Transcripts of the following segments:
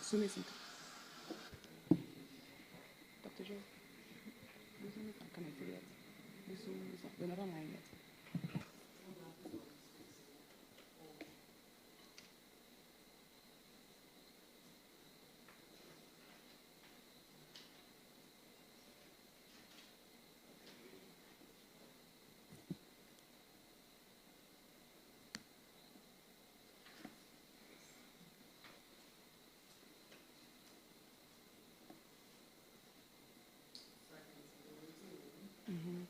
Zoom isn't. Dr. Joe, the Zoom is not connected yet. The Zoom is not, we're not online yet. Mm-hmm.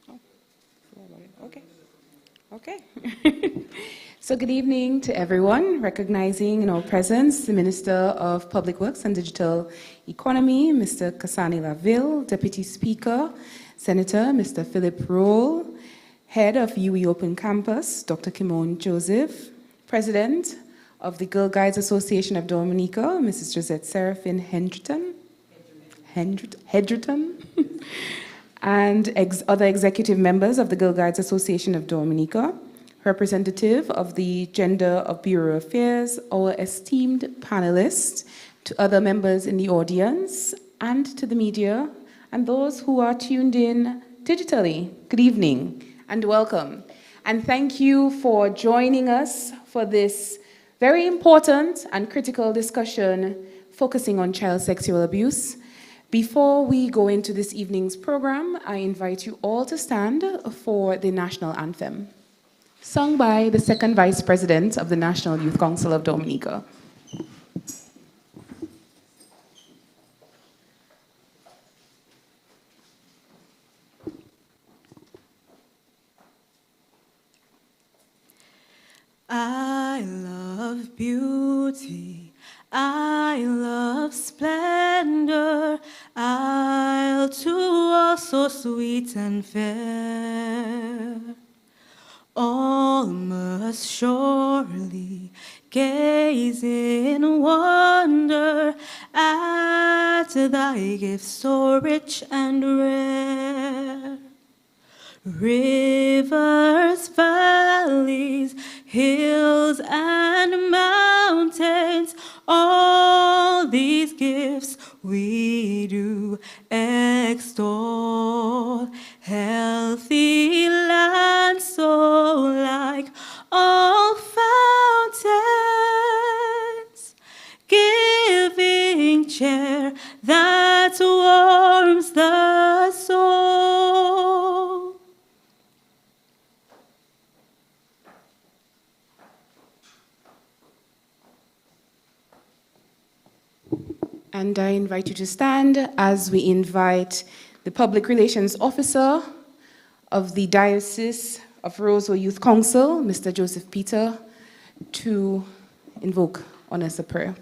Oh, sorry about it. Okay. Okay. So good evening to everyone. Recognizing in our presence the Minister of Public Works and Digital Economy, Mr. Kasani Laville, Deputy Speaker, Senator Mr. Philip Roll, Head of UE Open Campus, Dr. Kimon Joseph, President of the Girl Guides Association of Dominica, Mrs. Josette Seraphine Hedgerton, and other executive members of the Girl Guides Association of Dominica, representative of the Gender of Bureau Affairs, our esteemed panelists, to other members in the audience, and to the media, and those who are tuned in digitally. Good evening and welcome. And thank you for joining us for this very important and critical discussion focusing on child sexual abuse. Before we go into this evening's program, I invite you all to stand for the national anthem, sung by the second Vice President of the National Youth Council of Dominica. I love beauty, I love splendor, I'll to all so sweet and fair. All must surely gaze in wonder at thy gifts so rich and rare. Rivers, valleys, hills, and mountains, all these gifts we do extol. Healthy land, so like all fountains, giving cheer that warms the soul. And I invite you to stand as we invite the Public Relations Officer of the Diocese of Roseville Youth Council, Mr. Joseph Peter, to invoke on us a prayer.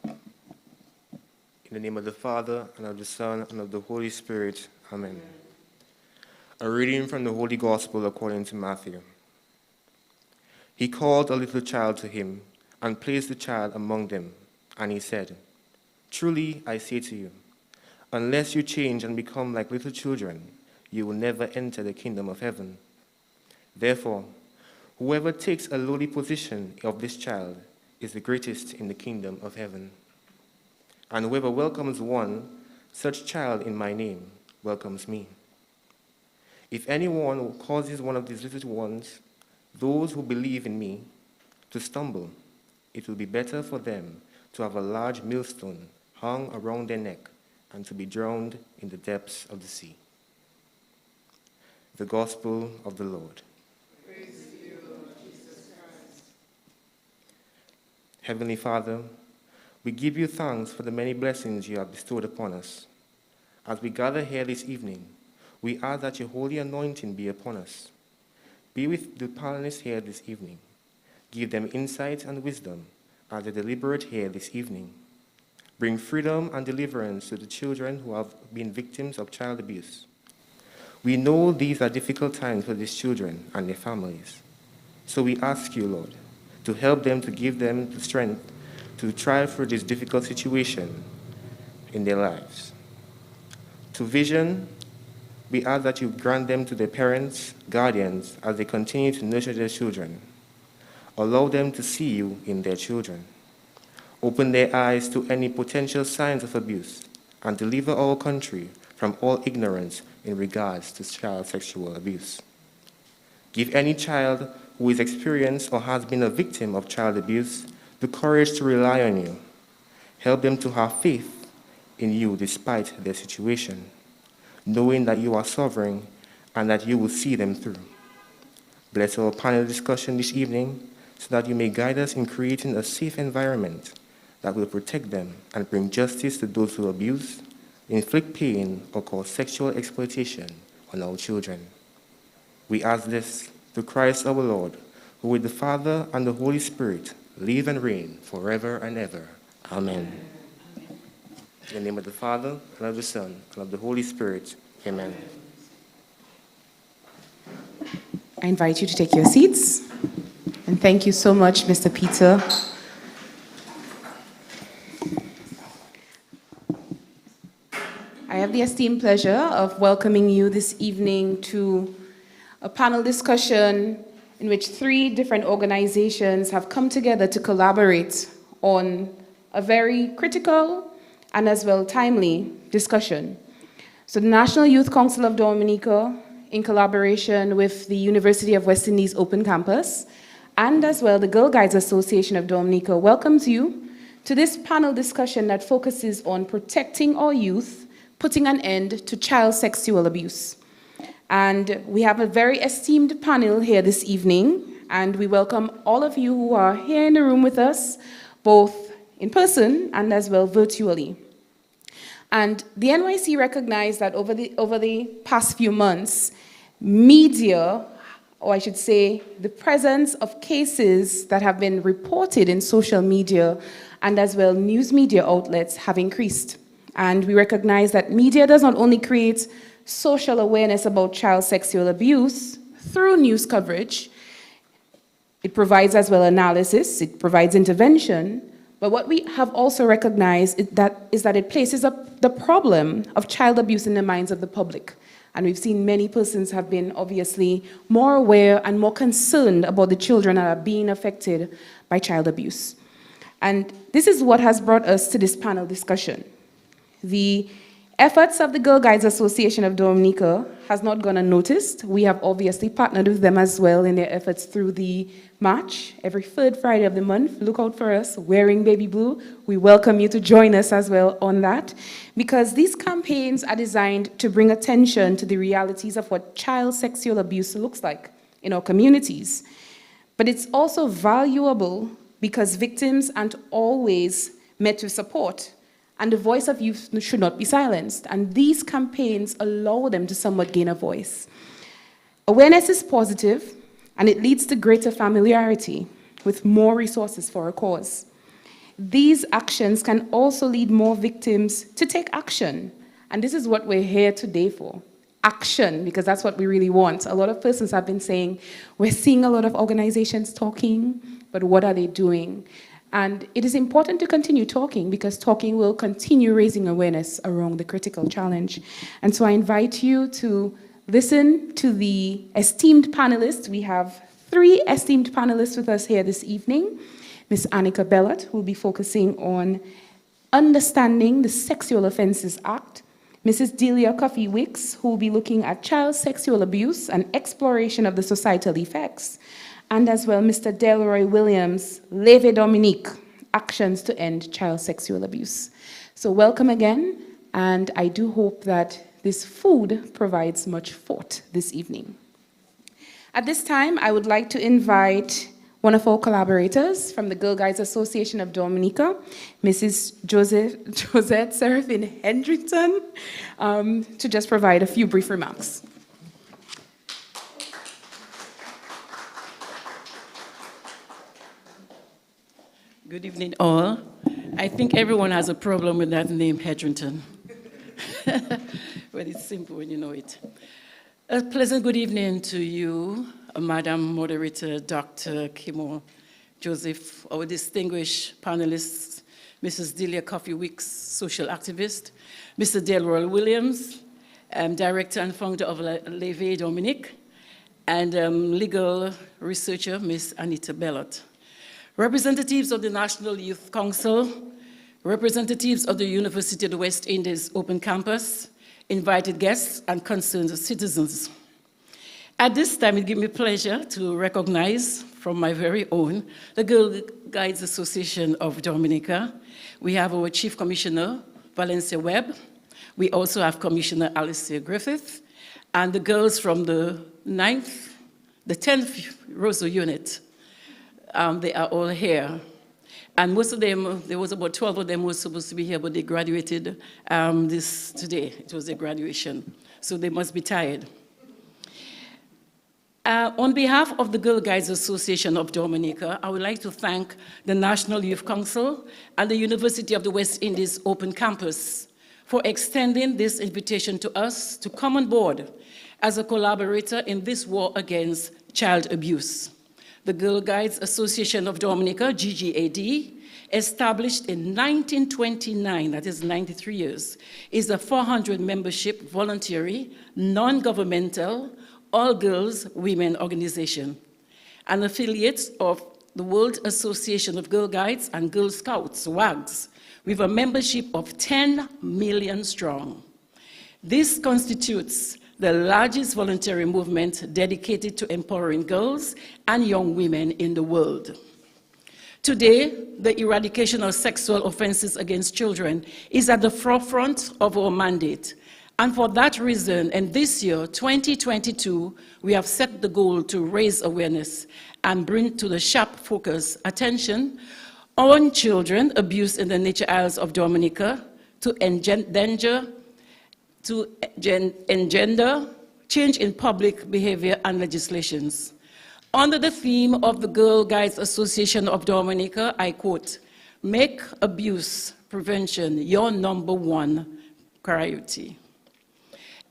In the name of the Father, and of the Son, and of the Holy Spirit. Amen. A reading from the Holy Gospel according to Matthew. He called a little child to him, and placed the child among them, and he said, Truly I say to you, Unless you change and become like little children, you will never enter the kingdom of heaven. Therefore, whoever takes a lowly position of this child is the greatest in the kingdom of heaven. And whoever welcomes one such child in my name welcomes me. If anyone causes one of these little ones, those who believe in me, to stumble, it will be better for them to have a large millstone hung around their neck and to be drowned in the depths of the sea. The Gospel of the Lord. Praise to you, Lord Jesus Christ. Heavenly Father, we give you thanks for the many blessings you have bestowed upon us. As we gather here this evening, we ask that your holy anointing be upon us. Be with the panelists here this evening. Give them insight and wisdom as they deliberate here this evening. Bring freedom and deliverance to the children who have been victims of child abuse. We know these are difficult times for these children and their families. So we ask you, Lord, to help them, to give them the strength to thrive through this difficult situation in their lives. To vision, we ask that you grant them to their parents, guardians, as they continue to nurture their children. Allow them to see you in their children. Open their eyes to any potential signs of abuse and deliver our country from all ignorance in regards to child sexual abuse. Give any child who is experienced or has been a victim of child abuse the courage to rely on you. Help them to have faith in you despite their situation, knowing that you are sovereign and that you will see them through. Bless our panel discussion this evening so that you may guide us in creating a safe environment that will protect them and bring justice to those who abuse, inflict pain, or cause sexual exploitation on our children. We ask this through Christ our Lord, who with the Father and the Holy Spirit live and reign forever and ever. Amen. In the name of the Father, and of the Son, and of the Holy Spirit. Amen. I invite you to take your seats. And thank you so much, Mr. Peter. I have the esteemed pleasure of welcoming you this evening to a panel discussion in which 3 different organizations have come together to collaborate on a very critical and as well timely discussion. So the National Youth Council of Dominica, in collaboration with the University of West Indies Open Campus, and as well the Girl Guides Association of Dominica, welcomes you to this panel discussion that focuses on protecting our youth, putting an end to child sexual abuse. And we have a very esteemed panel here this evening, and we welcome all of you who are here in the room with us, both in person and as well virtually. And the NYC recognized that over the past few months, media, or I should say the presence of cases that have been reported in social media and as well news media outlets have increased. And we recognize that media does not only create social awareness about child sexual abuse through news coverage, it provides as well analysis, it provides intervention, but what we have also recognized is that it places up the problem of child abuse in the minds of the public. And we've seen many persons have been obviously more aware and more concerned about the children that are being affected by child abuse. And this is what has brought us to this panel discussion. The efforts of the Girl Guides Association of Dominica has not gone unnoticed. We have obviously partnered with them as well in their efforts through the march every 3rd Friday of the month. Look out for us, wearing baby blue. We welcome you to join us as well on that, because these campaigns are designed to bring attention to the realities of what child sexual abuse looks like in our communities. But it's also valuable because victims aren't always met with support. And the voice of youth should not be silenced. And these campaigns allow them to somewhat gain a voice. Awareness is positive, and it leads to greater familiarity with more resources for a cause. These actions can also lead more victims to take action. And this is what we're here today for. Action, because that's what we really want. A lot of persons have been saying, we're seeing a lot of organizations talking, but what are they doing? And it is important to continue talking because talking will continue raising awareness around the critical challenge. And so I invite you to listen to the esteemed panelists. We have 3 esteemed panelists with us here this evening. Ms. Annika Bellot, who will be focusing on understanding the Sexual Offences Act. Mrs. Delia Coffey-Wicks, who will be looking at child sexual abuse and exploration of the societal effects. And as well, Mr. Delroy Williams, Leve Dominique, Actions to End Child Sexual Abuse. So welcome again, and I do hope that this food provides much thought this evening. At this time, I would like to invite one of our collaborators from the Girl Guides Association of Dominica, Mrs. Josette Seraphine Hendrickson, to just provide a few brief remarks. Good evening, all. I think everyone has a problem with that name, Hedrington. But it's simple when you know it. A pleasant good evening to you, Madam Moderator, Dr. Kimo Joseph, our distinguished panelists, Mrs. Delia Coffey-Wicks, social activist, Mr. Delroy Williams, Director and founder of Leve Dominique, and legal researcher, Ms. Anita Bellot. Representatives of the National Youth Council, representatives of the University of the West Indies Open Campus, invited guests, and concerned citizens. At this time, it gives me pleasure to recognize from my very own the Girl Guides Association of Dominica. We have our Chief Commissioner, Valencia Webb. We also have Commissioner Alicia Griffith, and the girls from the 10th Rosa unit. They are all here. And most of them, there was about 12 of them who were supposed to be here, but they graduated today. It was their graduation. So they must be tired. On behalf of the Girl Guides Association of Dominica, I would like to thank the National Youth Council and the University of the West Indies Open Campus for extending this invitation to us to come on board as a collaborator in this war against child abuse. The Girl Guides Association of Dominica, GGAD, established in 1929, that is 93 years, is a 400 membership voluntary, non-governmental, all-girls women organization, an affiliate of the World Association of Girl Guides and Girl Scouts, WAGs, with a membership of 10 million strong. This constitutes the largest voluntary movement dedicated to empowering girls and young women in the world. Today, the eradication of sexual offenses against children is at the forefront of our mandate. And for that reason, and this year, 2022, we have set the goal to raise awareness and bring to the sharp focus attention on children abused in the Nature Isles of Dominica to engender change in public behavior and legislations. Under the theme of the Girl Guides Association of Dominica, I quote, "Make abuse prevention your #1 priority."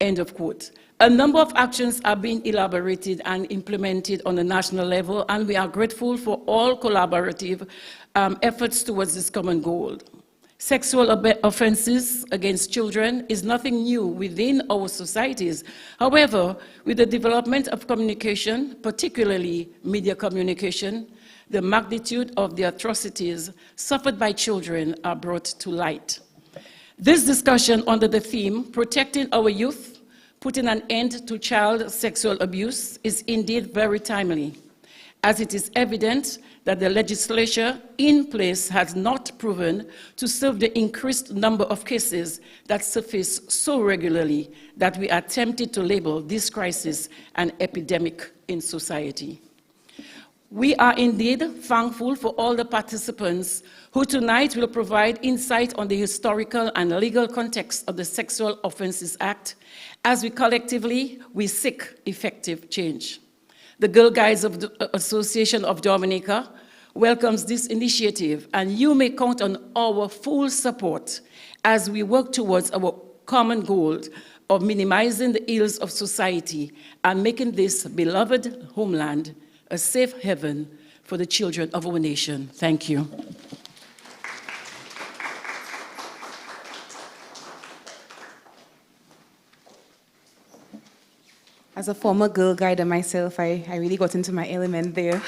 End of quote. A number of actions are being elaborated and implemented on the national level, and we are grateful for all collaborative efforts towards this common goal. Sexual offenses against children is nothing new within our societies. However, with the development of communication, particularly media communication, the magnitude of the atrocities suffered by children are brought to light. This discussion under the theme, Protecting Our Youth, Putting an End to Child Sexual Abuse, is indeed very timely, as it is evident that the legislature in place has not proven to serve the increased number of cases that surface so regularly that we are tempted to label this crisis an epidemic in society. We are indeed thankful for all the participants who tonight will provide insight on the historical and legal context of the Sexual Offences Act as we collectively seek effective change. The Girl Guides of the Association of Dominica welcomes this initiative, and you may count on our full support as we work towards our common goal of minimizing the ills of society and making this beloved homeland a safe haven for the children of our nation. Thank you. As a former Girl Guider myself, I really got into my element there.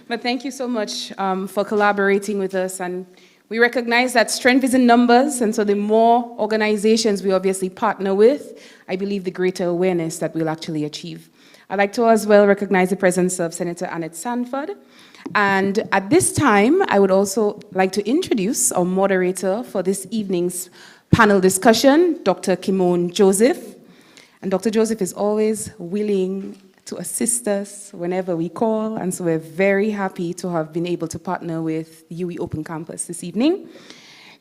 But thank you so much for collaborating with us. And we recognize that strength is in numbers, and so the more organizations we obviously partner with, I believe the greater awareness that we'll actually achieve. I'd like to as well recognize the presence of Senator Annette Sanford. And at this time, I would also like to introduce our moderator for this evening's panel discussion, Dr. Kimon Joseph. And Dr. Joseph is always willing to assist us whenever we call, and so we're very happy to have been able to partner with the UWI Open Campus this evening.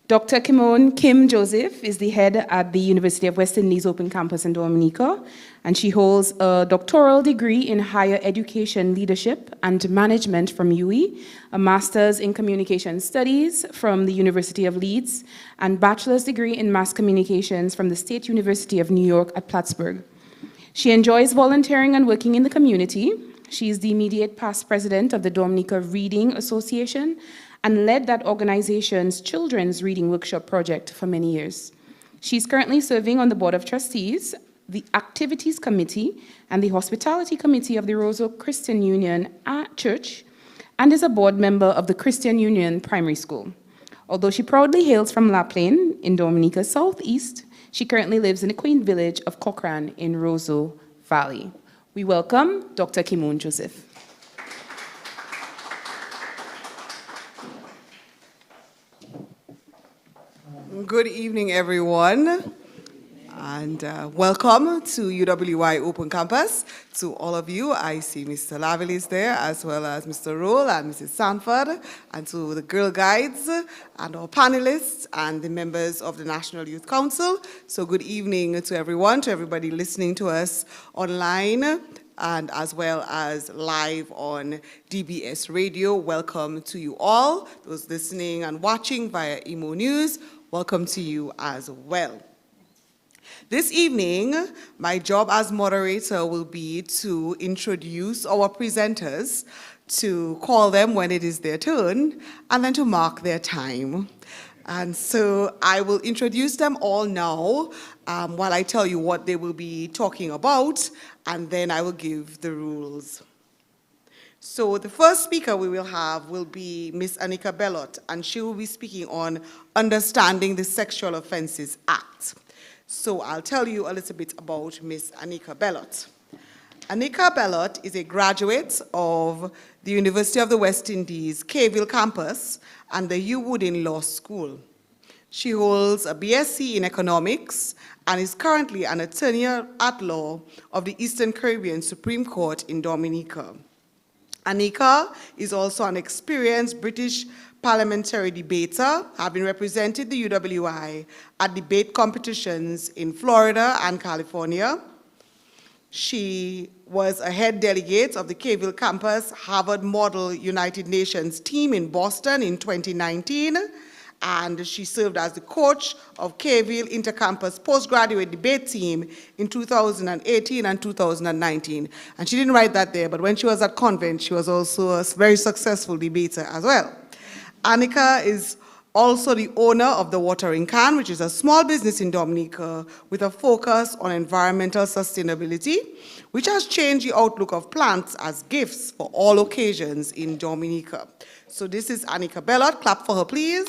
Dr. Kim Joseph is the head at the University of West Indies Open Campus in Dominica, and she holds a doctoral degree in higher education leadership and management from UWI, a master's in communication studies from the University of Leeds, and bachelor's degree in mass communications from the State University of New York at Plattsburgh. She enjoys volunteering and working in the community. She is the immediate past president of the Dominica Reading Association and led that organization's children's reading workshop project for many years. She's currently serving on the Board of Trustees, the Activities Committee, and the Hospitality Committee of the Roseau Christian Union Church, and is a board member of the Christian Union Primary School. Although she proudly hails from La Plaine in Dominica's southeast, she currently lives in the quaint village of Cochrane in Roseau Valley. We welcome Dr. Kimon Joseph. Good evening, everyone, and welcome to UWI Open Campus. To all of you, I see Mr. Lavely is there, as well as Mr. Roll and Mrs. Sanford, and to the Girl Guides, and our panelists, and the members of the National Youth Council. So good evening to everyone, to everybody listening to us online, and as well as live on DBS Radio. Welcome to you all. Those listening and watching via Imo News, welcome to you as well. This evening, my job as moderator will be to introduce our presenters, to call them when it is their turn, and then to mark their time. And so I will introduce them all now while I tell you what they will be talking about, and then I will give the rules. So the first speaker we will have will be Ms. Anika Bellot, and she will be speaking on Understanding the Sexual Offences Act. So I'll tell you a little bit about Ms. Anika Bellot. Anika Bellot is a graduate of the University of the West Indies, Caville campus, and the Hugh Woodin Law School. She holds a BSc in economics and is currently an attorney at law of the Eastern Caribbean Supreme Court in Dominica. Anika is also an experienced British parliamentary debater, having represented the UWI at debate competitions in Florida and California. She was a head delegate of the Caville campus Harvard Model United Nations team in Boston in 2019, and she served as the coach of Caville Intercampus Postgraduate Debate Team in 2018 and 2019. And she didn't write that there, but when she was at Convent, she was also a very successful debater as well. Anika is also the owner of The Watering Can, which is a small business in Dominica with a focus on environmental sustainability, which has changed the outlook of plants as gifts for all occasions in Dominica. So this is Anika Bellot. Clap for her, please.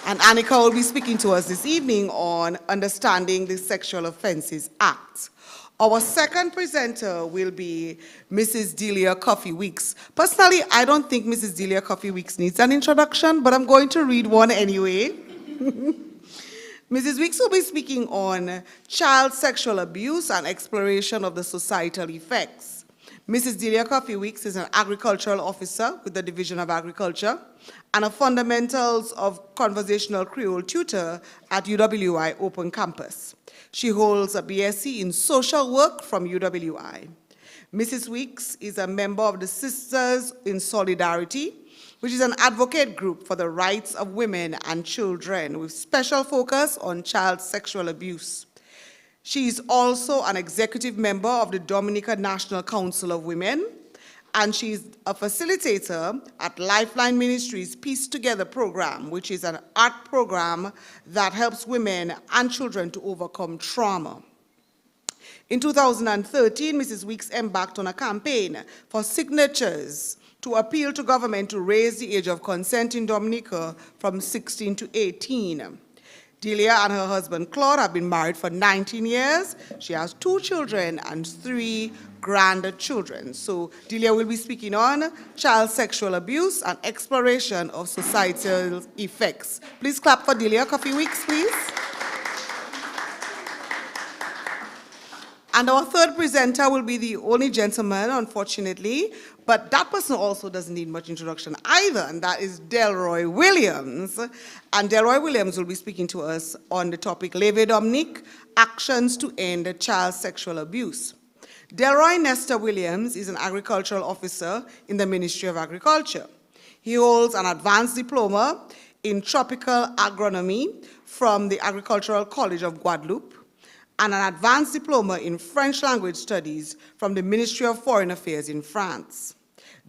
And Anika will be speaking to us this evening on Understanding the Sexual Offences Act. Our second presenter will be Mrs. Delia Coffee Weeks. Personally, I don't think Mrs. Delia Coffee Weeks needs an introduction, but I'm going to read one anyway. Mrs. Weeks will be speaking on child sexual abuse and exploration of the societal effects. Mrs. Delia Coffee Weeks is an agricultural officer with the Division of Agriculture and a Fundamentals of Conversational Creole tutor at UWI Open Campus. She holds a BSc in social work from UWI. Mrs. Weeks is a member of the Sisters in Solidarity, which is an advocate group for the rights of women and children with special focus on child sexual abuse. She is also an executive member of the Dominica National Council of Women, and she's a facilitator at Lifeline Ministries Peace Together program, which is an art program that helps women and children to overcome trauma. In 2013, Mrs. Weeks embarked on a campaign for signatures to appeal to government to raise the age of consent in Dominica from 16 to 18. Delia and her husband Claude have been married for 19 years. She has 2 children and 3 grandchildren. So Delia will be speaking on child sexual abuse and exploration of societal effects. Please clap for Delia. Coffee Weeks, please. And our third presenter will be the only gentleman, unfortunately, but that person also doesn't need much introduction either, and that is Delroy Williams. And Delroy Williams will be speaking to us on the topic Leve Dominic, Actions to End Child Sexual Abuse. Delroy Nestor Williams is an agricultural officer in the Ministry of Agriculture. He holds an advanced diploma in tropical agronomy from the Agricultural College of Guadeloupe, and an advanced diploma in French language studies from the Ministry of Foreign Affairs in France.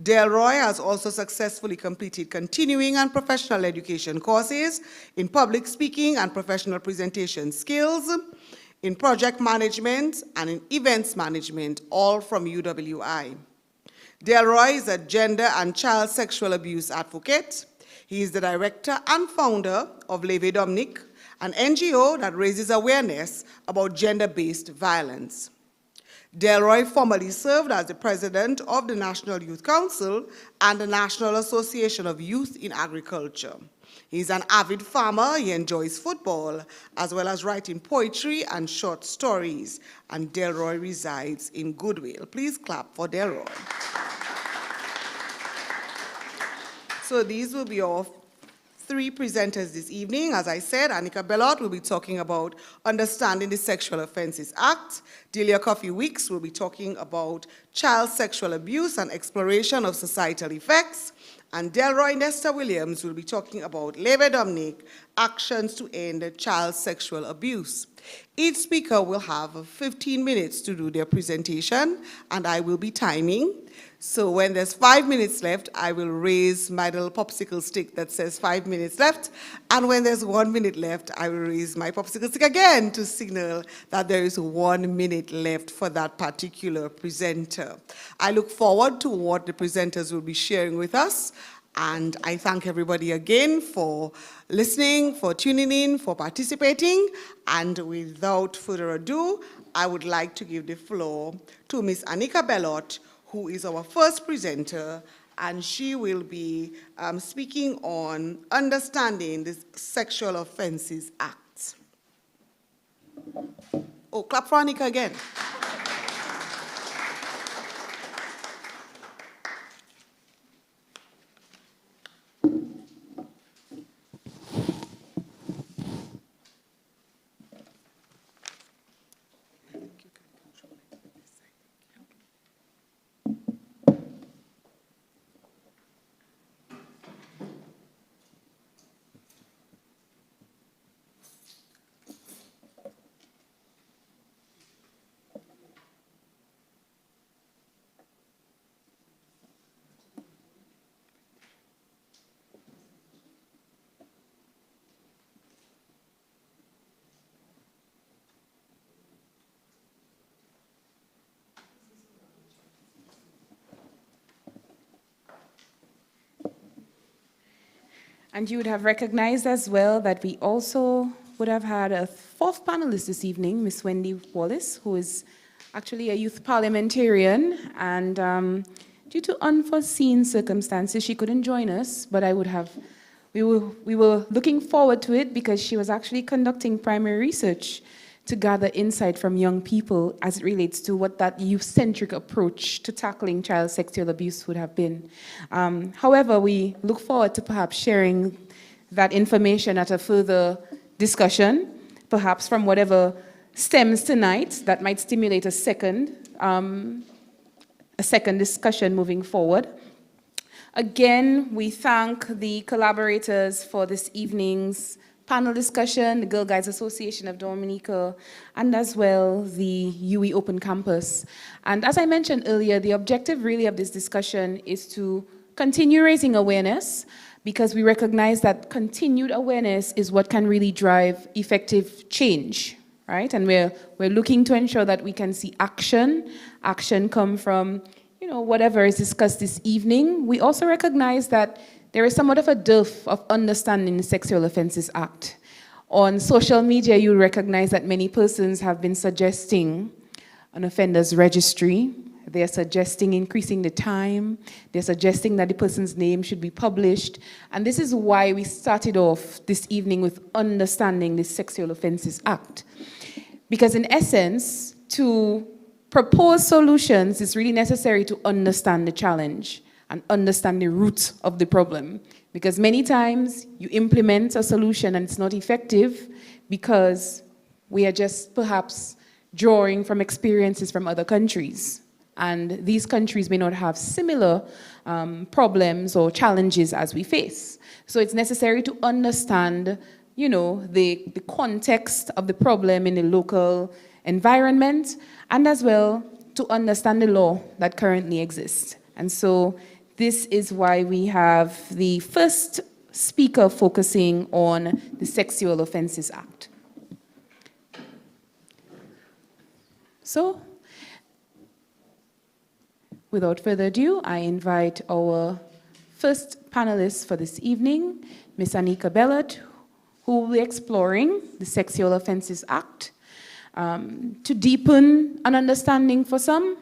Delroy has also successfully completed continuing and professional education courses in public speaking and professional presentation skills, in project management, and in events management, all from UWI. Delroy is a gender and child sexual abuse advocate. He is the director and founder of Leve Dominic, an NGO that raises awareness about gender-based violence. Delroy formerly served as the president of the National Youth Council and the National Association of Youth in Agriculture. He's an avid farmer. He enjoys football, as well as writing poetry and short stories. And Delroy resides in Goodwill. Please clap for Delroy. So these will be our 3 presenters this evening. As I said, Annika Bellot will be talking about understanding the Sexual Offences Act. Delia Coffee Weeks will be talking about child sexual abuse and exploration of societal effects. And Delroy Nestor Williams will be talking about Leve Dominic, Actions to End Child Sexual Abuse. Each speaker will have 15 minutes to do their presentation, and I will be timing. So when there's 5 minutes left, I will raise my little popsicle stick that says 5 minutes left. And when there's 1 minute left, I will raise my popsicle stick again to signal that there is 1 minute left for that particular presenter. I look forward to what the presenters will be sharing with us. And I thank everybody again for listening, for tuning in, for participating. And without further ado, I would like to give the floor to Ms. Annika Bellot, who is our first presenter, and she will be speaking on understanding the Sexual Offences Act. Oh, clap for Annika again. And you would have recognized as well that we also would have had a 4th panelist this evening, Miss Wendy Wallace, who is actually a youth parliamentarian. And due to unforeseen circumstances, she couldn't join us, but we were looking forward to it because she was actually conducting primary research to gather insight from young people as it relates to what that youth-centric approach to tackling child sexual abuse would have been. However, we look forward to perhaps sharing that information at a further discussion, perhaps from whatever stems tonight that might stimulate a second discussion moving forward. Again, we thank the collaborators for this evening's panel discussion, the Girl Guides Association of Dominica, and as well the UE Open Campus. And as I mentioned earlier, the objective really of this discussion is to continue raising awareness, because we recognize that continued awareness is what can really drive effective change, right? And we're looking to ensure that we can see action come from, whatever is discussed this evening. We also recognize that there is somewhat of a dearth of understanding the Sexual Offences Act. On social media, you'll recognize that many persons have been suggesting an offenders registry. They're suggesting increasing the time. They're suggesting that the person's name should be published. And this is why we started off this evening with understanding the Sexual Offences Act. Because in essence, to propose solutions, it's really necessary to understand the challenge and understand the root of the problem. Because many times you implement a solution and it's not effective because we are just perhaps drawing from experiences from other countries. And these countries may not have similar problems or challenges as we face. So it's necessary to understand, the context of the problem in the local environment, and as well to understand the law that currently exists. And so this is why we have the first speaker focusing on the Sexual Offences Act. So, without further ado, I invite our first panelist for this evening, Ms. Anika Bellot, who will be exploring the Sexual Offences Act to deepen an understanding for some,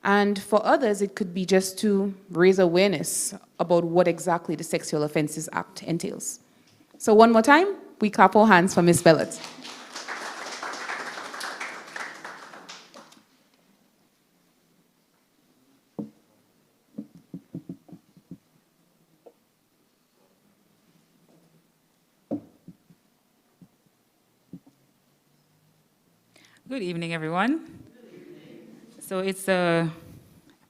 and for others, it could be just to raise awareness about what exactly the Sexual Offences Act entails. So one more time, we clap our hands for Ms. Bellot. Good evening, everyone. So it's a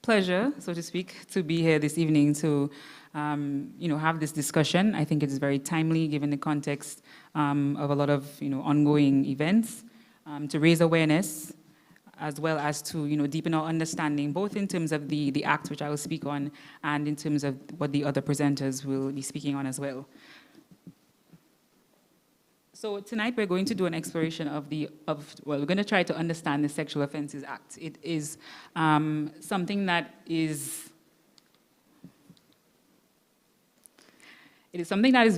pleasure, so to speak, to be here this evening to, have this discussion. I think it is very timely given the context of a lot of, ongoing events, to raise awareness, as well as to, deepen our understanding, both in terms of the act, which I will speak on, and in terms of what the other presenters will be speaking on as well. So tonight we're going to do an exploration we're going to try to understand the Sexual Offences Act. It is something that is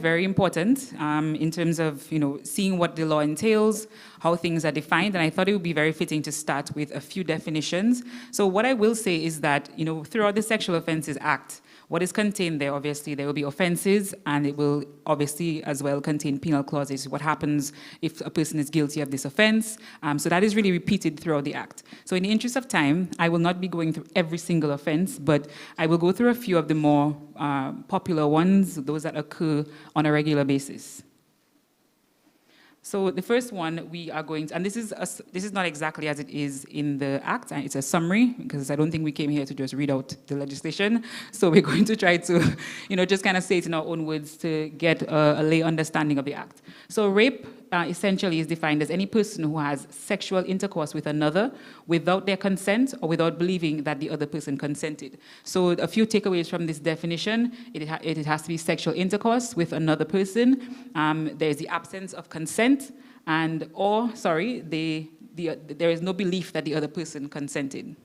very important in terms of, seeing what the law entails, how things are defined, and I thought it would be very fitting to start with a few definitions. So what I will say is that, throughout the Sexual Offences Act, what is contained there, obviously, there will be offenses, and it will obviously as well contain penal clauses, what happens if a person is guilty of this offense. So that is really repeated throughout the Act. So in the interest of time, I will not be going through every single offense, but I will go through a few of the more popular ones, those that occur on a regular basis. So the first one we are going to, and this is not exactly as it is in the Act, and it's a summary, because I don't think we came here to just read out the legislation. So we're going to try to, just kind of say it in our own words to get a lay understanding of the Act. So rape essentially is defined as any person who has sexual intercourse with another without their consent or without believing that the other person consented. So a few takeaways from this definition: it has to be sexual intercourse with another person. There's the absence of consent, there is no belief that the other person consented.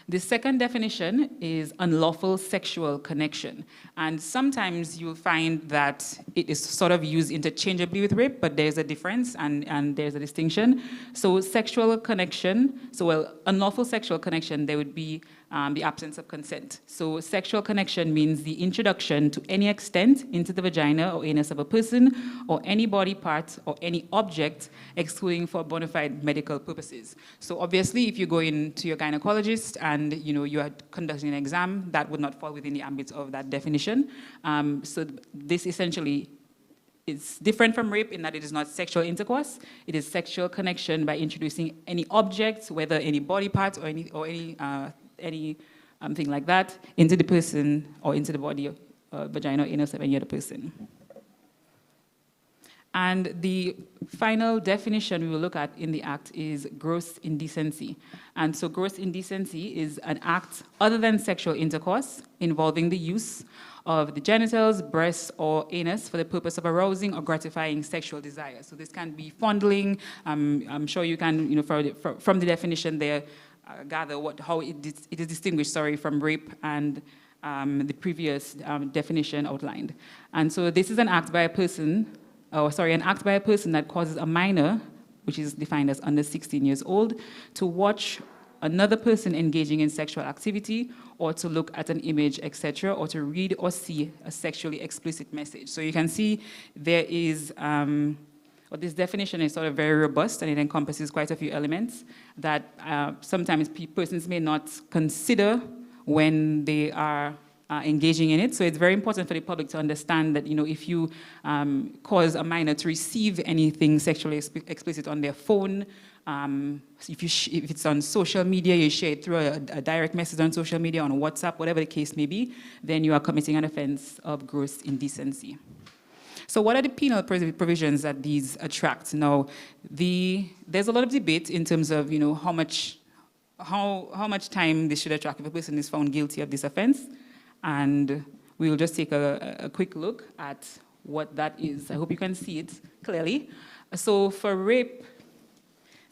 The second definition is unlawful sexual connection. And sometimes you'll find that it is sort of used interchangeably with rape, but there's a difference and there's a distinction. So unlawful sexual connection, there would be the absence of consent. So sexual connection means the introduction to any extent into the vagina or anus of a person, or any body part or any object, excluding for bona fide medical purposes. So obviously, if you go in to your gynecologist and you are conducting an exam, that would not fall within the ambit of that definition. So this essentially is different from rape in that it is not sexual intercourse. It is sexual connection by introducing any object, whether any body part or anything like that, into the person or into the body, vagina or anus of any other person. And the final definition we will look at in the act is gross indecency. And so gross indecency is an act other than sexual intercourse involving the use of the genitals, breasts, or anus for the purpose of arousing or gratifying sexual desire. So this can be fondling. I'm sure you can, from the definition there, gather how it is distinguished, from rape and the previous definition outlined. And so this is an act by a person that causes a minor, which is defined as under 16 years old, to watch another person engaging in sexual activity, or to look at an image, etc., or to read or see a sexually explicit message. So you can see there is, this definition is sort of very robust, and it encompasses quite a few elements that sometimes persons may not consider when they are engaging in it. So it's very important for the public to understand that, if you cause a minor to receive anything sexually explicit on their phone, if it's on social media, you share it through a direct message on social media, on WhatsApp, whatever the case may be, then you are committing an offense of gross indecency. So what are the penal provisions that these attract? Now, there's a lot of debate in terms of, how much time this should attract if a person is found guilty of this offense. And we will just take a quick look at what that is. I hope you can see it clearly. So for rape,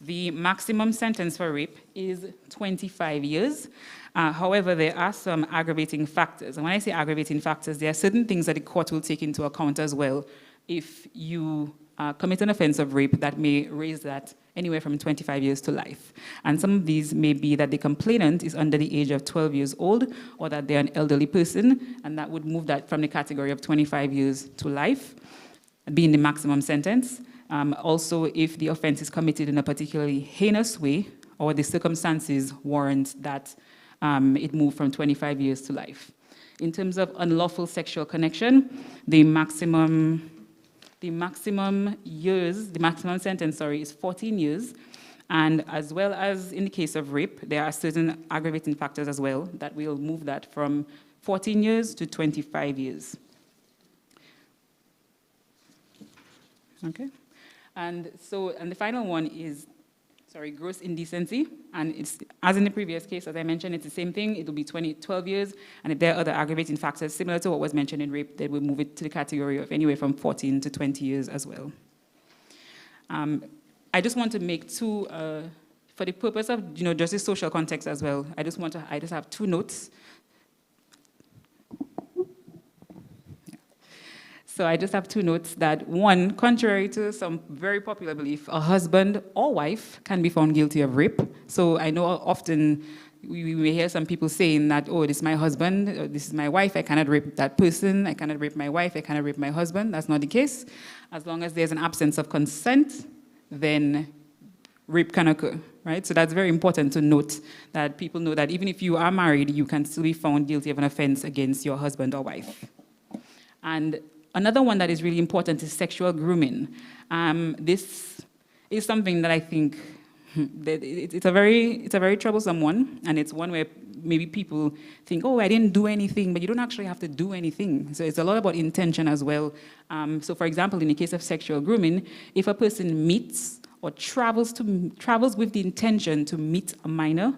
the maximum sentence for rape is 25 years. However, there are some aggravating factors. And when I say aggravating factors, there are certain things that the court will take into account as well if you commit an offense of rape that may raise that anywhere from 25 years to life. And some of these may be that the complainant is under the age of 12 years old, or that they're an elderly person, and that would move that from the category of 25 years to life, being the maximum sentence. Also, if the offense is committed in a particularly heinous way, or the circumstances warrant that it move from 25 years to life. In terms of unlawful sexual connection, the maximum sentence, is 14 years. And as well as in the case of rape, there are certain aggravating factors as well that will move that from 14 years to 25 years. Okay. And the final one is, gross indecency. And it's, as in the previous case, as I mentioned, it's the same thing. It will be 12 years. And if there are other aggravating factors similar to what was mentioned in rape, they will move it to the category of anywhere from 14 to 20 years as well. I just want to make two, for the purpose of, just the social context as well, I just have two notes. So I just have two notes that, one, contrary to some very popular belief, a husband or wife can be found guilty of rape. So I know often we may hear some people saying that, oh, this is my husband, this is my wife, I cannot rape that person, I cannot rape my wife, I cannot rape my husband. That's not the case. As long as there's an absence of consent, then rape can occur, right? So that's very important to note, that people know that even if you are married, you can still be found guilty of an offense against your husband or wife. And another one that is really important is sexual grooming. This is something that I think that it's a very troublesome one, and it's one where maybe people think, oh, I didn't do anything, but you don't actually have to do anything. So it's a lot about intention as well. So for example, in the case of sexual grooming, if a person meets or travels with the intention to meet a minor,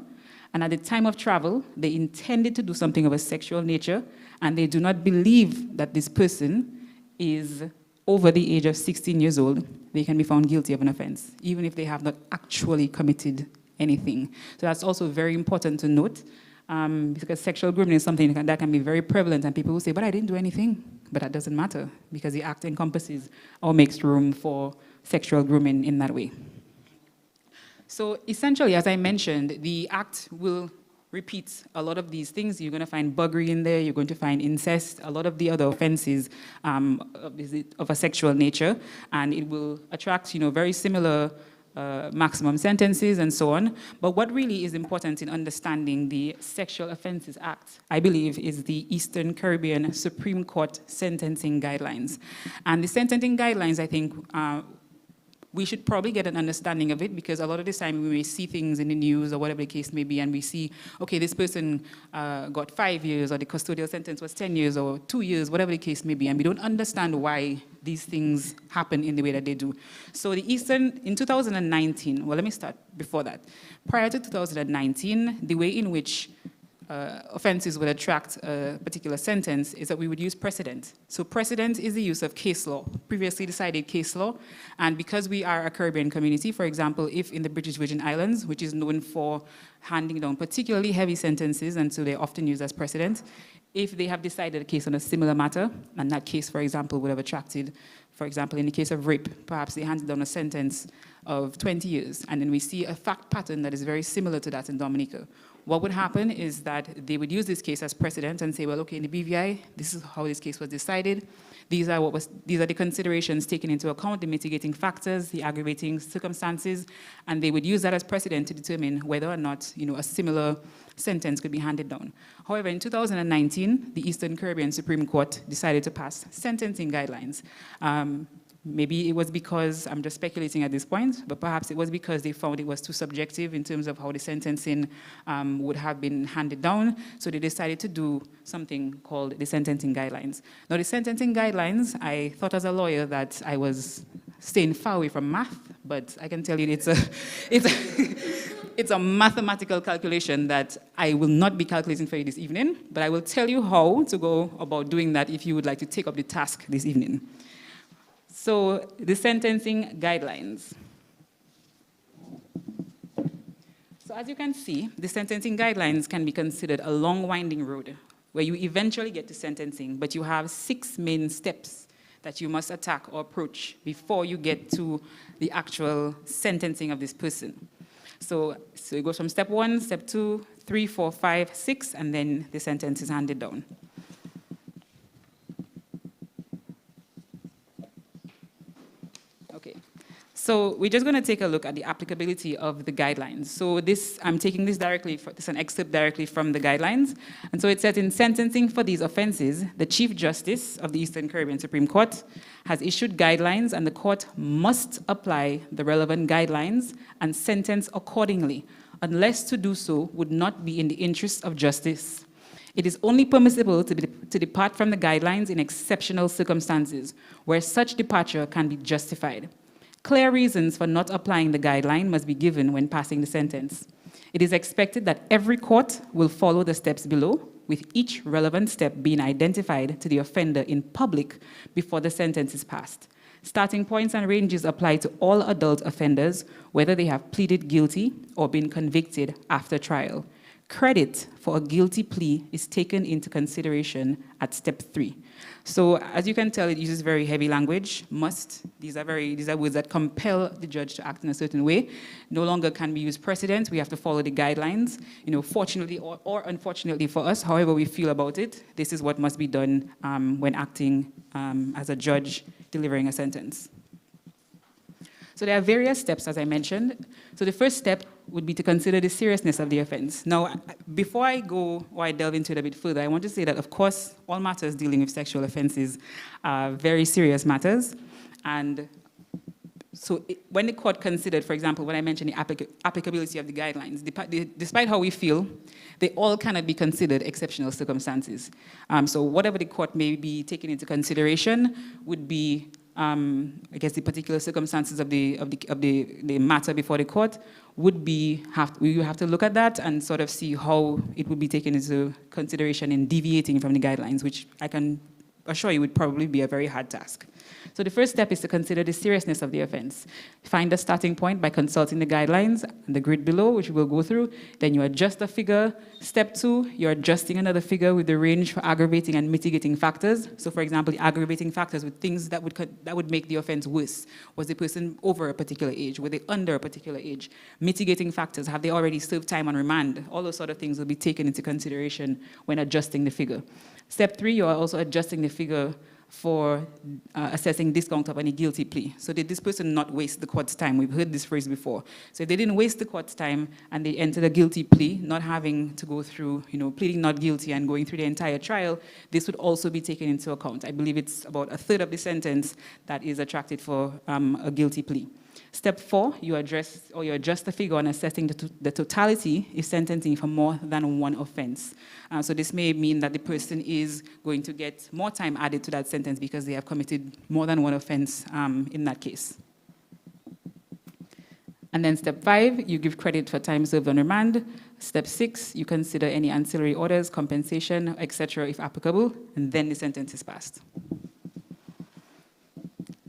and at the time of travel, they intended to do something of a sexual nature, and they do not believe that this person is over the age of 16 years old, they can be found guilty of an offense, even if they have not actually committed anything. So that's also very important to note, because sexual grooming is something that can be very prevalent, and people will say, but I didn't do anything. But that doesn't matter, because the act encompasses or makes room for sexual grooming in that way. So essentially, as I mentioned, the act will repeat a lot of these things. You're going to find buggery in there, you're going to find incest, a lot of the other offenses of a sexual nature, and it will attract, very similar maximum sentences and so on. But what really is important in understanding the Sexual Offences Act, I believe, is the Eastern Caribbean Supreme Court sentencing guidelines. And the sentencing guidelines, I think, we should probably get an understanding of it, because a lot of the time we may see things in the news or whatever the case may be, and we see, okay, this person got 5 years, or the custodial sentence was 10 years or 2 years, whatever the case may be, and we don't understand why these things happen in the way that they do. So the Eastern, in 2019, well, let me start before that. Prior to 2019, the way in which offenses would attract a particular sentence is that we would use precedent. So precedent is the use of case law, previously decided case law. And because we are a Caribbean community, for example, if in the British Virgin Islands, which is known for handing down particularly heavy sentences, and so they're often used as precedent, if they have decided a case on a similar matter, and that case, for example, would have attracted, for example, in the case of rape, perhaps they handed down a sentence of 20 years, and then we see a fact pattern that is very similar to that in Dominica. What would happen is that they would use this case as precedent and say, well, okay, in the BVI, this is how this case was decided. These are the considerations taken into account, the mitigating factors, the aggravating circumstances, and they would use that as precedent to determine whether or not, a similar sentence could be handed down. However, in 2019, the Eastern Caribbean Supreme Court decided to pass sentencing guidelines. Maybe it was because, I'm just speculating at this point, but perhaps it was because they found it was too subjective in terms of how the sentencing would have been handed down. So they decided to do something called the sentencing guidelines. Now, the sentencing guidelines, I thought as a lawyer that I was staying far away from math, but I can tell you it's a mathematical calculation that I will not be calculating for you this evening, but I will tell you how to go about doing that if you would like to take up the task this evening. So the sentencing guidelines. So as you can see, the sentencing guidelines can be considered a long winding road where you eventually get to sentencing, but you have 6 main steps that you must attack or approach before you get to the actual sentencing of this person. So it goes from step 1, step 2, 3, 4, 5, 6, and then the sentence is handed down. So we're just going to take a look at the applicability of the guidelines. So I'm taking this directly, this is an excerpt directly from the guidelines. And so it says, in sentencing for these offenses, the Chief Justice of the Eastern Caribbean Supreme Court has issued guidelines, and the court must apply the relevant guidelines and sentence accordingly, unless to do so would not be in the interest of justice. It is only permissible to depart from the guidelines in exceptional circumstances, where such departure can be justified. Clear reasons for not applying the guideline must be given when passing the sentence. It is expected that every court will follow the steps below, with each relevant step being identified to the offender in public before the sentence is passed. Starting points and ranges apply to all adult offenders, whether they have pleaded guilty or been convicted after trial. Credit for a guilty plea is taken into consideration at step 3. So as you can tell, it uses very heavy language, must. These are words that compel the judge to act in a certain way. No longer can we use precedent. We have to follow the guidelines. Fortunately or unfortunately for us, however we feel about it, this is what must be done when acting as a judge delivering a sentence. So there are various steps, as I mentioned. So the first step would be to consider the seriousness of the offense. Now, before I go or I delve into it a bit further, I want to say that, of course, all matters dealing with sexual offenses are very serious matters. And so when the court considered, for example, when I mentioned the applicability of the guidelines, despite how we feel, they all cannot be considered exceptional circumstances. So whatever the court may be taking into consideration would be I guess the particular circumstances of the matter before the court would be we have to look at that and sort of see how it would be taken into consideration in deviating from the guidelines, which I can assure you would probably be a very hard task. So the first step is to consider the seriousness of the offense. Find a starting point by consulting the guidelines and the grid below, which we'll go through. Then you adjust a figure. Step 2, you're adjusting another figure with the range for aggravating and mitigating factors. So for example, the aggravating factors with things that would make the offense worse. Was the person over a particular age? Were they under a particular age? Mitigating factors, have they already served time on remand? All those sort of things will be taken into consideration when adjusting the figure. Step 3, you are also adjusting the figure for assessing discount of any guilty plea. So did this person not waste the court's time? We've heard this phrase before. So if they didn't waste the court's time and they entered a guilty plea, not having to go through, pleading not guilty and going through the entire trial, this would also be taken into account. I believe it's about a third of the sentence that is attracted for a guilty plea. Step 4, you adjust the figure on assessing the totality if sentencing for more than one offense. So this may mean that the person is going to get more time added to that sentence because they have committed more than one offense in that case. And then step 5, you give credit for time served on remand. Step 6, you consider any ancillary orders, compensation, etc., if applicable, and then the sentence is passed.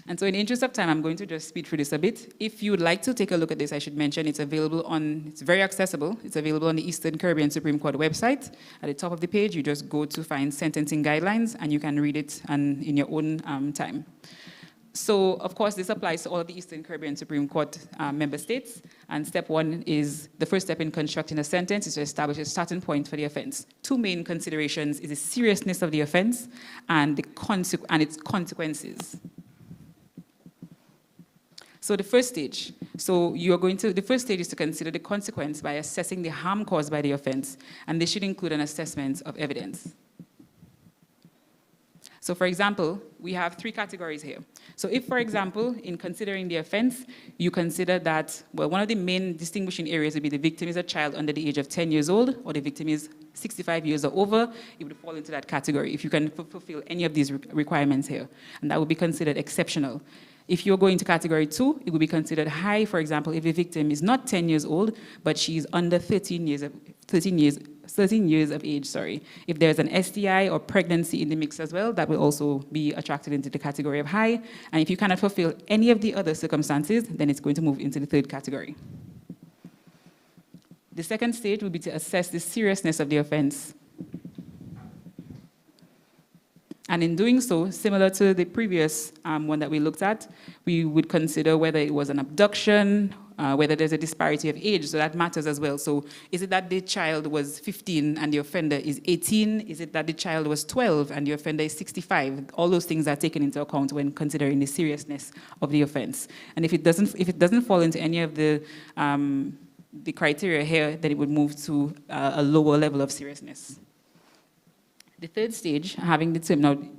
And so in the interest of time, I'm going to just speed through this a bit. If you would like to take a look at this, I should mention it's very accessible. It's available on the Eastern Caribbean Supreme Court website. At the top of the page, you just go to find sentencing guidelines, and you can read it in your own time. So, of course, this applies to all of the Eastern Caribbean Supreme Court member states. And step 1 is the first step in constructing a sentence is to establish a starting point for the offense. 2 main considerations is the seriousness of the offense and its consequences. So the first stage, the first stage is to consider the consequence by assessing the harm caused by the offense, and this should include an assessment of evidence. So for example, we have 3 categories here. So if, for example, in considering the offense, you consider that, well, one of the main distinguishing areas would be the victim is a child under the age of 10 years old, or the victim is 65 years or over, it would fall into that category if you can fulfill any of these requirements here, and that would be considered exceptional. If you're going to category 2, it would be considered high, for example, if the victim is not 10 years old, but she's under 13 years of age. If there's an STI or pregnancy in the mix as well, that will also be attracted into the category of high. And if you cannot fulfill any of the other circumstances, then it's going to move into the 3rd category. The second stage would be to assess the seriousness of the offense. And in doing so, similar to the previous one that we looked at, we would consider whether it was an abduction, whether there's a disparity of age, so that matters as well. So is it that the child was 15 and the offender is 18? Is it that the child was 12 and the offender is 65? All those things are taken into account when considering the seriousness of the offense. And if it doesn't fall into any of the criteria here, then it would move to a lower level of seriousness. The 3rd stage, having determined, now,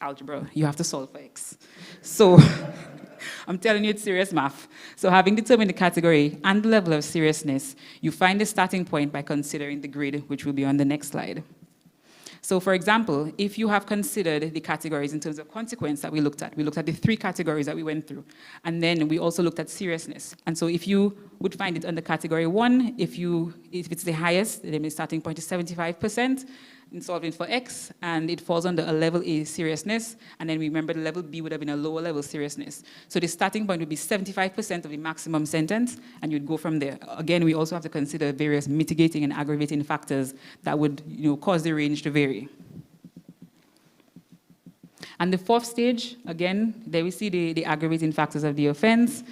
algebra, you have to solve for x. So I'm telling you, it's serious math. So having determined the category and the level of seriousness, you find the starting point by considering the grid, which will be on the next slide. So for example, if you have considered the categories in terms of consequence that we looked at the 3 categories that we went through, and then we also looked at seriousness. And so if you would find it under category 1, if it's the highest, then the starting point is 75%, in solving for X, and it falls under a level A seriousness, and then remember the level B would have been a lower level seriousness. So the starting point would be 75% of the maximum sentence, and you'd go from there. Again, we also have to consider various mitigating and aggravating factors that would cause the range to vary. And the 4th stage, again, there we see the aggravating factors of the offense.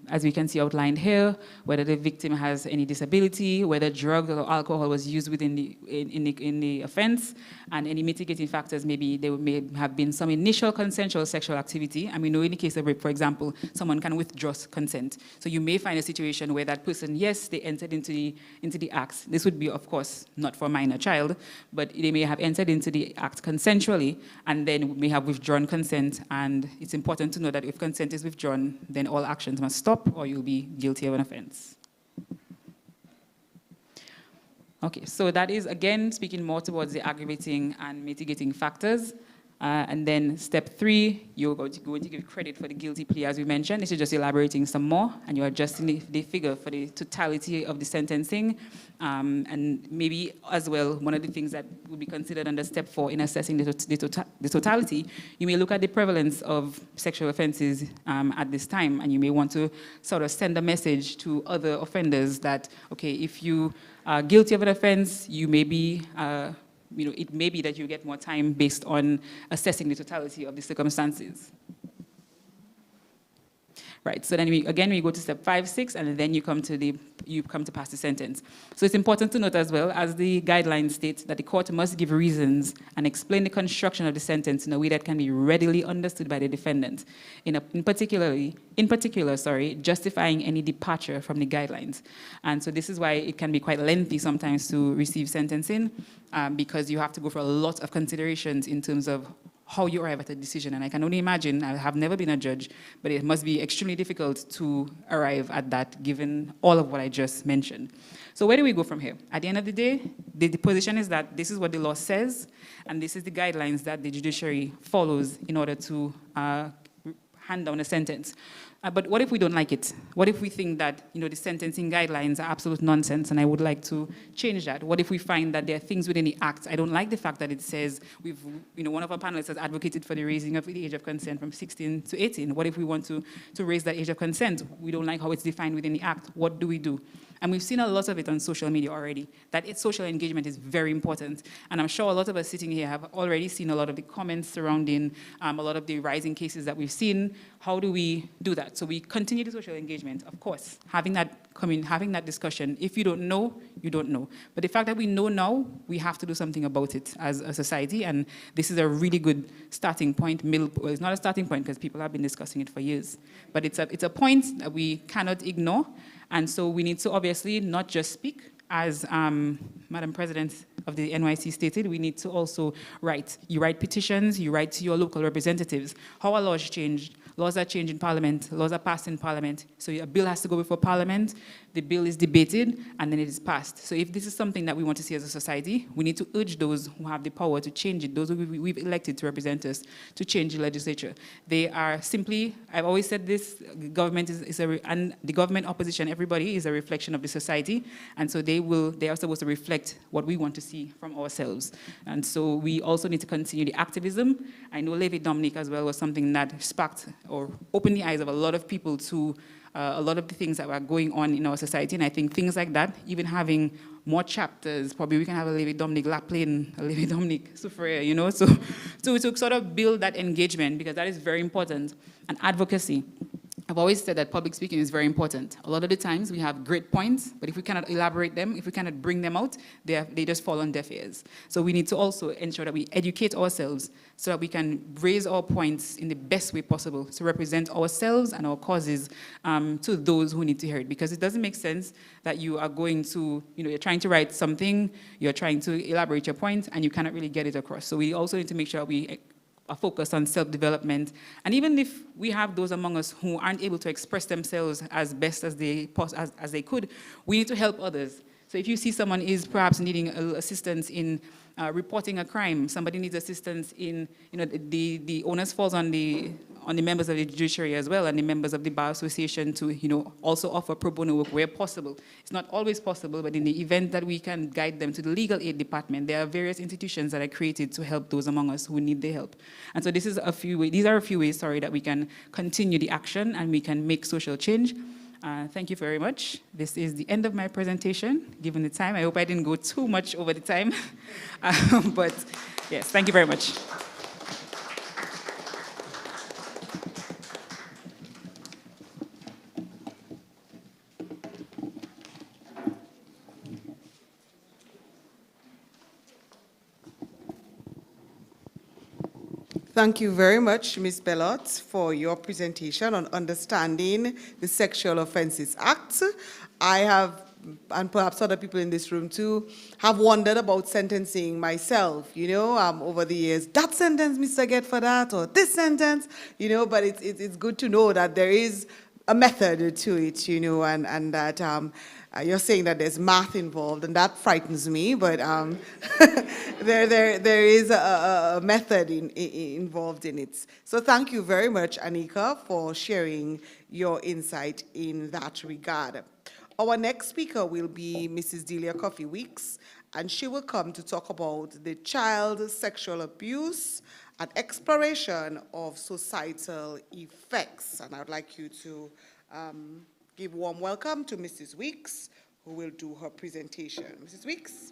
As we can see outlined here, whether the victim has any disability, whether drugs or alcohol was used within the offense, and any mitigating factors, maybe there may have been some initial consensual sexual activity. And we know in the case of rape, for example, someone can withdraw consent. So you may find a situation where that person, yes, they entered into the acts. This would be, of course, not for a minor child, but they may have entered into the act consensually, and then may have withdrawn consent. And it's important to know that if consent is withdrawn, then all actions must stop, or you'll be guilty of an offense. Okay, so that is, again, speaking more towards the aggravating and mitigating factors. And then step 3, you're going to give credit for the guilty plea, as we mentioned. This is just elaborating some more, and you're adjusting the figure for the totality of the sentencing. And maybe as well, one of the things that would be considered under step 4 in assessing the totality, you may look at the prevalence of sexual offenses at this time, and you may want to sort of send a message to other offenders that, okay, if you are guilty of an offense, you may be it may be that you get more time based on assessing the totality of the circumstances. Right, so then we go to step 5, 6, and then you come to pass the sentence. So it's important to note as well, as the guidelines state, that the court must give reasons and explain the construction of the sentence in a way that can be readily understood by the defendant, in particular, justifying any departure from the guidelines. And so this is why it can be quite lengthy sometimes to receive sentencing, because you have to go for a lot of considerations in terms of how you arrive at a decision. And I can only imagine, I have never been a judge, but it must be extremely difficult to arrive at that given all of what I just mentioned. So where do we go from here? At the end of the day, the position is that this is what the law says, and this is the guidelines that the judiciary follows in order to hand down a sentence. But what if we don't like it? What if we think that the sentencing guidelines are absolute nonsense, and I would like to change that? What if we find that there are things within the Act? I don't like the fact that it says one of our panelists has advocated for the raising of the age of consent from 16 to 18. What if we want to raise that age of consent? We don't like how it's defined within the Act. What do we do? And we've seen a lot of it on social media already, that social engagement is very important. And I'm sure a lot of us sitting here have already seen a lot of the comments surrounding a lot of the rising cases that we've seen. How do we do that? So we continue the social engagement, of course, having that discussion. If you don't know, you don't know. But the fact that we know now, we have to do something about it as a society. And this is a really good starting point. Well, it's not a starting point because people have been discussing it for years. But it's a point that we cannot ignore. And so we need to obviously not just speak, as Madam President of the NYC stated, we need to also write. You write petitions, you write to your local representatives. How are laws changed? Laws are changed in Parliament, laws are passed in Parliament. So a bill has to go before Parliament, the bill is debated, and then it is passed. So if this is something that we want to see as a society, we need to urge those who have the power to change it, those who we've elected to represent us, to change the legislature. They are simply, I've always said this, government and the government, opposition, everybody is a reflection of the society, and so they are supposed to reflect what we want to see from ourselves. And so we also need to continue the activism. I know Levy Dominic as well was something that sparked or opened the eyes of a lot of people to a lot of the things that were going on in our society. And I think things like that, even having more chapters, probably we can have a Levy Dominic Laplane, a Levy Dominic Soufriere, so to sort of build that engagement, because that is very important. And advocacy. I've always said that public speaking is very important. A lot of the times we have great points, but if we cannot elaborate them, if we cannot bring them out, they just fall on deaf ears. So we need to also ensure that we educate ourselves so that we can raise our points in the best way possible to represent ourselves and our causes to those who need to hear it. Because it doesn't make sense that you are going to, you're trying to write something, you're trying to elaborate your point, and you cannot really get it across. So we also need to make sure we are focused on self-development. And even if we have those among us who aren't able to express themselves as best as they could, we need to help others. So if you see someone is perhaps needing assistance in reporting a crime, somebody needs assistance in, the onus falls on the members of the judiciary as well and the members of the Bar Association to, also offer pro bono work where possible. It's not always possible, but in the event that we can guide them to the legal aid department, there are various institutions that are created to help those among us who need the help. And so these are a few ways, that we can continue the action and we can make social change. Thank you very much. This is the end of my presentation, given the time. I hope I didn't go too much over the time. But yes, thank you very much. Thank you very much, Ms. Bellot, for your presentation on understanding the Sexual Offences Act. I have, and perhaps other people in this room too, have wondered about sentencing myself, over the years. That sentence, Mr. Get for that, or this sentence, but it's good to know that there is a method to it, and that you're saying that there's math involved, and that frightens me, but there is a method involved in it. So thank you very much, Anika, for sharing your insight in that regard. Our next speaker will be Mrs. Delia Coffey-Weeks, and she will come to talk about the child sexual abuse and exploration of societal effects. And I'd like you to give a warm welcome to Mrs. Weeks, who will do her presentation. Mrs. Weeks.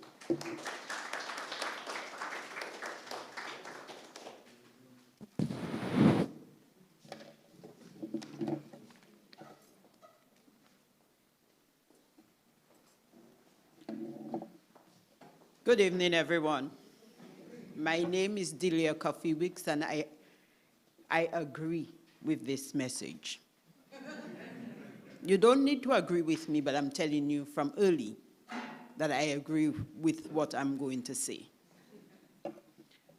Good evening, everyone. My name is Delia Coffey-Weeks, and I agree with this message. You don't need to agree with me, but I'm telling you from early that I agree with what I'm going to say.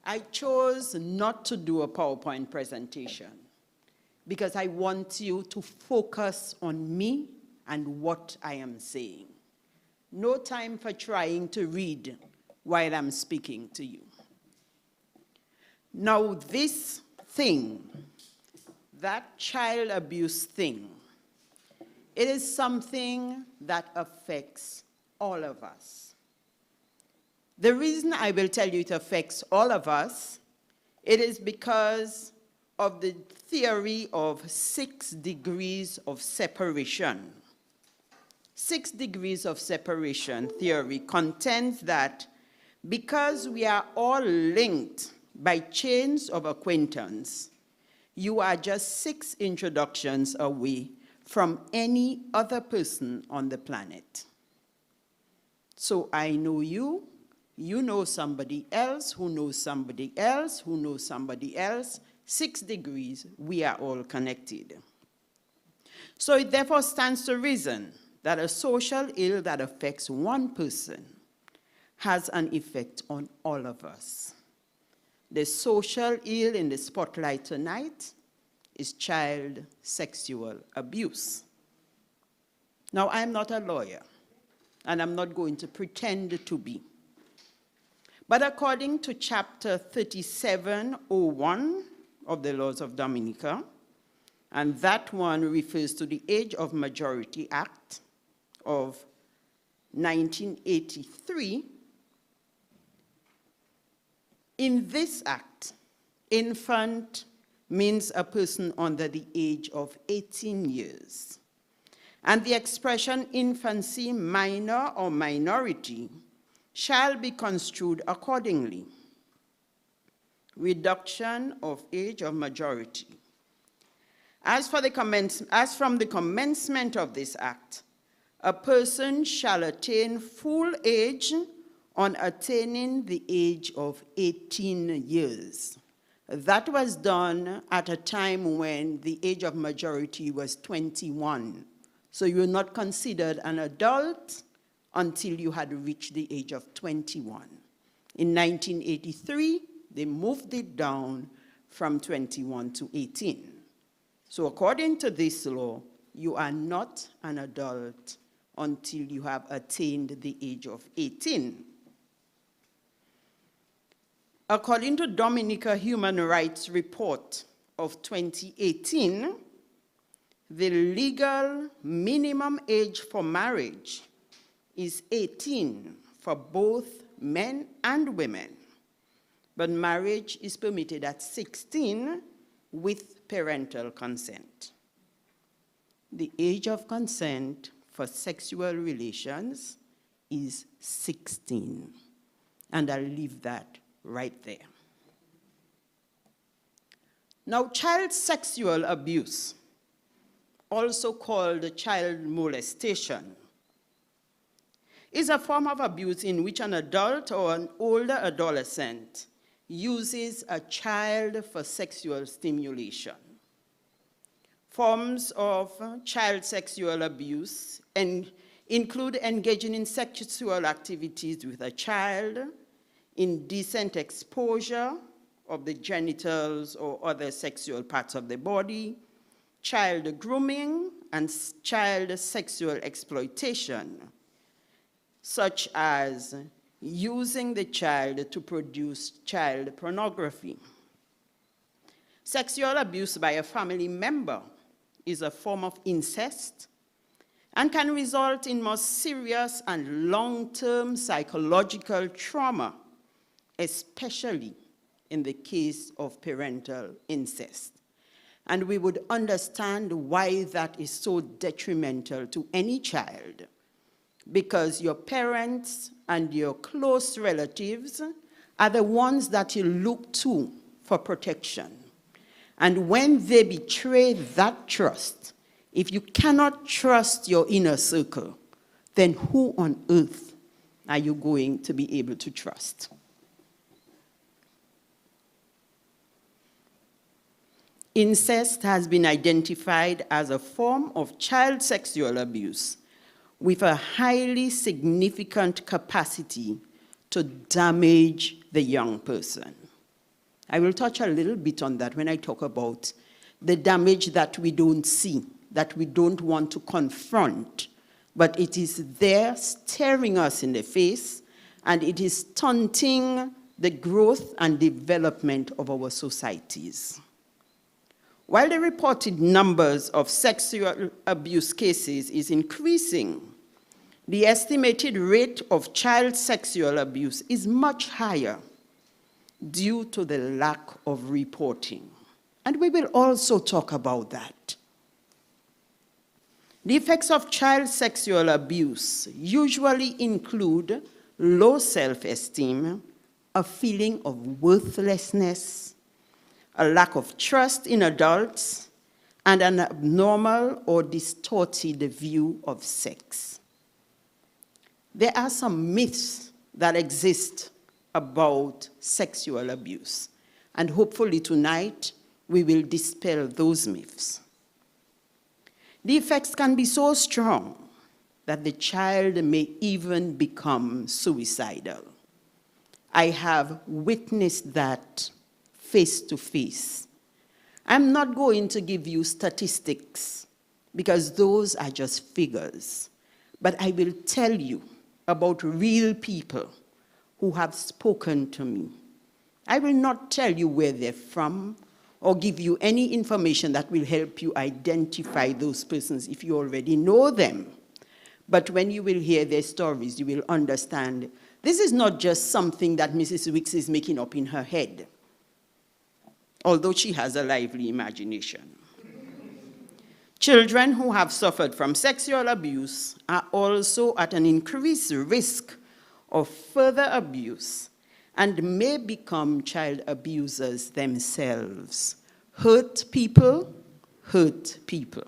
I chose not to do a PowerPoint presentation because I want you to focus on me and what I am saying. No time for trying to read while I'm speaking to you. Now, this thing, that child abuse thing, it is something that affects all of us. The reason I will tell you it affects all of us, it is because of the theory of 6 degrees of separation. 6 degrees of separation theory contends that because we are all linked by chains of acquaintance, you are just 6 introductions away from any other person on the planet. So I know you, you know somebody else, who knows somebody else, who knows somebody else. 6 degrees, we are all connected. So it therefore stands to reason that a social ill that affects one person has an effect on all of us. The social ill in the spotlight tonight is child sexual abuse. Now, I'm not a lawyer, and I'm not going to pretend to be. But according to chapter 3701 of the Laws of Dominica, and that one refers to the Age of Majority Act of 1983, in this act, infant means a person under the age of 18 years. And the expression infancy, minor, or minority shall be construed accordingly. Reduction of age of majority. As from the commencement of this act, a person shall attain full age on attaining the age of 18 years. That was done at a time when the age of majority was 21. So you were not considered an adult until you had reached the age of 21. In 1983, they moved it down from 21 to 18. So according to this law, you are not an adult until you have attained the age of 18. According to Dominica Human Rights Report of 2018, the legal minimum age for marriage is 18 for both men and women, but marriage is permitted at 16 with parental consent. The age of consent for sexual relations is 16, and I'll leave that right there. Now, child sexual abuse, also called child molestation, is a form of abuse in which an adult or an older adolescent uses a child for sexual stimulation. Forms of child sexual abuse include engaging in sexual activities with a child, indecent exposure of the genitals or other sexual parts of the body, child grooming, and child sexual exploitation, such as using the child to produce child pornography. Sexual abuse by a family member is a form of incest and can result in more serious and long-term psychological trauma, especially in the case of parental incest. And we would understand why that is so detrimental to any child, because your parents and your close relatives are the ones that you look to for protection. And when they betray that trust, if you cannot trust your inner circle, then who on earth are you going to be able to trust? Incest has been identified as a form of child sexual abuse with a highly significant capacity to damage the young person. I will touch a little bit on that when I talk about the damage that we don't see, that we don't want to confront, but it is there staring us in the face, and it is stunting the growth and development of our societies. While the reported numbers of sexual abuse cases is increasing, the estimated rate of child sexual abuse is much higher due to the lack of reporting. And we will also talk about that. The effects of child sexual abuse usually include low self-esteem, a feeling of worthlessness, a lack of trust in adults, and an abnormal or distorted view of sex. There are some myths that exist about sexual abuse, and hopefully tonight we will dispel those myths. The effects can be so strong that the child may even become suicidal. I have witnessed that face to face. I'm not going to give you statistics because those are just figures, but I will tell you about real people who have spoken to me. I will not tell you where they're from or give you any information that will help you identify those persons if you already know them. But when you will hear their stories, you will understand this is not just something that Mrs. Wicks is making up in her head, although she has a lively imagination. Children who have suffered from sexual abuse are also at an increased risk of further abuse and may become child abusers themselves. Hurt people hurt people.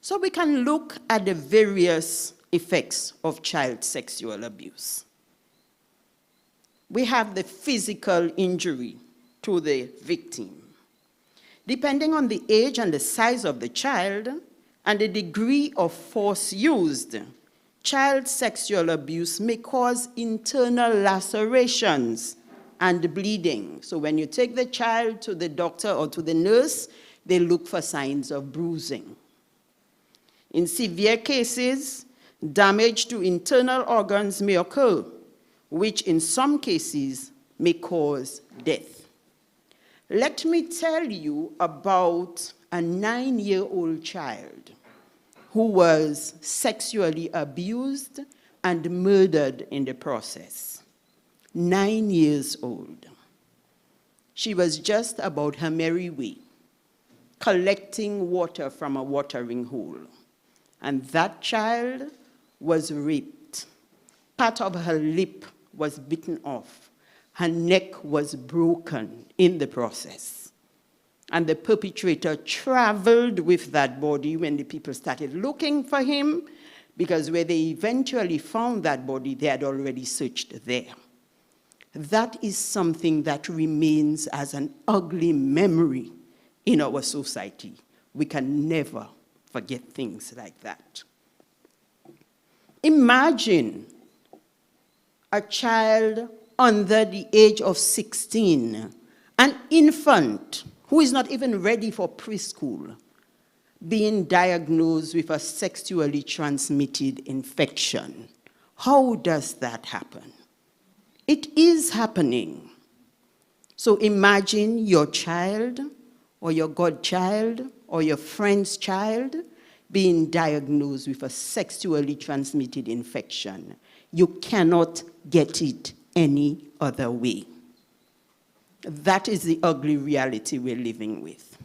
So we can look at the various effects of child sexual abuse. We have the physical injury to the victim. Depending on the age and the size of the child and the degree of force used, child sexual abuse may cause internal lacerations and bleeding. So when you take the child to the doctor or to the nurse, they look for signs of bruising. In severe cases, damage to internal organs may occur, which in some cases may cause death. Let me tell you about a 9-year-old child who was sexually abused and murdered in the process. 9 years old. She was just about her merry way, collecting water from a watering hole. And that child was raped. Part of her lip was bitten off. Her neck was broken in the process. And the perpetrator traveled with that body when the people started looking for him, because where they eventually found that body, they had already searched there. That is something that remains as an ugly memory in our society. We can never forget things like that. Imagine a child under the age of 16, an infant who is not even ready for preschool, being diagnosed with a sexually transmitted infection. How does that happen? It is happening. So imagine your child or your godchild or your friend's child being diagnosed with a sexually transmitted infection. You cannot get it any other way. That is the ugly reality we're living with.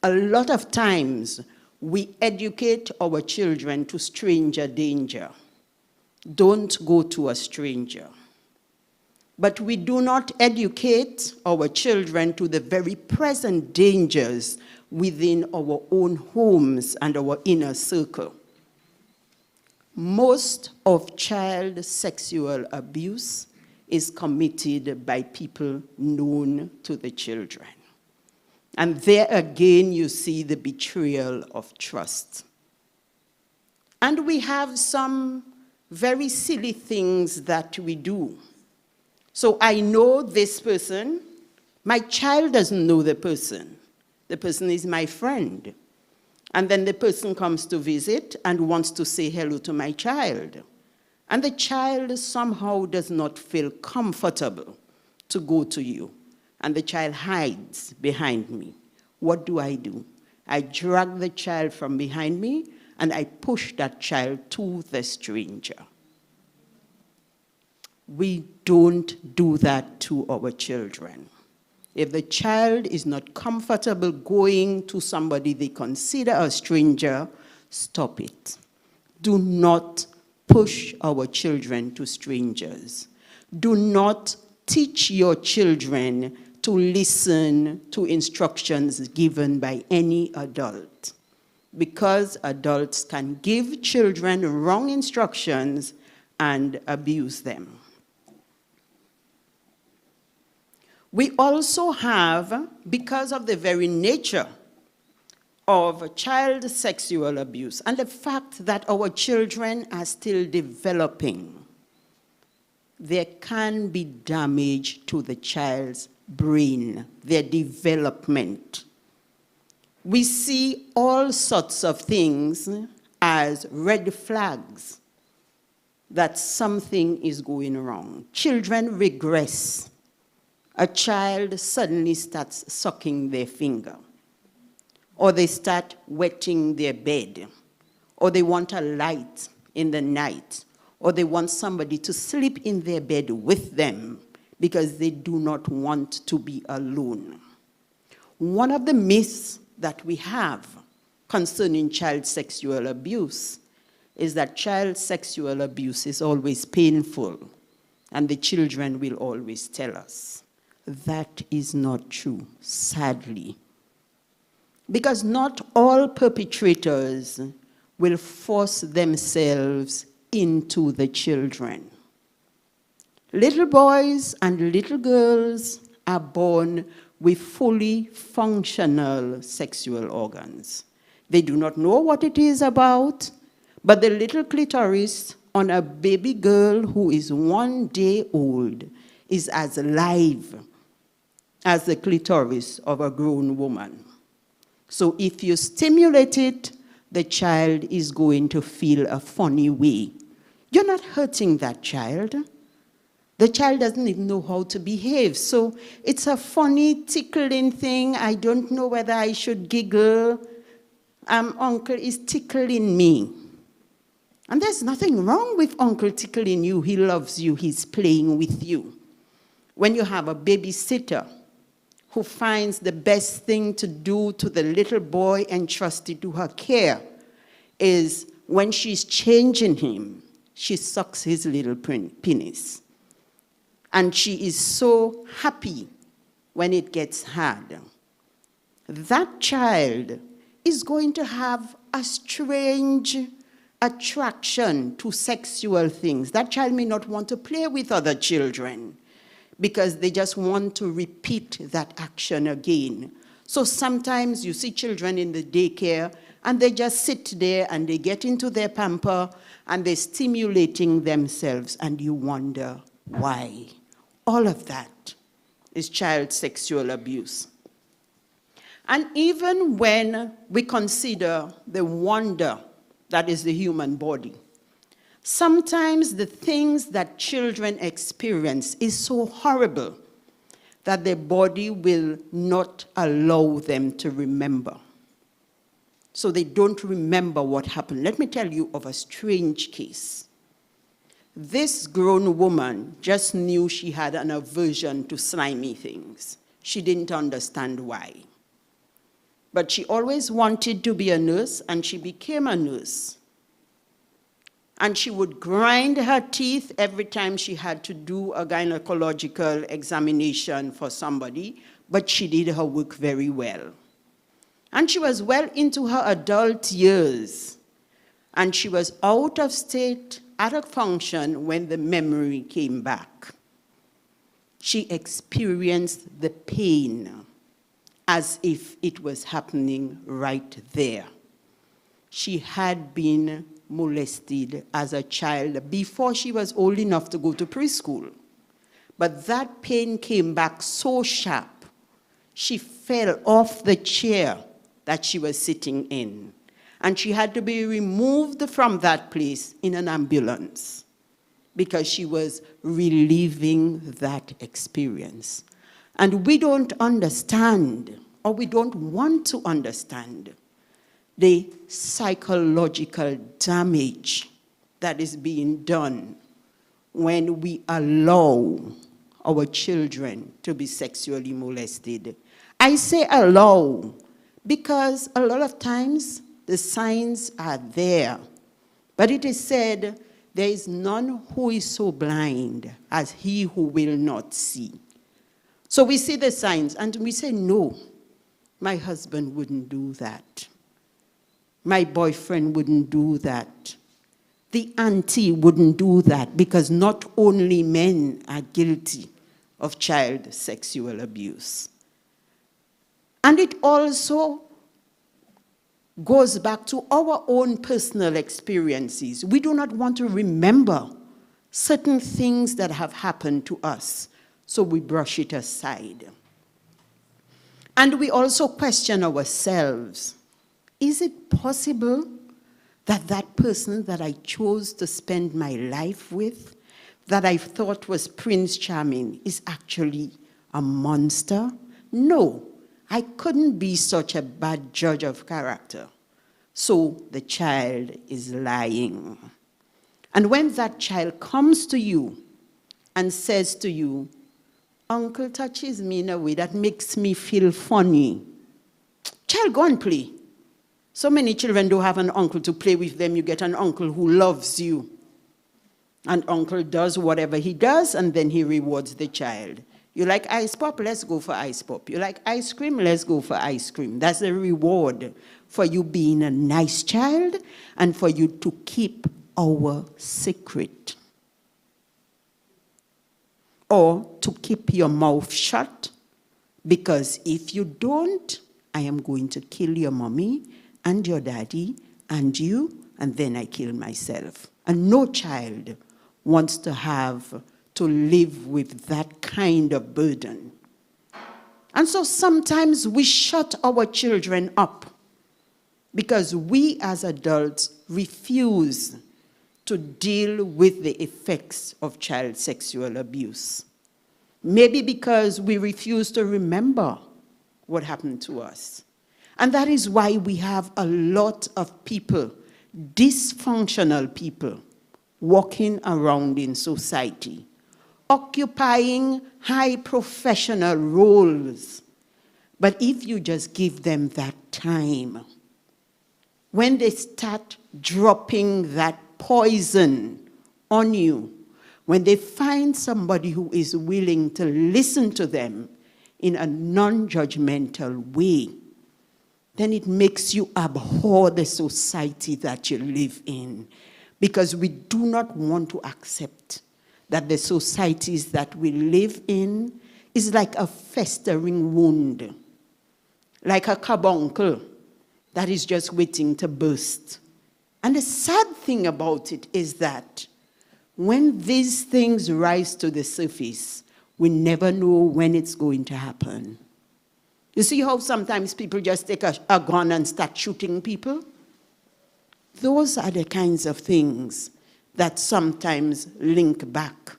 A lot of times, we educate our children to stranger danger. Don't go to a stranger. But we do not educate our children to the very present dangers within our own homes and our inner circle. Most of child sexual abuse is committed by people known to the children. And there again, you see the betrayal of trust. And we have some very silly things that we do. So I know this person. My child doesn't know the person. The person is my friend. And then the person comes to visit and wants to say hello to my child. And the child somehow does not feel comfortable to go to you. And the child hides behind me. What do? I drag the child from behind me and I push that child to the stranger. We don't do that to our children. If the child is not comfortable going to somebody they consider a stranger, stop it. Do not push our children to strangers. Do not teach your children to listen to instructions given by any adult, because adults can give children wrong instructions and abuse them. We also have, because of the very nature of child sexual abuse and the fact that our children are still developing, there can be damage to the child's brain, their development. We see all sorts of things as red flags that something is going wrong. Children regress. A child suddenly starts sucking their finger, or they start wetting their bed, or they want a light in the night, or they want somebody to sleep in their bed with them because they do not want to be alone. One of the myths that we have concerning child sexual abuse is that child sexual abuse is always painful, and the children will always tell us. That is not true, sadly. Because not all perpetrators will force themselves into the children. Little boys and little girls are born with fully functional sexual organs. They do not know what it is about, but the little clitoris on a baby girl who is 1 day old is as live as the clitoris of a grown woman. So if you stimulate it, the child is going to feel a funny way. You're not hurting that child. The child doesn't even know how to behave. So it's a funny, tickling thing. I don't know whether I should giggle. Uncle is tickling me. And there's nothing wrong with uncle tickling you. He loves you. He's playing with you. When you have a babysitter who finds the best thing to do to the little boy entrusted to her care is when she's changing him, she sucks his little penis. And she is so happy when it gets hard. That child is going to have a strange attraction to sexual things. That child may not want to play with other children because they just want to repeat that action again. So sometimes you see children in the daycare and they just sit there and they get into their pamper and they're stimulating themselves and you wonder why. All of that is child sexual abuse. And even when we consider the wonder that is the human body, sometimes the things that children experience is so horrible that their body will not allow them to remember. So they don't remember what happened. Let me tell you of a strange case. This grown woman just knew she had an aversion to slimy things. She didn't understand why. But she always wanted to be a nurse, and she became a nurse. And she would grind her teeth every time she had to do a gynecological examination for somebody, but she did her work very well. And she was well into her adult years, and she was out of state at a function when the memory came back. She experienced the pain as if it was happening right there. She had been molested as a child before she was old enough to go to preschool. But that pain came back so sharp, she fell off the chair that she was sitting in. And she had to be removed from that place in an ambulance because she was reliving that experience. And we don't understand, or we don't want to understand, the psychological damage that is being done when we allow our children to be sexually molested. I say allow because a lot of times the signs are there. But it is said, there is none who is so blind as he who will not see. So we see the signs and we say, no, my husband wouldn't do that. My boyfriend wouldn't do that. The auntie wouldn't do that, because not only men are guilty of child sexual abuse. And it also goes back to our own personal experiences. We do not want to remember certain things that have happened to us, so we brush it aside. And we also question ourselves. Is it possible that that person that I chose to spend my life with, that I thought was Prince Charming, is actually a monster? No, I couldn't be such a bad judge of character. So the child is lying. And when that child comes to you and says to you, Uncle touches me in a way that makes me feel funny, child, go and play. So many children don't have an uncle to play with them. You get an uncle who loves you. And uncle does whatever he does, and then he rewards the child. You like ice pop? Let's go for ice pop. You like ice cream? Let's go for ice cream. That's the reward for you being a nice child and for you to keep our secret. Or to keep your mouth shut, because if you don't, I am going to kill your mommy and your daddy and you, and then I kill myself. And no child wants to have to live with that kind of burden. And so sometimes we shut our children up because we as adults refuse to deal with the effects of child sexual abuse. Maybe because we refuse to remember what happened to us. And that is why we have a lot of people, dysfunctional people, walking around in society, occupying high professional roles. But if you just give them that time, when they start dropping that poison on you, when they find somebody who is willing to listen to them in a non-judgmental way, then it makes you abhor the society that you live in. Because we do not want to accept that the societies that we live in is like a festering wound, like a carbuncle that is just waiting to burst. And the sad thing about it is that when these things rise to the surface, we never know when it's going to happen. You see how sometimes people just take a gun and start shooting people? Those are the kinds of things that sometimes link back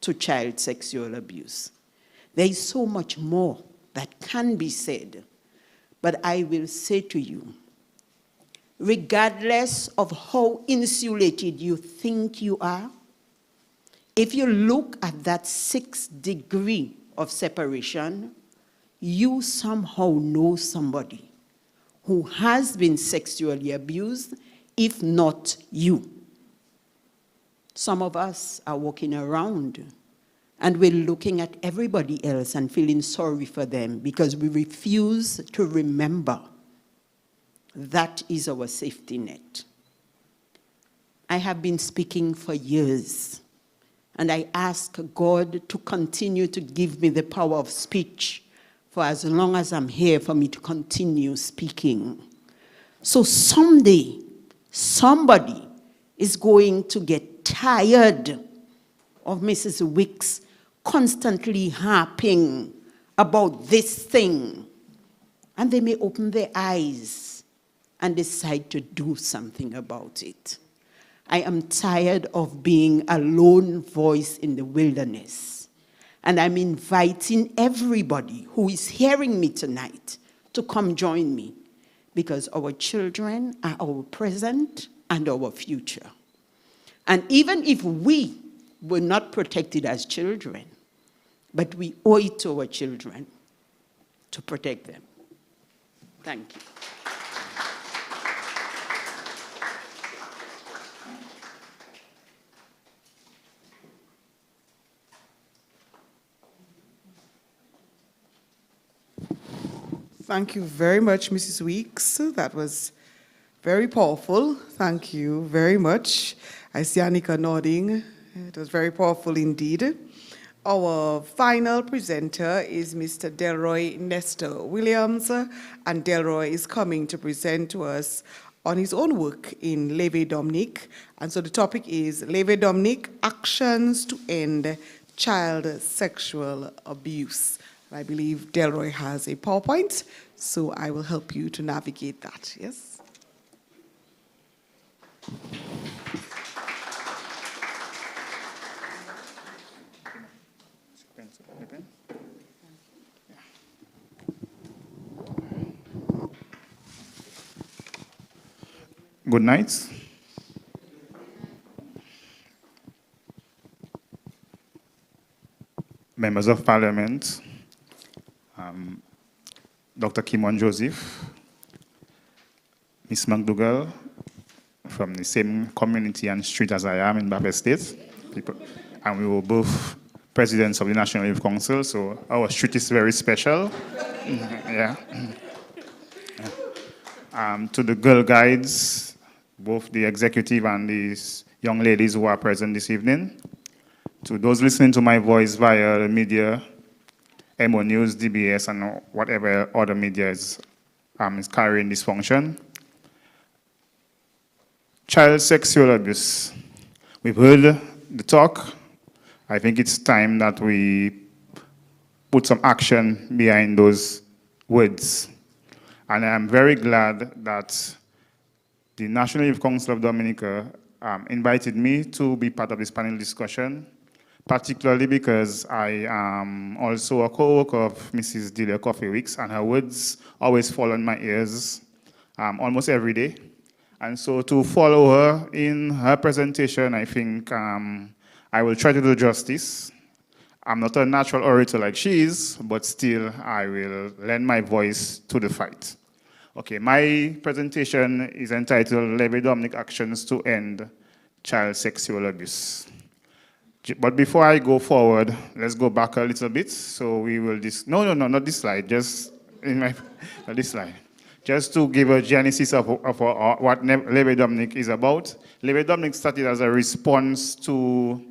to child sexual abuse. There is so much more that can be said, but I will say to you, regardless of how insulated you think you are, if you look at that 6th degree of separation, you somehow know somebody who has been sexually abused, if not you. Some of us are walking around and we're looking at everybody else and feeling sorry for them because we refuse to remember. That is our safety net. I have been speaking for years, and I ask God to continue to give me the power of speech for as long as I'm here, for me to continue speaking. So someday, somebody is going to get tired of Mrs. Wicks constantly harping about this thing. And they may open their eyes and decide to do something about it. I am tired of being a lone voice in the wilderness. And I'm inviting everybody who is hearing me tonight to come join me, because our children are our present and our future. And even if we were not protected as children, but we owe it to our children to protect them. Thank you. Thank you very much, Mrs. Weeks. That was very powerful. Thank you very much. I see Annika nodding. It was very powerful indeed. Our final presenter is Mr. Delroy Nestor Williams, and Delroy is coming to present to us on his own work in Leve Dominic. And so the topic is Leve Dominic, Actions to End Child Sexual Abuse. I believe Delroy has a PowerPoint, so I will help you to navigate that. Yes? Good night. Members of Parliament, Dr. Kimon Joseph, Miss McDougall, from the same community and street as I am in Bapper State, and we were both presidents of the National Youth Council, so our street is very special. Yeah. To the Girl Guides, both the executive and these young ladies who are present this evening, to those listening to my voice via the media, MO News, DBS, and whatever other media is carrying this function. Child sexual abuse. We've heard the talk. I think it's time that we put some action behind those words. And I'm very glad that the National Youth Council of Dominica invited me to be part of this panel discussion, particularly because I am also a co-worker of Mrs. Delia Coffee Weeks, and her words always fall on my ears almost every day. And so to follow her in her presentation, I think I will try to do justice. I'm not a natural orator like she is, but still I will lend my voice to the fight. Okay, my presentation is entitled Leve Dominic Actions to End Child Sexual Abuse. But before I go forward, let's go back a little bit. So we will no, not this slide, just in my this slide. Just to give a genesis of what Leve Dominic is about. Leve Dominic started as a response to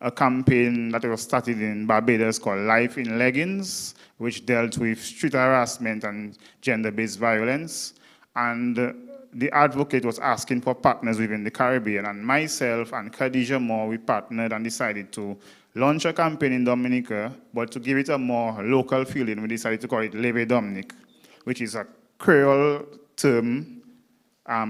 a campaign that was started in Barbados called Life in Leggings, which dealt with street harassment and gender-based violence. And the advocate was asking for partners within the Caribbean, and myself and Khadija Moore, we partnered and decided to launch a campaign in Dominica, but to give it a more local feeling, we decided to call it Leve Dominic, which is a Creole term,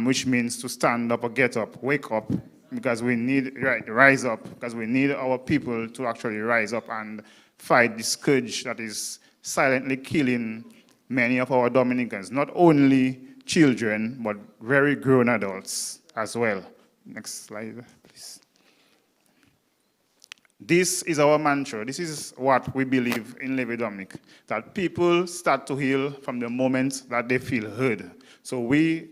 which means to stand up or get up, wake up, because we need, rise up, because we need our people to actually rise up and fight the scourge that is silently killing many of our Dominicans, not only children, but very grown adults as well. Next slide, please. This is our mantra. This is what we believe in Leve Dominic, that people start to heal from the moment that they feel heard. So we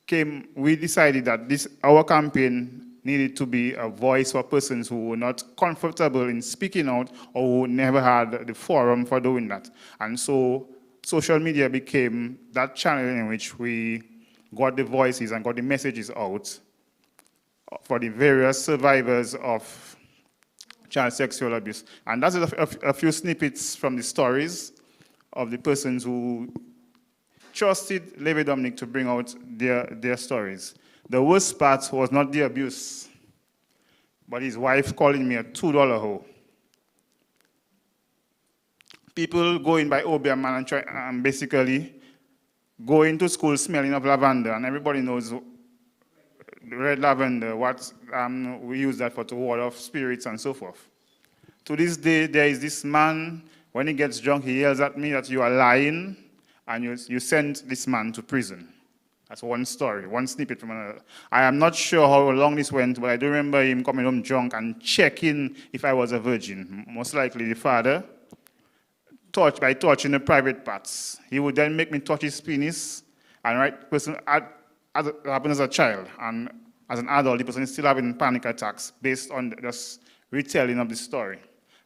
decided that our campaign needed to be a voice for persons who were not comfortable in speaking out or who never had the forum for doing that. And so social media became that channel in which we got the voices and got the messages out for the various survivors of child sexual abuse. And that's a few snippets from the stories of the persons who trusted Leve Dominic to bring out their stories. The worst part was not the abuse, but his wife calling me a $2 hoe. people going by obeah man and try, basically going to school smelling of lavender, and everybody knows the red lavender, what we use that for to ward off spirits and so forth. To this day, there is this man, when he gets drunk, he yells at me that you are lying, and you sent this man to prison. That's one story, one snippet from another. I am not sure how long this went, but I do remember him coming home drunk and checking if I was a virgin. Most likely the father, by touching the private parts. He would then make me touch his penis, and right person, as it happened as a child, and as an adult, the person is still having panic attacks based on just retelling of the story.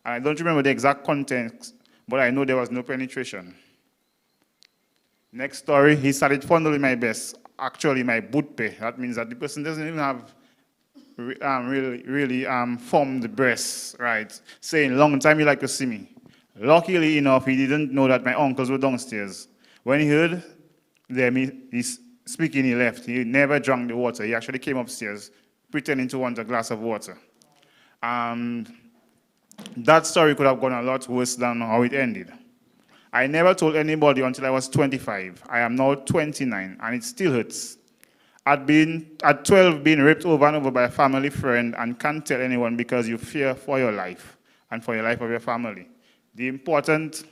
And I don't remember the exact context, but I know there was no penetration. Next story, he started fondling my breast, actually my buttpe. That means that the person doesn't even have really formed the breasts, right? Saying, long time you like to see me. Luckily enough, he didn't know that my uncles were downstairs. When he heard them, he's speaking, he left. He never drank the water. He actually came upstairs pretending to want a glass of water. That story could have gone a lot worse than how it ended. I never told anybody until I was 25. I am now 29, and it still hurts. At 12, being raped over and over by a family friend and can't tell anyone because you fear for your life and for your life of your family. The important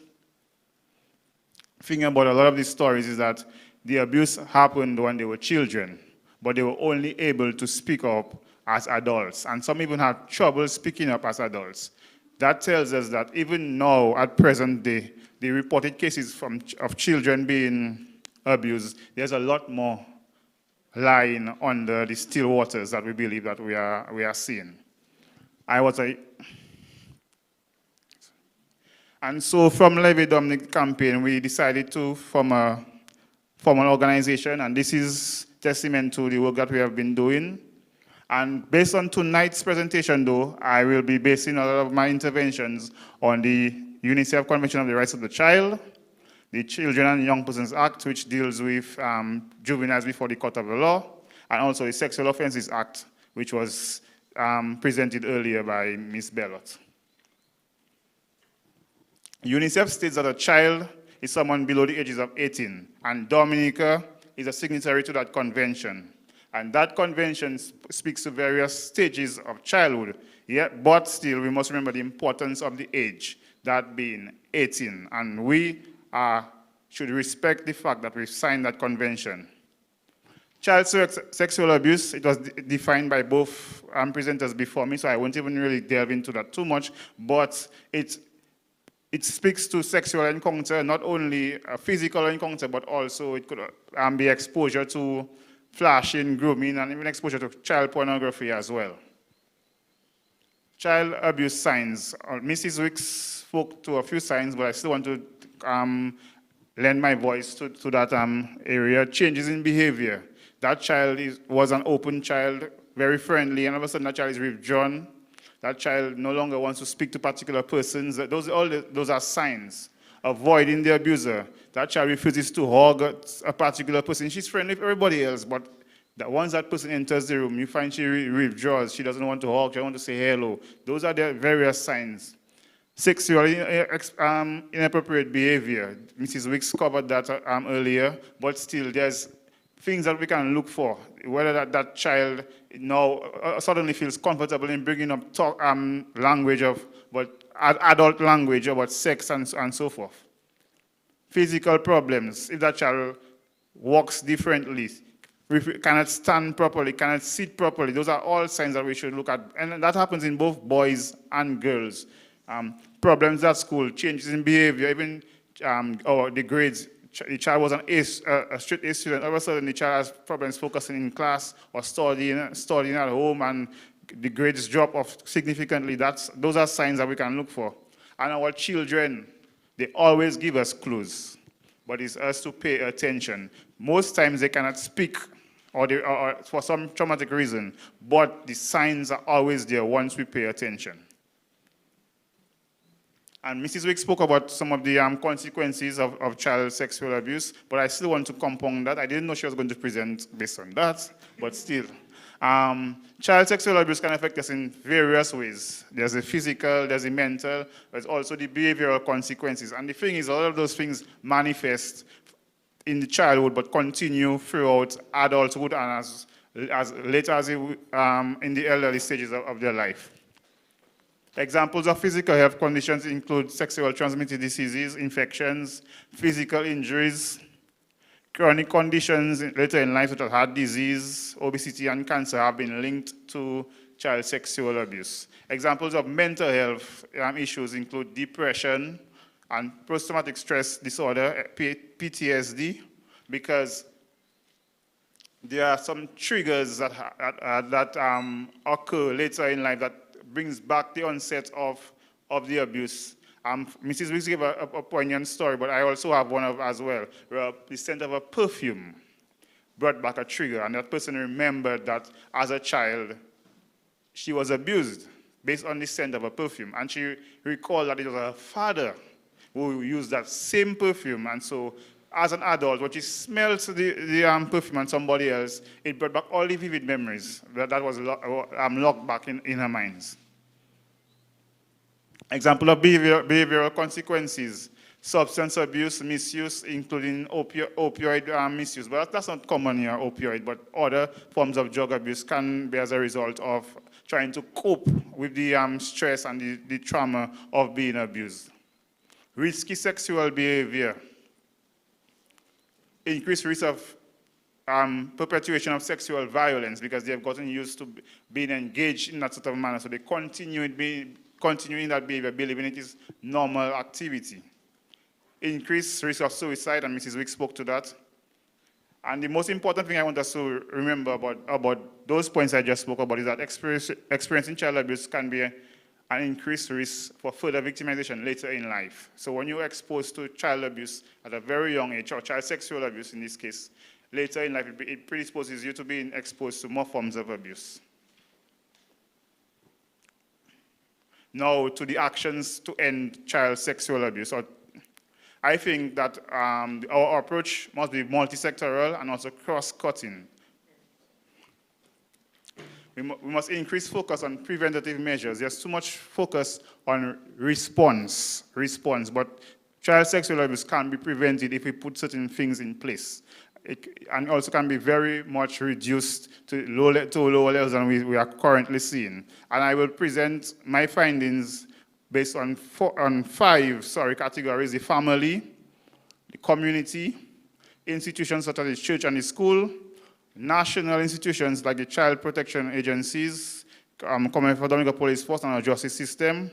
thing about a lot of these stories is that the abuse happened when they were children, but they were only able to speak up as adults, and some even had trouble speaking up as adults. That tells us that even now, at present day, the reported cases of children being abused, there's a lot more lying under the still waters that we believe that we are seeing. And so from Levy Dominic campaign, we decided to form an organization, and this is testament to the work that we have been doing. And based on tonight's presentation, though, I will be basing a lot of my interventions on the UNICEF Convention on the Rights of the Child, the Children and Young Persons Act, which deals with juveniles before the court of the law, and also the Sexual Offences Act, which was presented earlier by Ms. Bellot. UNICEF states that a child is someone below the ages of 18, and Dominica is a signatory to that convention. And that convention speaks to various stages of childhood, but still we must remember the importance of the age, that being 18. And we should respect the fact that we've signed that convention. Child sexual abuse, it was defined by both presenters before me, so I won't even really delve into that too much, but it speaks to sexual encounter, not only a physical encounter, but also it could be exposure to flashing, grooming, and even exposure to child pornography as well. Child abuse signs. Mrs. Wicks spoke to a few signs, but I still want to lend my voice to that area. Changes in behavior. That child was an open child, very friendly, and all of a sudden that child is withdrawn. That child no longer wants to speak to particular persons. Those are signs. Avoiding the abuser. That child refuses to hug a particular person. She's friendly with everybody else, but once that person enters the room, you find she withdraws. She doesn't want to hug, she doesn't want to say hello. Those are the various signs. Sexually inappropriate behavior. Mrs. Wicks covered that earlier, but still there's things that we can look for. Whether that child now suddenly feels comfortable in bringing up language adult language about sex and so forth. Physical problems. If that child walks differently, cannot stand properly, cannot sit properly, those are all signs that we should look at. And that happens in both boys and girls. Problems at school, changes in behavior, even or the grades. The child was a straight A student. All of a sudden, the child has problems focusing in class or studying at home, and the grades drop off significantly. Those are signs that we can look for. And our children, they always give us clues, but it's us to pay attention. Most times they cannot speak or for some traumatic reason, but the signs are always there once we pay attention. And Mrs. Wicks spoke about some of the consequences of child sexual abuse, but I still want to compound that. I didn't know she was going to present based on that, but still. Child sexual abuse can affect us in various ways. There's the physical, there's the mental, there's also the behavioral consequences. And the thing is, all of those things manifest in the childhood, but continue throughout adulthood and as late as in the elderly stages of their life. Examples of physical health conditions include sexual transmitted diseases, infections, physical injuries, chronic conditions later in life such as heart disease, obesity, and cancer have been linked to child sexual abuse. Examples of mental health issues include depression and post-traumatic stress disorder, PTSD, because there are some triggers that occur later in life that brings back the onset of the abuse. Mrs. Wicks gave a poignant story, but I also have one as well, where the scent of a perfume brought back a trigger, and that person remembered that as a child, she was abused based on the scent of a perfume, and she recalled that it was her father who used that same perfume, and so as an adult, when she smelled the perfume on somebody else, it brought back all the vivid memories that was locked back in her minds. Example of behavioral consequences: substance abuse, misuse, including opioid misuse. But that's not common here, opioid, but other forms of drug abuse can be as a result of trying to cope with the stress and the trauma of being abused. Risky sexual behavior. Increased risk of perpetuation of sexual violence because they've gotten used to being engaged in that sort of manner, so they continue in that behavior, believing it is normal activity. Increased risk of suicide, and Mrs. Wick spoke to that. And the most important thing I want us to remember about those points I just spoke about is that experiencing child abuse can be an increased risk for further victimization later in life. So when you're exposed to child abuse at a very young age, or child sexual abuse in this case, later in life it predisposes you to being exposed to more forms of abuse. Now to the actions to end child sexual abuse. I think that our approach must be multi-sectoral and also cross-cutting. We must increase focus on preventative measures. There's too much focus on response, but child sexual abuse can be prevented if we put certain things in place. And also can be very much reduced to lower levels than we are currently seeing. And I will present my findings based on five categories: the family, the community, institutions such as the church and the school, national institutions like the child protection agencies, Commonwealth of Dominica Police Force and our justice system,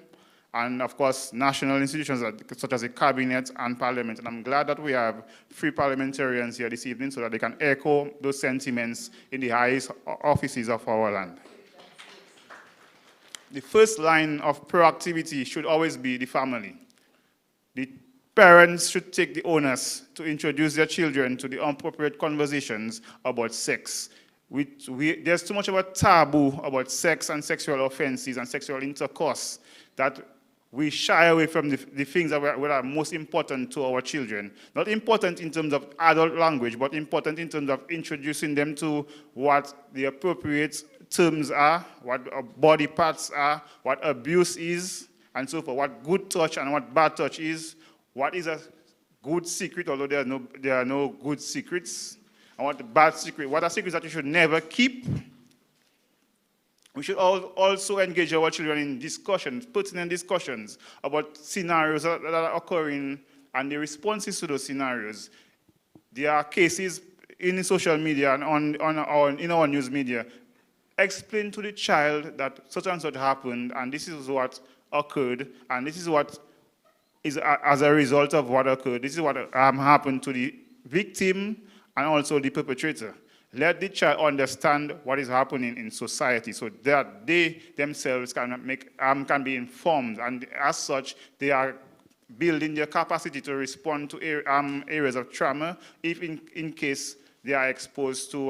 and of course, national institutions such as the cabinet and parliament. And I'm glad that we have 3 parliamentarians here this evening so that they can echo those sentiments in the highest offices of our land. The first line of proactivity should always be the family. The parents should take the onus to introduce their children to the appropriate conversations about sex. There's too much of a taboo about sex and sexual offenses and sexual intercourse that we shy away from the things that are most important to our children. Not important in terms of adult language, but important in terms of introducing them to what the appropriate terms are, what body parts are, what abuse is, and so forth, what good touch and what bad touch is, what is a good secret, although there are no good secrets, and what are secrets that you should never keep. We should also engage our children in discussions, pertinent discussions about scenarios that are occurring and the responses to those scenarios. There are cases in social media and in our news media. Explain to the child that such and such happened, and this is what occurred, and this is what is as a result of what occurred. This is what happened to the victim and also the perpetrator. Let the child understand what is happening in society so that they themselves can be informed, and as such, they are building their capacity to respond to areas of trauma if in case they are exposed to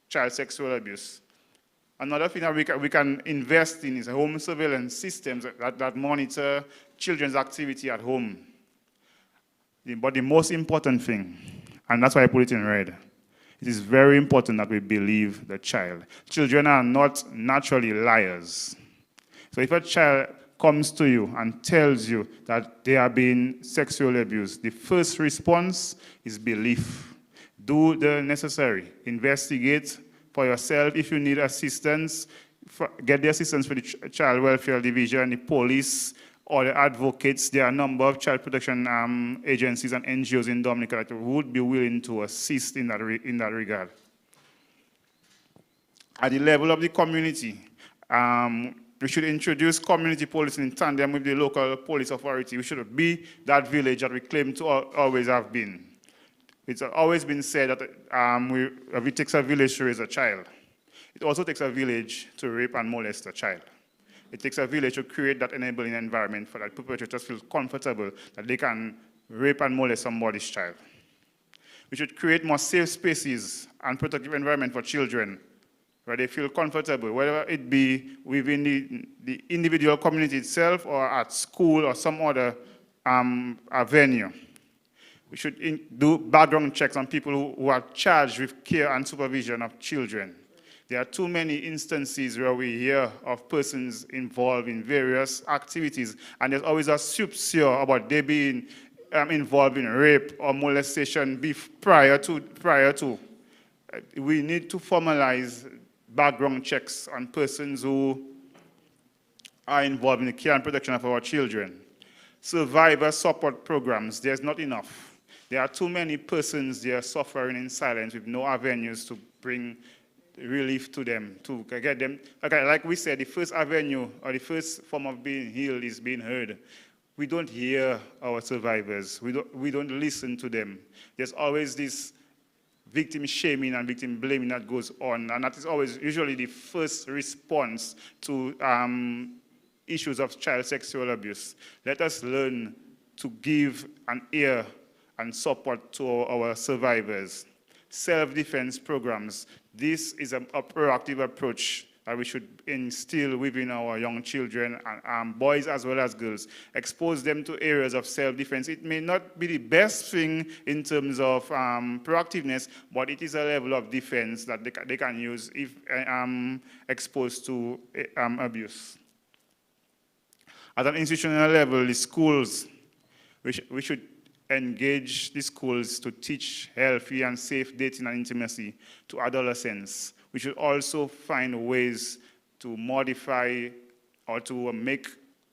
child sexual abuse. Another thing that we can invest in is home surveillance systems that monitor children's activity at home. But the most important thing, and that's why I put it in red, It is very important that we believe the child. Children are not naturally liars. So if a child comes to you and tells you that they are being sexually abused, the first response is belief. Do the necessary. Investigate for yourself. If you need assistance, get the assistance for the Child Welfare Division, the police, or the advocates. There are a number of child protection agencies and NGOs in Dominica that would be willing to assist in that regard. At the level of the community, we should introduce community policing in tandem with the local police authority. We should be that village that we claim to always have been. It's always been said that it takes a village to raise a child. It also takes a village to rape and molest a child. It takes a village to create that enabling environment for that perpetrators feel comfortable that they can rape and molest somebody's child. We should create more safe spaces and protective environment for children where they feel comfortable, whether it be within the individual community itself or at school or some other venue. We should do background checks on people who are charged with care and supervision of children. There are too many instances where we hear of persons involved in various activities, and there's always a soupçon about they being involved in rape or molestation prior to. We need to formalize background checks on persons who are involved in the care and protection of our children. Survivor support programs, there's not enough. There are too many persons there suffering in silence with no avenues to bring relief to them, to get them. Like we said, the first avenue or the first form of being healed is being heard. We don't hear our survivors. We don't listen to them. There's always this victim shaming and victim blaming that goes on, and that is always usually the first response to issues of child sexual abuse. Let us learn to give an ear and support to our survivors. Self-defense programs. This is a proactive approach that we should instill within our young children, and boys as well as girls. Expose them to areas of self-defense. It may not be the best thing in terms of proactiveness, but it is a level of defense that they can use if exposed to abuse. At an institutional level, the schools, we should engage the schools to teach healthy and safe dating and intimacy to adolescents. We should also find ways to modify or to make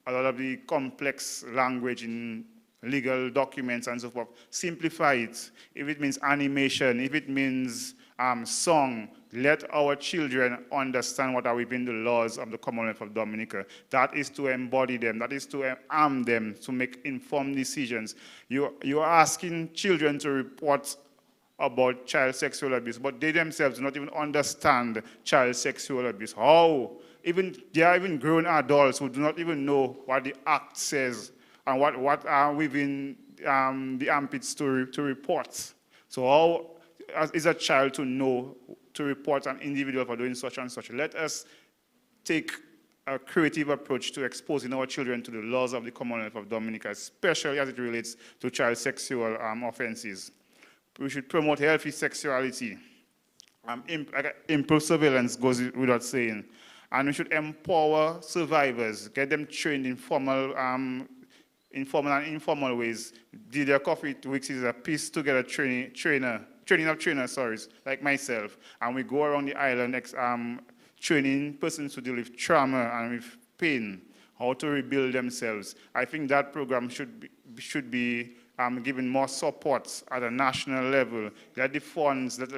a lot of the complex language in legal documents and so forth, simplify it. If it means animation, if it means song, let our children understand what are within the laws of the Commonwealth of Dominica. That is to embody them. That is to arm them to make informed decisions. You are asking children to report about child sexual abuse, but they themselves do not even understand child sexual abuse. How? There are even grown adults who do not even know what the act says and what are within the armpits to report. So how is a child to know to report an individual for doing such and such? Let us take a creative approach to exposing our children to the laws of the Commonwealth of Dominica, especially as it relates to child sexual offenses. We should promote healthy sexuality. Improve surveillance goes without saying. And we should empower survivors, get them trained in formal and informal ways. Didier Coffee Weeks is a piece together training of trainers, like myself. And we go around the island training persons to deal with trauma and with pain, how to rebuild themselves. I think that program should be given more support at a national level. Let the funds that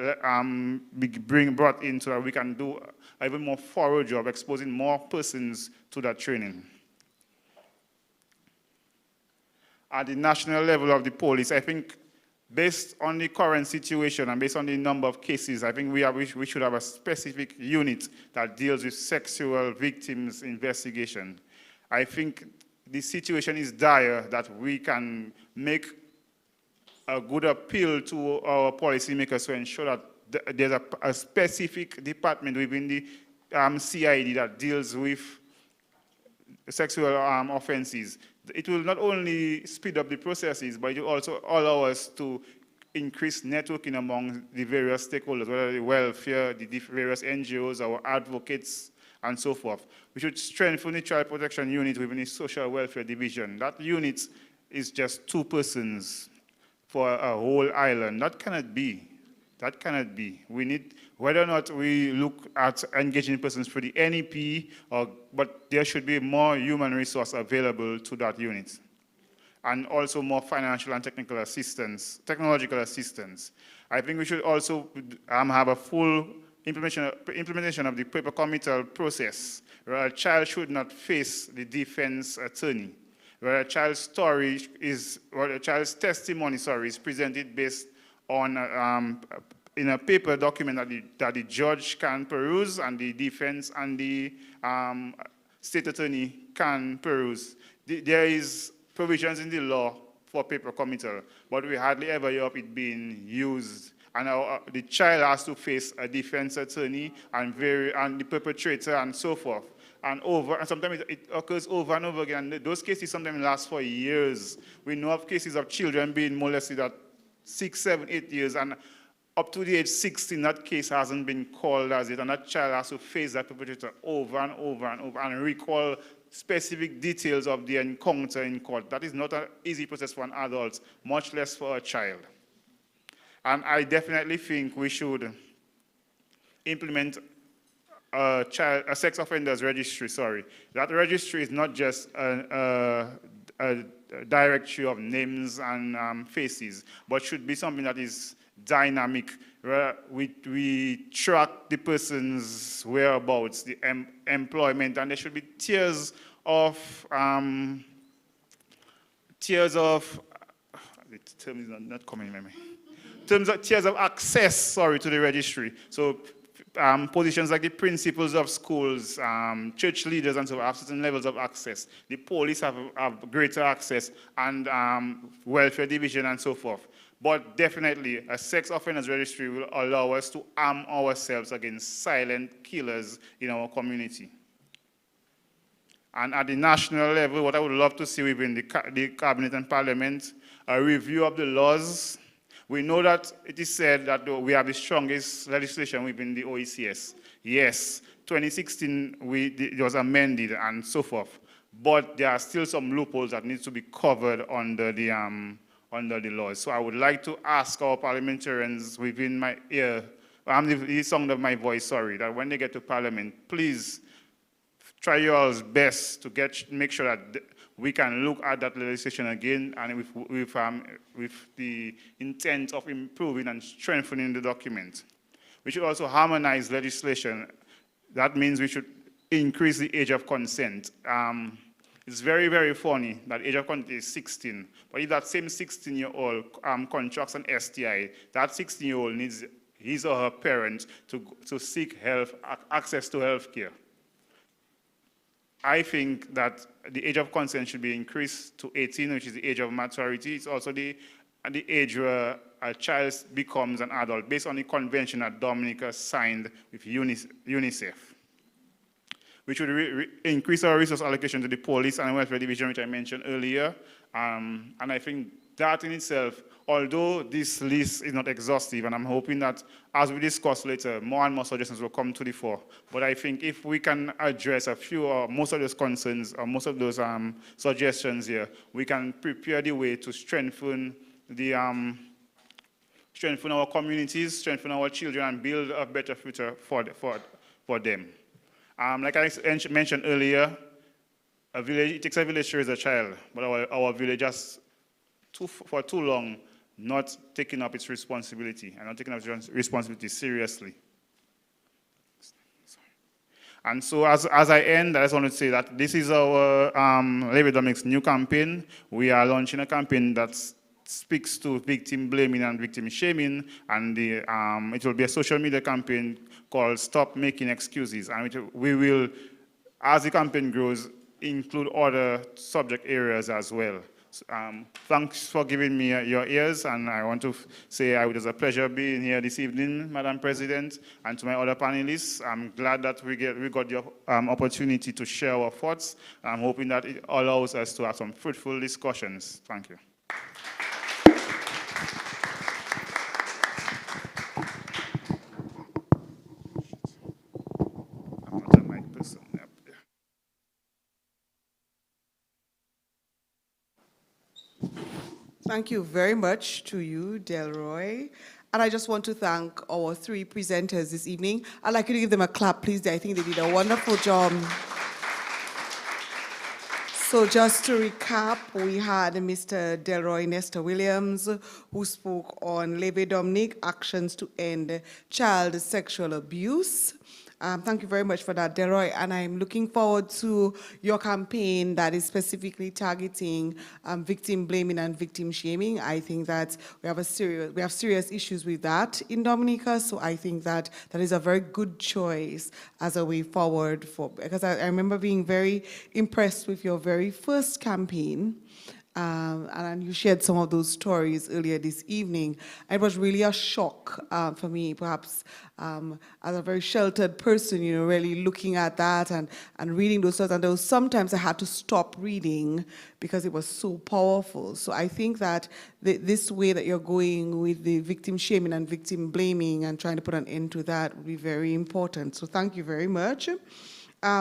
be brought in so that we can do an even more thorough job exposing more persons to that training. At the national level of the police, I think based on the current situation and based on the number of cases, I think we should have a specific unit that deals with sexual victims investigation. I think the situation is dire that we can make a good appeal to our policymakers to ensure that there's a specific department within the CID that deals with sexual offenses. It will not only speed up the processes, but it will also allow us to increased networking among the various stakeholders, whether the welfare, the various NGOs, our advocates, and so forth. We should strengthen the child protection unit within the social welfare division. That unit is just 2 persons for a whole island. That cannot be. That cannot be. We need, whether or not we look at engaging persons for the NEP, but there should be more human resource available to that unit. And also more financial and technical assistance, technological assistance. I think we should also have a full implementation of the paper committal process, where a child should not face the defense attorney, where a child's story is, or a child's testimony, is presented based on in a paper document that the judge can peruse and the defense and the state attorney can peruse. There is provisions in the law for paper committal, but we hardly ever hear of it being used. And the child has to face a defense attorney and the perpetrator and so forth. And sometimes it occurs over and over again. And those cases sometimes last for years. We know of cases of children being molested at 6, 7, 8 years, and up to the age 16, that case hasn't been called as it, and that child has to face that perpetrator over and over and over and recall specific details of the encounter in court. That is not an easy process for an adult, much less for a child. And I definitely think we should implement a sex offenders registry, That registry is not just a directory of names and faces, but should be something that is dynamic, where we track the person's whereabouts, the employment, and there should be tiers of the term is not coming in my mind. Tiers of access, to the registry. So positions like the principals of schools, church leaders, and so have certain levels of access. The police have greater access, and welfare division and so forth. But definitely, a sex offenders registry will allow us to arm ourselves against silent killers in our community. And at the national level, what I would love to see within the cabinet and parliament, a review of the laws. We know that it is said that we have the strongest legislation within the OECS. Yes, 2016 it was amended and so forth, but there are still some loopholes that need to be covered under the laws. So I would like to ask our parliamentarians within my ear, the sound of my voice, that when they get to parliament, please try your best to make sure that we can look at that legislation again, and with the intent of improving and strengthening the document. We should also harmonize legislation. That means we should increase the age of consent. It's very, very funny that age of consent is 16, but if that same 16-year-old contracts an STI, that 16-year-old needs his or her parent to seek access to health care. I think that the age of consent should be increased to 18, which is the age of maturity. It's also the age where a child becomes an adult, based on the convention that Dominica signed with UNICEF. We should increase our resource allocation to the police and welfare division, which I mentioned earlier. And I think that in itself, although this list is not exhaustive, and I'm hoping that as we discuss later, more and more suggestions will come to the fore. But I think if we can address a few or most of those concerns or most of those suggestions here, we can prepare the way to strengthen our communities, strengthen our children, and build a better future for them. Like I mentioned earlier, it takes a village to raise a child, but our village has for too long not taking up its responsibility and not taking up its responsibility seriously. And so as I end, I just want to say that this is our Labor Dominic's new campaign. We are launching a campaign that speaks to victim blaming and victim shaming, and it will be a social media campaign called Stop Making Excuses, and we will, as the campaign grows, include other subject areas as well. So, thanks for giving me your ears, and I want to say it was a pleasure being here this evening, Madam President, and to my other panelists. I'm glad that we got the opportunity to share our thoughts. I'm hoping that it allows us to have some fruitful discussions. Thank you. Thank you very much to you, Delroy. And I just want to thank our three presenters this evening. I'd like you to give them a clap, please. I think they did a wonderful job. So just to recap, we had Mr. Delroy Nestor Williams, who spoke on Leve Dominic, Actions to End Child Sexual Abuse. Thank you very much for that, Delroy, and I'm looking forward to your campaign that is specifically targeting victim blaming and victim shaming. I think that we have serious issues with that in Dominica, so I think that that is a very good choice as a way forward because I remember being very impressed with your very first campaign. And you shared some of those stories earlier this evening. It was really a shock for me, perhaps as a very sheltered person, really looking at that and reading those stories. And there was sometimes I had to stop reading because it was so powerful. So I think that this way that you're going with the victim shaming and victim blaming and trying to put an end to that would be very important. So thank you very much.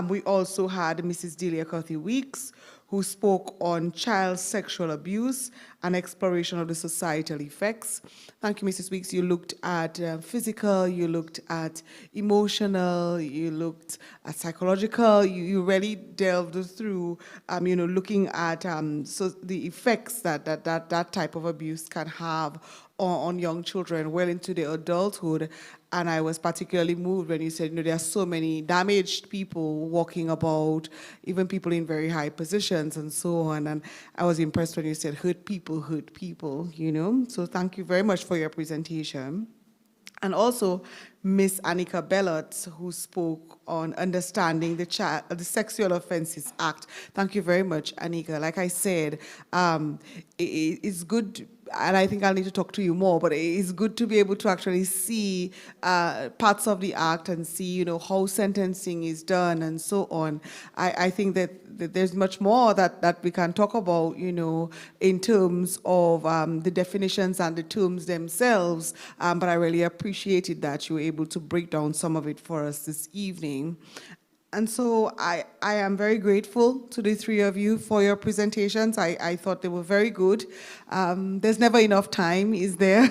We also had Mrs. Delia Cathy Weeks, who spoke on child sexual abuse and exploration of the societal effects. Thank you, Mrs. Weeks. You looked at physical, you looked at emotional, you looked at psychological. You really delved through, looking at so the effects that type of abuse can have on young children well into their adulthood. And I was particularly moved when you said, there are so many damaged people walking about, even people in very high positions and so on. And I was impressed when you said, hurt people, So thank you very much for your presentation. And also, Miss Annika Bellot, who spoke on understanding the Sexual Offences Act. Thank you very much, Annika. Like I said, it's good, and I think I'll need to talk to you more, but it's good to be able to actually see parts of the act and see, how sentencing is done and so on. I think that there's much more that we can talk about, in terms of the definitions and the terms themselves, but I really appreciated that you were able to break down some of it for us this evening. And so I am very grateful to the three of you for your presentations. I thought they were very good. There's never enough time, is there?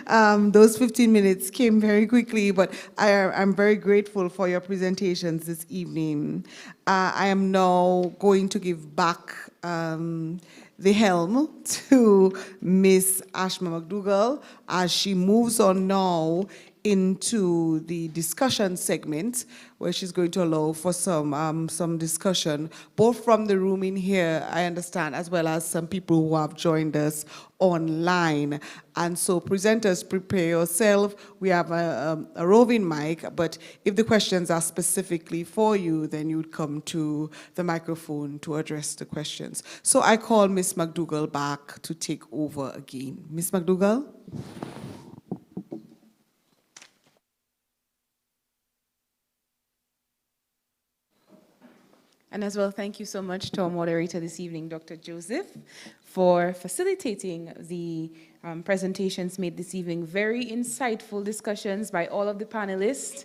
Those 15 minutes came very quickly, but I'm very grateful for your presentations this evening. I am now going to give back the helm to Miss Ashma McDougall as she moves on now into the discussion segment, where she's going to allow for some discussion, both from the room in here, I understand, as well as some people who have joined us online. And so presenters, prepare yourself. We have a roving mic, but if the questions are specifically for you, then you would come to the microphone to address the questions. So I call Miss McDougall back to take over again. Miss McDougall? And as well, thank you so much to our moderator this evening, Dr. Joseph, for facilitating the presentations made this evening. Very insightful discussions by all of the panelists.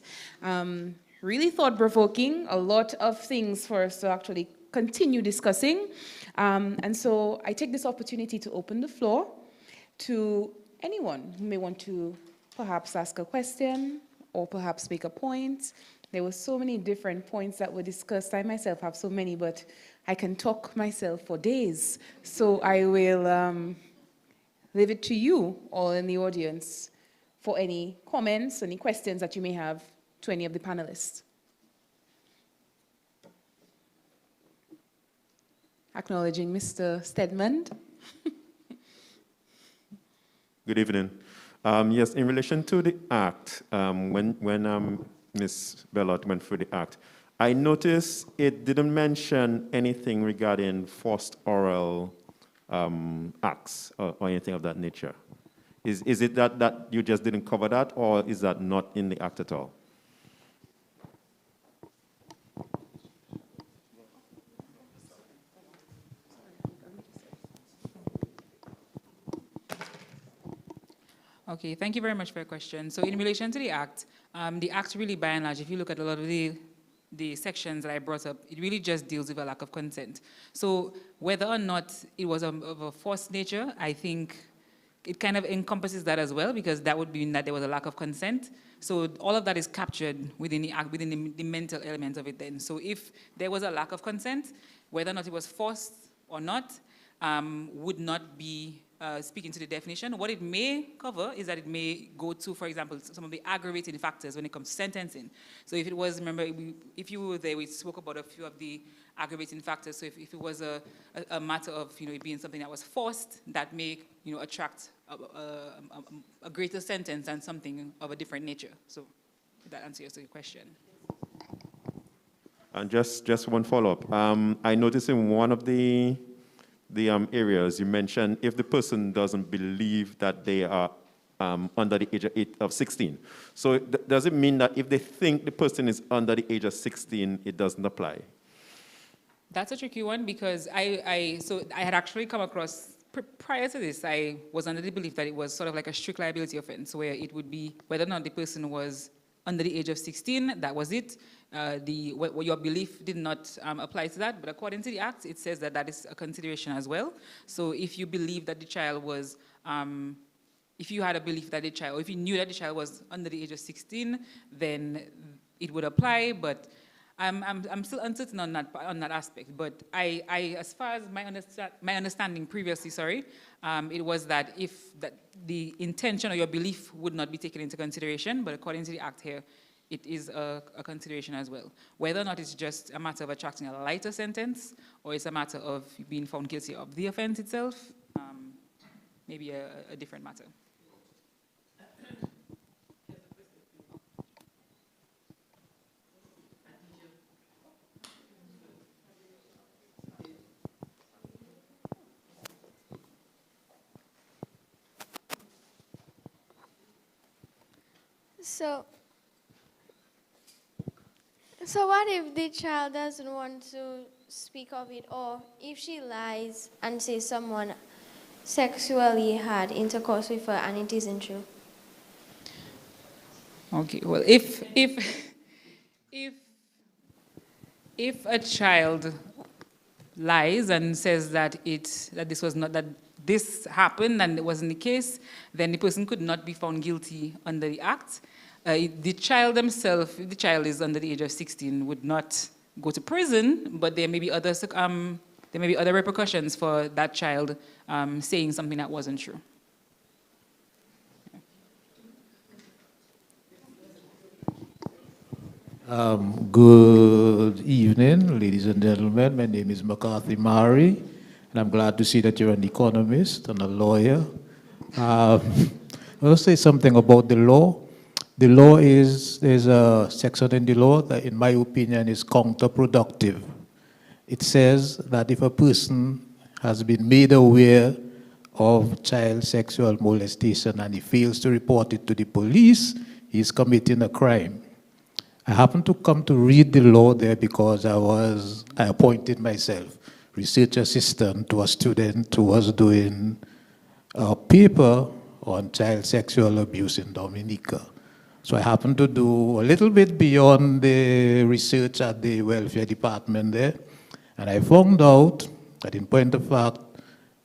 Really thought-provoking, a lot of things for us to actually continue discussing. And so I take this opportunity to open the floor to anyone who may want to perhaps ask a question or perhaps make a point. There were so many different points that were discussed. I myself have so many, but I can talk myself for days. So I will leave it to you all in the audience for any comments, any questions that you may have to any of the panelists. Acknowledging Mr. Stedman. Good evening. Yes, in relation to the act, when Ms. Bellot went through the act, I noticed it didn't mention anything regarding forced oral acts or anything of that nature. Is it that you just didn't cover that, or is that not in the act at all? Okay, thank you very much for your question. So in relation to the act really by and large, if you look at a lot of the the sections that I brought up, it really just deals with a lack of consent. So whether or not it was of a forced nature, I think it kind of encompasses that as well, because that would mean that there was a lack of consent. So all of that is captured within the act, within the mental element of it then. So if there was a lack of consent, whether or not it was forced or not, would not be speaking to the definition. What it may cover is that it may go to, for example, some of the aggravating factors when it comes to sentencing. So if it was, remember, if you were there, we spoke about a few of the aggravating factors. So if it was a matter of, it being something that was forced, that may, attract a greater sentence than something of a different nature. So if that answers your question. And just one follow-up. I noticed in one of the areas you mentioned, if the person doesn't believe that they are under the age of 16. So does it mean that if they think the person is under the age of 16, it doesn't apply? That's a tricky one, because I had actually come across, prior to this, I was under the belief that it was sort of like a strict liability offense, where it would be whether or not the person was under the age of 16, that was it. Your belief did not apply to that, but according to the Act, it says that is a consideration as well. So if you believe that the child was, if you had a belief that the child, or if you knew that the child was under the age of 16, then it would apply, but I'm still uncertain on that aspect. But as far as my understanding previously, it was that if the intention or your belief would not be taken into consideration, but according to the Act here, it is a consideration as well. Whether or not it's just a matter of attracting a lighter sentence, or it's a matter of being found guilty of the offense itself, maybe a different matter. So what if the child doesn't want to speak of it, or if she lies and says someone sexually had intercourse with her and it isn't true? Okay, well, if a child lies and says that this happened and it wasn't the case, then the person could not be found guilty under the Act. The child themselves, if the child is under the age of 16, would not go to prison, but there may be other repercussions for that child saying something that wasn't true. Good evening, ladies and gentlemen. My name is McCarthy Murray, and I'm glad to see that you're an economist and a lawyer. I'll say something about the law. The law there's a section in the law that, in my opinion, is counterproductive. It says that if a person has been made aware of child sexual molestation and he fails to report it to the police, he's committing a crime. I happened to come to read the law there because I appointed myself research assistant to a student who was doing a paper on child sexual abuse in Dominica. So I happened to do a little bit beyond the research at the welfare department there, and I found out that, in point of fact,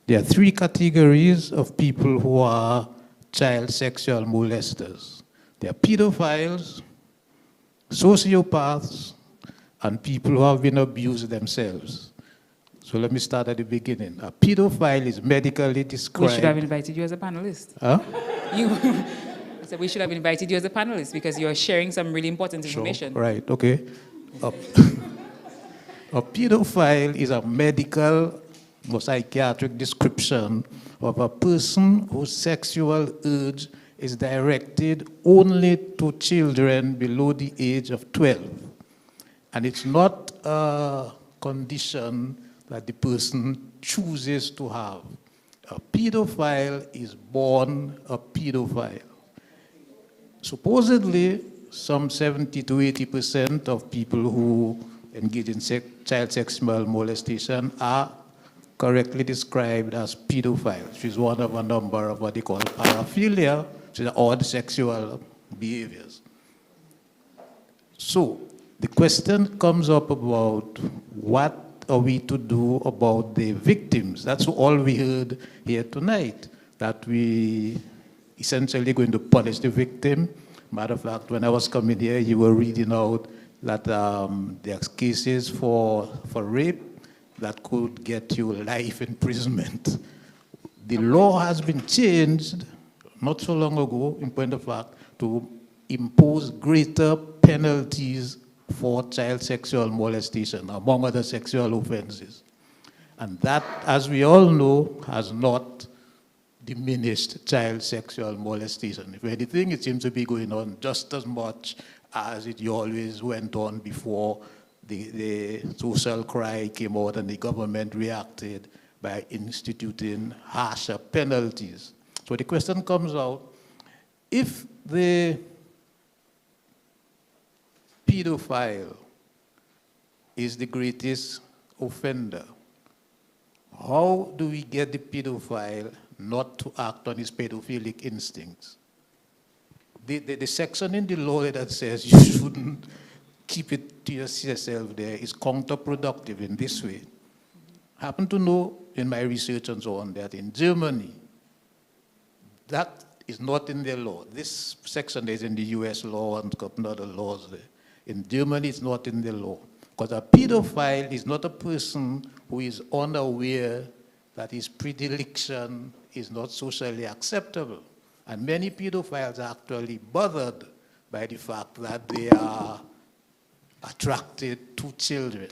there are 3 categories of people who are child sexual molesters. There are pedophiles, sociopaths, and people who have been abused themselves. So let me start at the beginning. A pedophile is medically described. We should have invited you as a panelist. Huh? So we should have invited you as a panelist because you're sharing some really important information. Sure. Right, okay. A pedophile is a medical or psychiatric description of a person whose sexual urge is directed only to children below the age of 12. And it's not a condition that the person chooses to have. A pedophile is born a pedophile. Supposedly, some 70 to 80% of people who engage in child sexual molestation are correctly described as pedophiles, which is one of a number of what they call paraphilia, which is odd sexual behaviors. So, The question comes up about what are we to do about the victims? That's all we heard here tonight, that we essentially going to punish the victim. Matter of fact, when I was coming here, you were reading out that there's cases for rape that could get you life imprisonment. The law has been changed not so long ago, in point of fact, to impose greater penalties for child sexual molestation, among other sexual offenses. And that, as we all know, has not diminished child sexual molestation. If anything, it seems to be going on just as much as it always went on before the social cry came out and the government reacted by instituting harsher penalties. So the question comes out, if the pedophile is the greatest offender, how do we get the pedophile not to act on his pedophilic instincts? The section in the law that says you shouldn't keep it to yourself there is counterproductive in this way. I happen to know in my research and so on that in Germany, that is not in their law. This section is in the US law and a couple other laws there. In Germany, it's not in the law. Because a pedophile is not a person who is unaware that his predilection is not socially acceptable. And many pedophiles are actually bothered by the fact that they are attracted to children.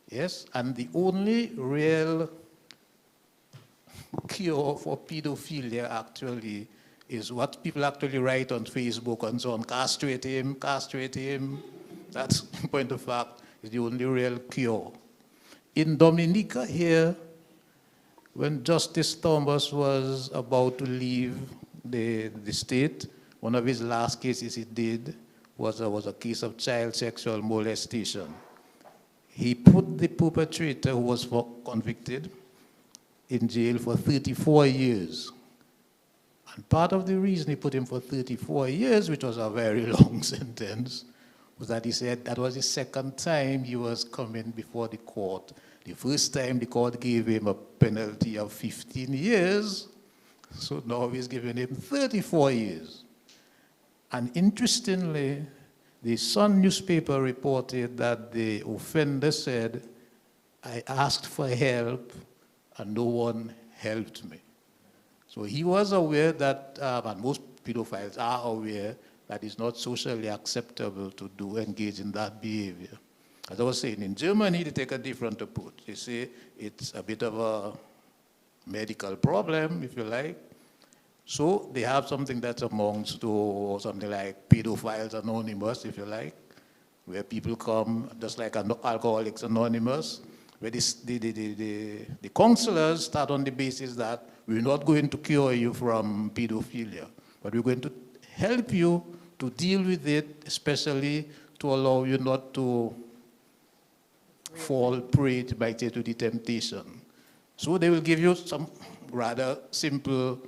Yes, and the only real cure for pedophilia actually is what people actually write on Facebook and so on, castrate him, castrate him. That's, in point of fact, is the only real cure. In Dominica here, when Justice Thomas was about to leave the state, one of his last cases he did was a case of child sexual molestation. He put the perpetrator, who was convicted, in jail for 34 years. And part of the reason he put him for 34 years, which was a very long sentence, was that he said that was the second time he was coming before the court. The first time the court gave him a penalty of 15 years, so now he's giving him 34 years. And interestingly, the Sun newspaper reported that the offender said, "I asked for help and no one helped me." So he was aware that, and most pedophiles are aware, that it's not socially acceptable to engage in that behavior. As I was saying, in Germany, they take a different approach. They say it's a bit of a medical problem, if you like. So they have something that's amongst to something like Pedophiles Anonymous, if you like, where people come, just like Alcoholics Anonymous, where the counselors start on the basis that we're not going to cure you from pedophilia, but we're going to help you to deal with it, especially to allow you not to fall prey to the temptation. So they will give you some rather simple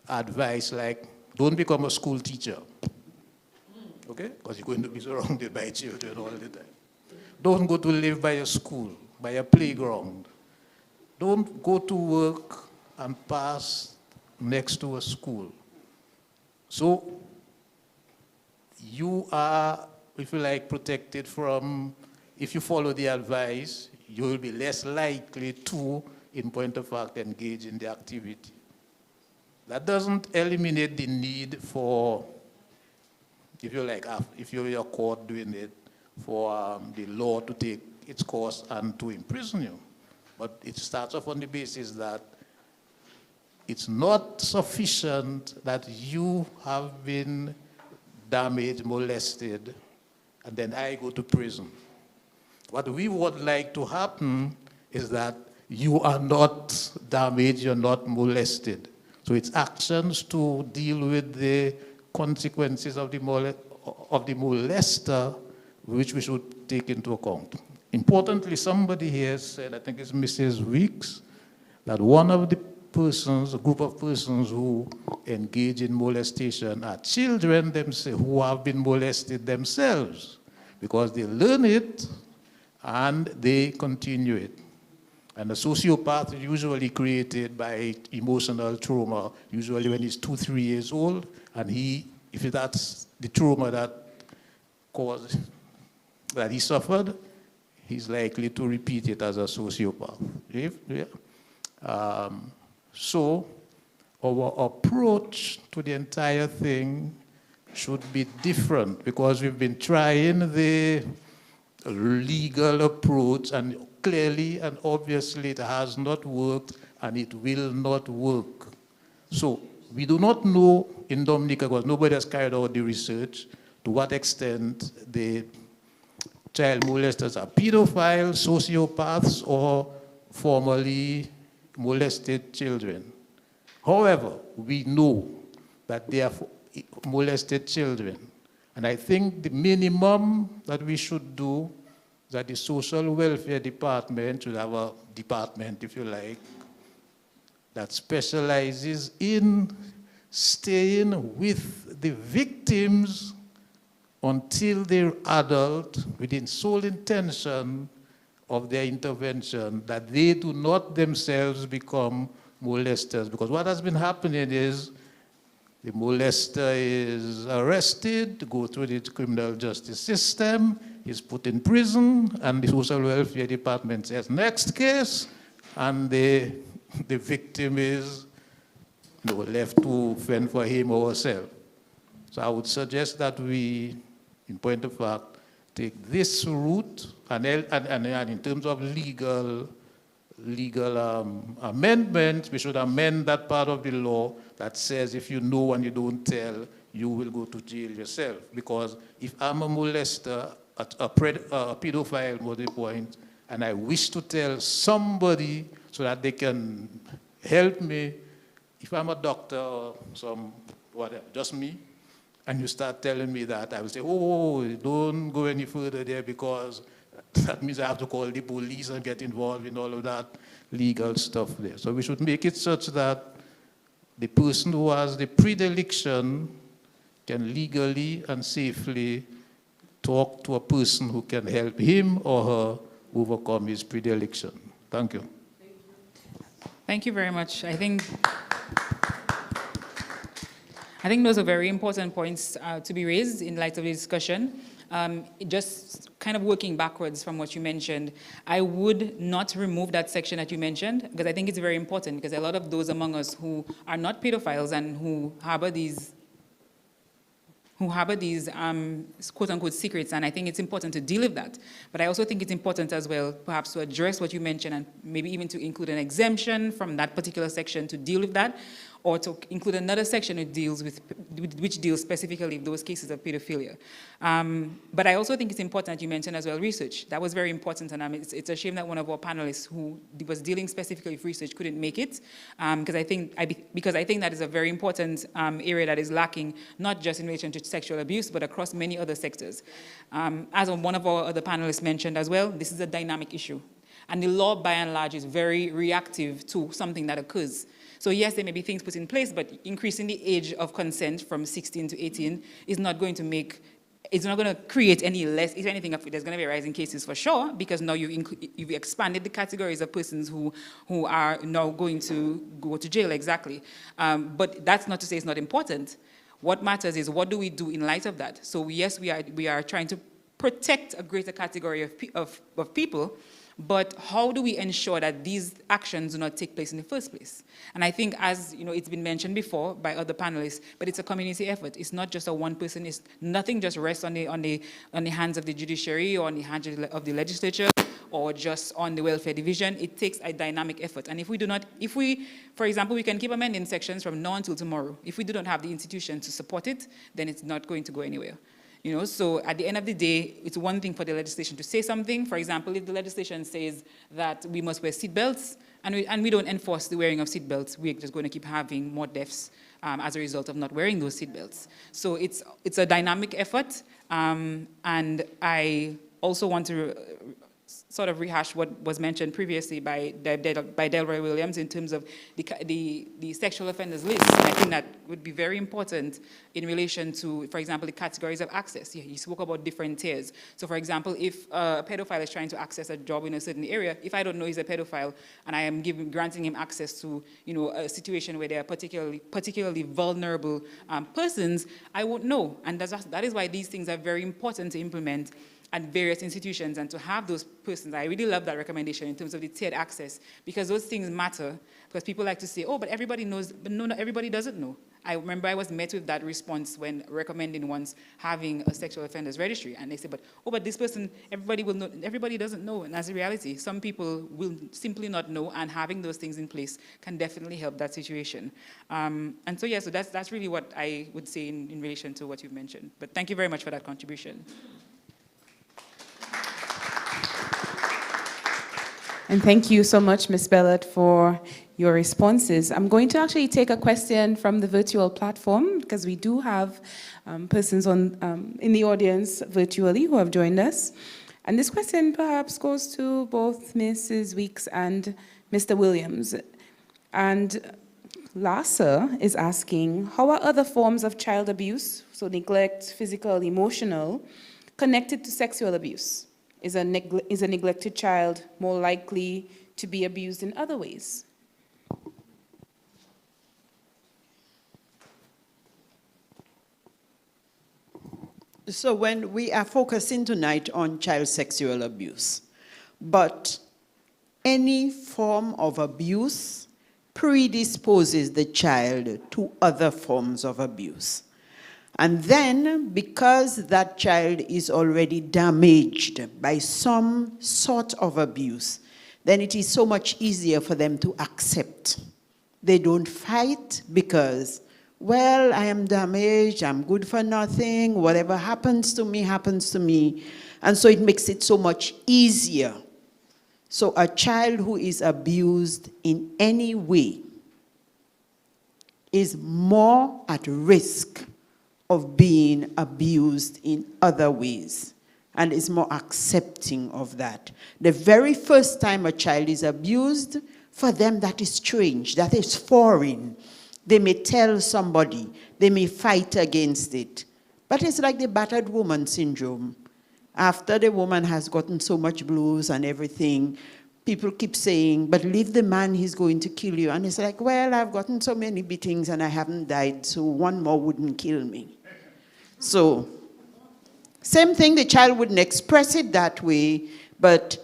advice like, don't become a school teacher, okay? Because you're going to be surrounded by children all the time. Don't go to live by a school, by a playground. Don't go to work and pass next to a school. So you are, if you like, protected from, if you follow the advice, you will be less likely to, in point of fact, engage in the activity. That doesn't eliminate the need for, if you like, if you're a court doing it, for the law to take its course and to imprison you. But it starts off on the basis that it's not sufficient that you have been damaged, molested, and then I go to prison. What we would like to happen is that you are not damaged, you're not molested. So it's actions to deal with the consequences of the molester, which we should take into account. Importantly, somebody here said, I think it's Mrs. Weeks, that one of the persons, a group of persons who engage in molestation are children themselves who have been molested themselves. because they learn it and they continue it. And a sociopath is usually created by emotional trauma, usually when he's 2, 3 years old, and if that's the trauma that he suffered, he's likely to repeat it as a sociopath. So our approach to the entire thing should be different, because we've been trying the legal approach, and clearly and obviously it has not worked and it will not work. So we do not know in Dominica, because nobody has carried out the research, to what extent the child molesters are pedophiles, sociopaths, or formerly molested children. However, we know that they are molested children. And I think the minimum that we should do is that the social welfare department should have a department, if you like, that specializes in staying with the victims until they're adult, within sole intention of their intervention, that they do not themselves become molesters. Because what has been happening is the molester is arrested, go through the criminal justice system, is put in prison, and the social welfare department says, next case, and the victim is left to fend for him or herself. So I would suggest that we, in point of fact, take this route, and in terms of legal amendments, we should amend that part of the law that says if you know and you don't tell, you will go to jail yourself. Because if I'm a molester, a pedophile, was the point, and I wish to tell somebody so that they can help me, if I'm a doctor or whatever, just me, and you start telling me that, I will say, oh, don't go any further there, because that means I have to call the police and get involved in all of that legal stuff there. So we should make it such that the person who has the predilection can legally and safely talk to a person who can help him or her overcome his predilection. Thank you. Thank you very much. I think those are very important points to be raised in light of the discussion. Just kind of working backwards from what you mentioned, I would not remove that section that you mentioned, because I think it's very important, because a lot of those among us who are not pedophiles and who harbor these quote-unquote secrets, and I think it's important to deal with that. But I also think it's important as well, perhaps, to address what you mentioned, and maybe even to include an exemption from that particular section to deal with that, or to include another section which deals specifically with those cases of pedophilia. But I also think it's important that you mentioned as well research. That was very important, and it's a shame that one of our panelists who was dealing specifically with research couldn't make it, because I think that is a very important area that is lacking, not just in relation to sexual abuse, but across many other sectors. As one of our other panelists mentioned as well, this is a dynamic issue. And the law, by and large, is very reactive to something that occurs. So yes, there may be things put in place, but increasing the age of consent from 16 to 18 is not going to create any less, if anything, there's going to be a rise in cases for sure, because now you've expanded the categories of persons who are now going to go to jail, exactly. But that's not to say it's not important. What matters is, what do we do in light of that? So yes, we are trying to protect a greater category of people, but how do we ensure that these actions do not take place in the first place? And I think, as it's been mentioned before by other panelists, but it's a community effort. It's not just a one person. It's nothing just rests on the hands of the judiciary or on the hands of the legislature or just on the welfare division. It takes a dynamic effort. And for example, we can keep amending sections from now until tomorrow. If we do not have the institution to support it, then it's not going to go anywhere. So at the end of the day, it's one thing for the legislation to say something. For example, if the legislation says that we must wear seatbelts, and we don't enforce the wearing of seatbelts, we're just going to keep having more deaths as a result of not wearing those seatbelts. So it's a dynamic effort, and I also want to sort of rehash what was mentioned previously by Delroy Williams in terms of the sexual offenders list. And I think that would be very important in relation to, for example, the categories of access. He spoke about different tiers. So, for example, if a pedophile is trying to access a job in a certain area, if I don't know he's a pedophile and I am granting him access to, a situation where they are particularly vulnerable persons, I won't know. And that is why these things are very important to implement at various institutions and to have those persons. I really love that recommendation in terms of the tiered access, because those things matter, because people like to say, oh, but everybody knows, but no, everybody doesn't know. I remember I was met with that response when recommending once having a sexual offenders registry, and they said, but this person, everybody will know. Everybody doesn't know, and that's the reality. Some people will simply not know, and having those things in place can definitely help that situation. And so yeah, so that's really what I would say in relation to what you've mentioned. But thank you very much for that contribution. And thank you so much, Ms. Bellot, for your responses. I'm going to actually take a question from the virtual platform, because we do have persons in the audience virtually who have joined us. And this question perhaps goes to both Mrs. Weeks and Mr. Williams. And Lassa is asking, how are other forms of child abuse, so neglect, physical, emotional, connected to sexual abuse? Is a neglected child more likely to be abused in other ways? So when we are focusing tonight on child sexual abuse, but any form of abuse predisposes the child to other forms of abuse. And then, because that child is already damaged by some sort of abuse, then it is so much easier for them to accept. They don't fight because, well, I am damaged, I'm good for nothing, whatever happens to me, happens to me. And so it makes it so much easier. So a child who is abused in any way is more at risk of being abused in other ways, and is more accepting of that. The very first time a child is abused, for them that is strange, that is foreign. They may tell somebody, they may fight against it. But it's like the battered woman syndrome. After the woman has gotten so much blows and everything, people keep saying, but leave the man, he's going to kill you. And it's like, well, I've gotten so many beatings and I haven't died, so one more wouldn't kill me. So, same thing, the child wouldn't express it that way, but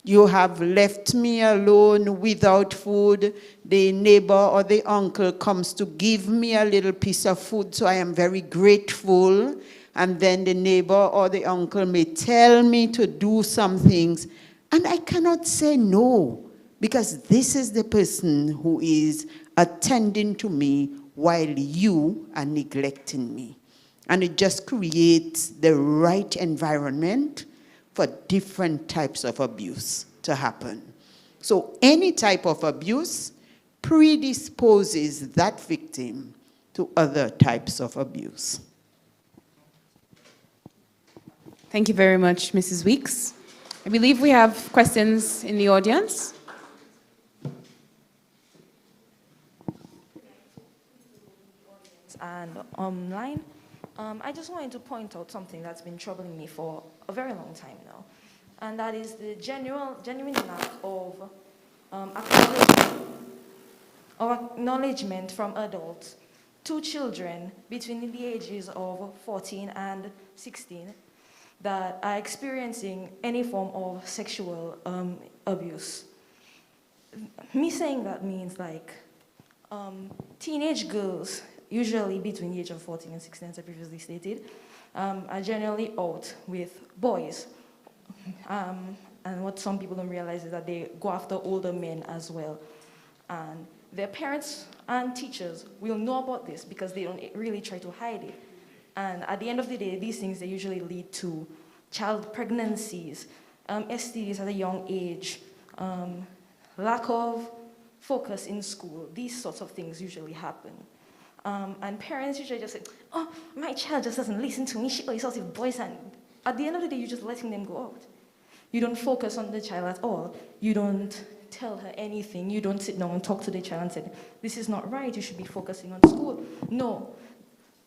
you have left me alone without food. The neighbor or the uncle comes to give me a little piece of food, so I am very grateful. And then the neighbor or the uncle may tell me to do some things, and I cannot say no, because this is the person who is attending to me while you are neglecting me. And it just creates the right environment for different types of abuse to happen. So any type of abuse predisposes that victim to other types of abuse. Thank you very much, Mrs. Weeks. I believe we have questions in the audience. And online. I just wanted to point out something that's been troubling me for a very long time now, and that is the genuine lack of acknowledgement from adults to children between the ages of 14 and 16 that are experiencing any form of sexual abuse. Me saying that means like teenage girls, usually between the age of 14 and 16, as I previously stated, are generally out with boys. And what some people don't realize is that they go after older men as well. And their parents and teachers will know about this because they don't really try to hide it. And at the end of the day, these things, they usually lead to child pregnancies, STDs at a young age, lack of focus in school. These sorts of things usually happen. And parents usually just say, oh, my child just doesn't listen to me. She always talks with boys. And at the end of the day, you're just letting them go out. You don't focus on the child at all. You don't tell her anything. You don't sit down and talk to the child and say, this is not right, you should be focusing on school. No.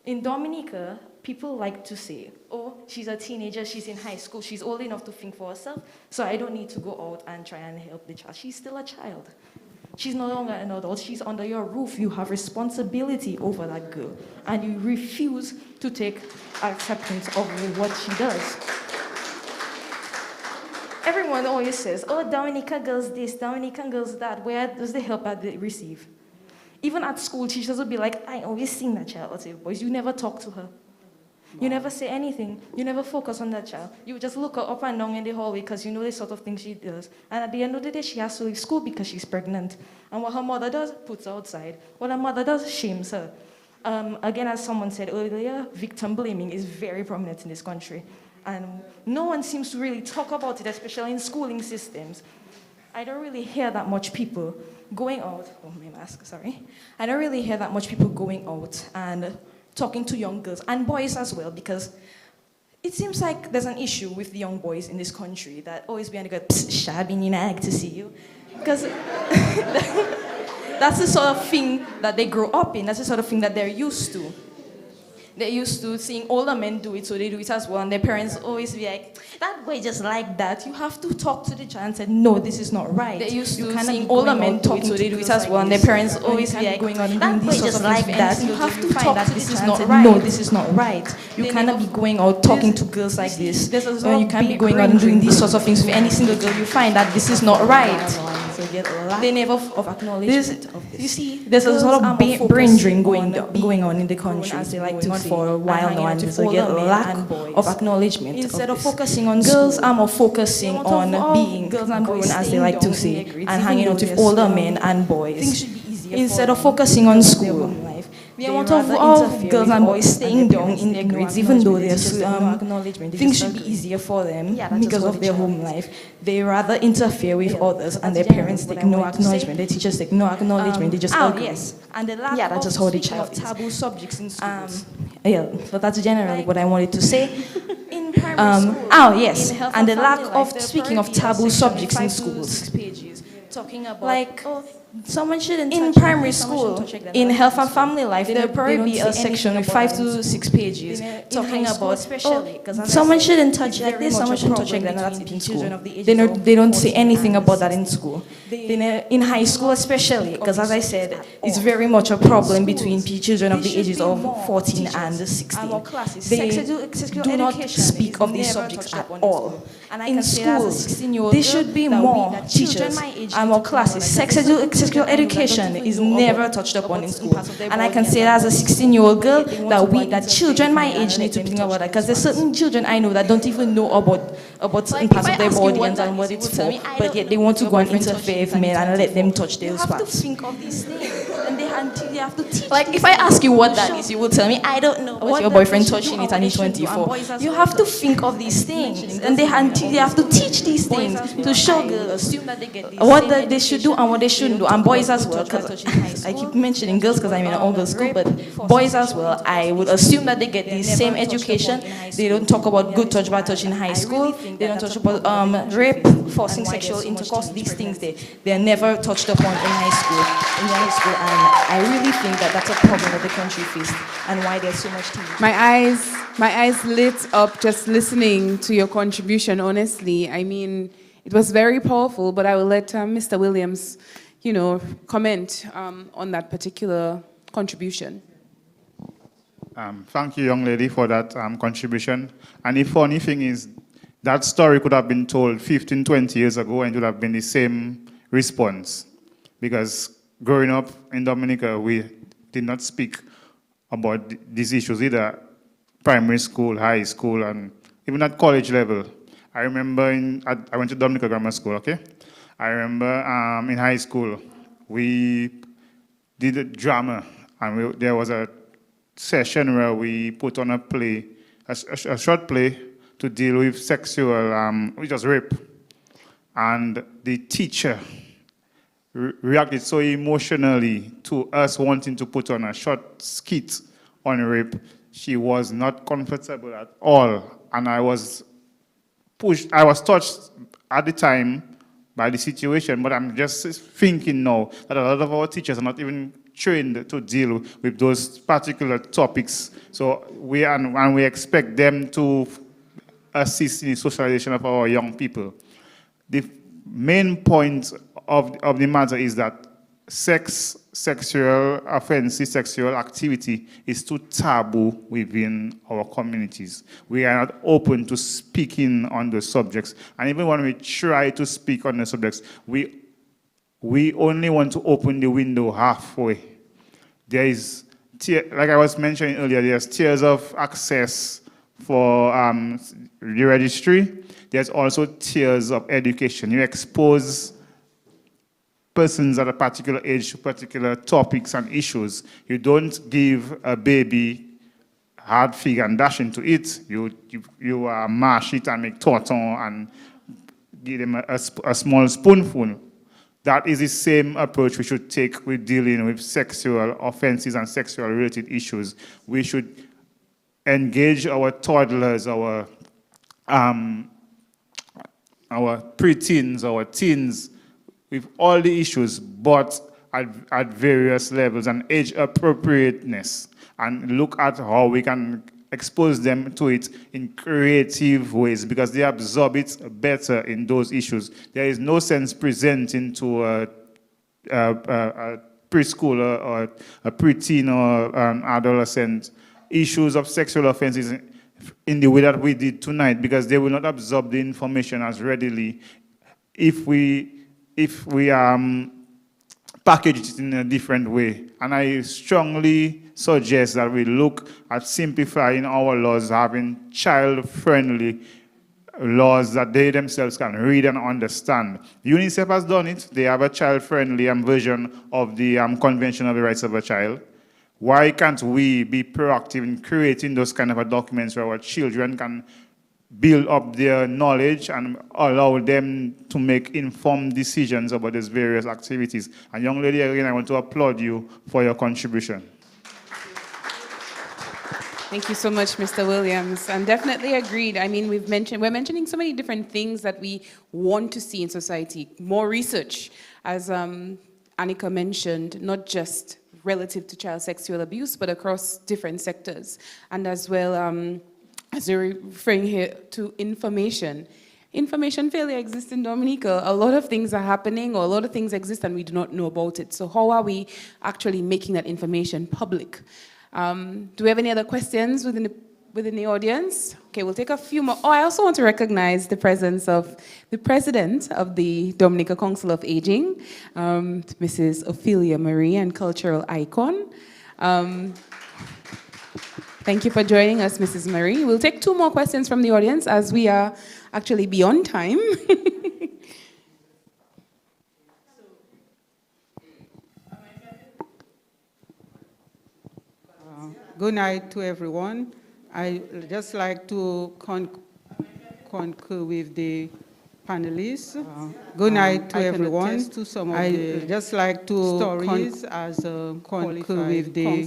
In Dominica, people like to say, oh, she's a teenager, she's in high school, she's old enough to think for herself, so I don't need to go out and try and help the child. She's still a child. She's no longer an adult. She's under your roof. You have responsibility over that girl, and you refuse to take acceptance of what she does. Everyone always says, oh, Dominica girls this, Dominican girls that. Where does the help that they receive? Even at school, teachers will be like, I always sing that child. I'll say, boys, you never talk to her. You never say anything. You never focus on that child. You just look her up and down in the hallway because you know the sort of thing she does. And at the end of the day, she has to leave school because she's pregnant. And what her mother does, puts her outside. What her mother does, shames her. Again, as someone said earlier, victim blaming is very prominent in this country. And no one seems to really talk about it, especially in schooling systems. I don't really hear that much people going out, oh, my mask, sorry. I don't really hear that much people going out and talking to young girls, and boys as well, because it seems like there's an issue with the young boys in this country that always behind the girl, psst, shabby, nag to see you. Because that's the sort of thing that they grow up in, that's the sort of thing that they're used to. They're used to seeing older men do it, so they do it as well. And their parents always be like, that boy just like that. You have to talk to the child and say, no, this is not right. They're used to seeing older men do it, so they do it as well. And their parents always be like, that boy just like that. You have to talk to this is not right. No, this is not right. You cannot be going out talking to girls like this. You can't be going out and doing these sorts of things with any single girl you find that this is not right. They never acknowledge of this. You see, there's a sort of brain drain going on in the country, as they like to say, for a while now, and there's a lack of acknowledgement. Instead of focusing on girls, are more focusing on being grown, as they like to say, and hanging out with older men and boys. Instead of focusing on school. The amount of girls and boys staying down in their grades, even though there's things should be easier for them because of their home life. They rather interfere with others, and their parents take no acknowledgement. Their teachers take no acknowledgement. They just agree. Yes, and the lack that's just how the child is. Taboo subjects in schools. But that's generally what I wanted to say. In primary school. Yes, and the lack of speaking of taboo subjects in schools. Talking about someone shouldn't in primary school, in health and family life, there'll probably be a section with 5 to 6 pages talking about someone shouldn't touch like this, someone shouldn't touch like that. That's in school. They don't say anything about that in school. In high school especially, because as I said, it's very much a problem between children of the ages of 14 and 16. They do not speak of these subjects at all. In schools, there should be more teachers and more classes. Sexual education is never touched upon in school. And I can say that as a 16-year-old girl, that children my age need to think about that. Because there's certain children I know that don't even know about certain parts of their body and what it's for, but yet they want to go and interfere with men and let them touch their spots. You have to think of these things. And you have to teach. Like, if I ask you what that is, you will tell me, I don't know. What's your boyfriend touching it and he's 24? You have to think of these things. And they have to teach these things to show girls what they should do and what they shouldn't do. And boys as well, because I keep mentioning girls because I'm in an all-girls school, but boys as well, I would assume that they get the same education. They don't talk about good touch, bad touch in high school. They don't touch about rape, forcing sexual intercourse. These things, they're never touched upon in high school. And I really think that that's a problem that the country faces and why there's so much TV. My eyes lit up just listening to your contribution, honestly. I mean, it was very powerful, but I will let Mr. Williams, comment on that particular contribution. Thank you, young lady, for that contribution. And the funny thing is, that story could have been told 15, 20 years ago, and it would have been the same response. Because growing up in Dominica, we did not speak about these issues, either primary school, high school, and even at college level. I remember I went to Dominica Grammar School, okay? I remember in high school, we did a drama, and there was a session where we put on a play, a short play to deal with sexual, which was rape. And the teacher reacted so emotionally to us wanting to put on a short skit on rape. She was not comfortable at all, and I was pushed, I was touched at the time by the situation, but I'm just thinking now that a lot of our teachers are not even trained to deal with those particular topics. So we expect them to assist in the socialization of our young people. The main point of the matter is that sexual offenses, sexual activity is too taboo within our communities. We are not open to speaking on the subjects. And even when we try to speak on the subjects, we only want to open the window halfway. There is, like I was mentioning earlier, there's tiers of access for the registry. There's also tiers of education. You expose persons at a particular age to particular topics and issues. You don't give a baby hard fig and dash into it. You mash it and make torton and give them a small spoonful. That is the same approach we should take with dealing with sexual offenses and sexual related issues. We should engage our toddlers, our preteens, our teens, with all the issues, but at various levels and age appropriateness, and look at how we can expose them to it in creative ways, because they absorb it better in those issues. There is no sense presenting to a preschooler or a preteen or an adolescent issues of sexual offenses in the way that we did tonight, because they will not absorb the information as readily if we package it in a different way. And I strongly suggest that we look at simplifying our laws, having child-friendly laws that they themselves can read and understand. UNICEF has done it. They have a child-friendly version of the Convention of the Rights of a Child. Why can't we be proactive in creating those kind of documents where our children can build up their knowledge and allow them to make informed decisions about these various activities? And young lady, again, I want to applaud you for your contribution. Thank you so much, Mr. Williams. I'm definitely agreed. I mean, we're mentioning so many different things that we want to see in society. More research, as Annika mentioned, not just relative to child sexual abuse, but across different sectors. And as well, as you're referring here to information. Information failure exists in Dominica. A lot of things are happening, or a lot of things exist and we do not know about it. So how are we actually making that information public? Do we have any other questions within the audience? Okay, we'll take a few more. Oh, I also want to recognize the presence of the president of the Dominica Council of Aging, Mrs. Ophelia Marie, and cultural icon. Thank you for joining us, Mrs. Marie. We'll take two more questions from the audience as we are actually beyond time. Good night to everyone. I just like to concur with the panelists. Good night to everyone. I just like to stories as a concur with the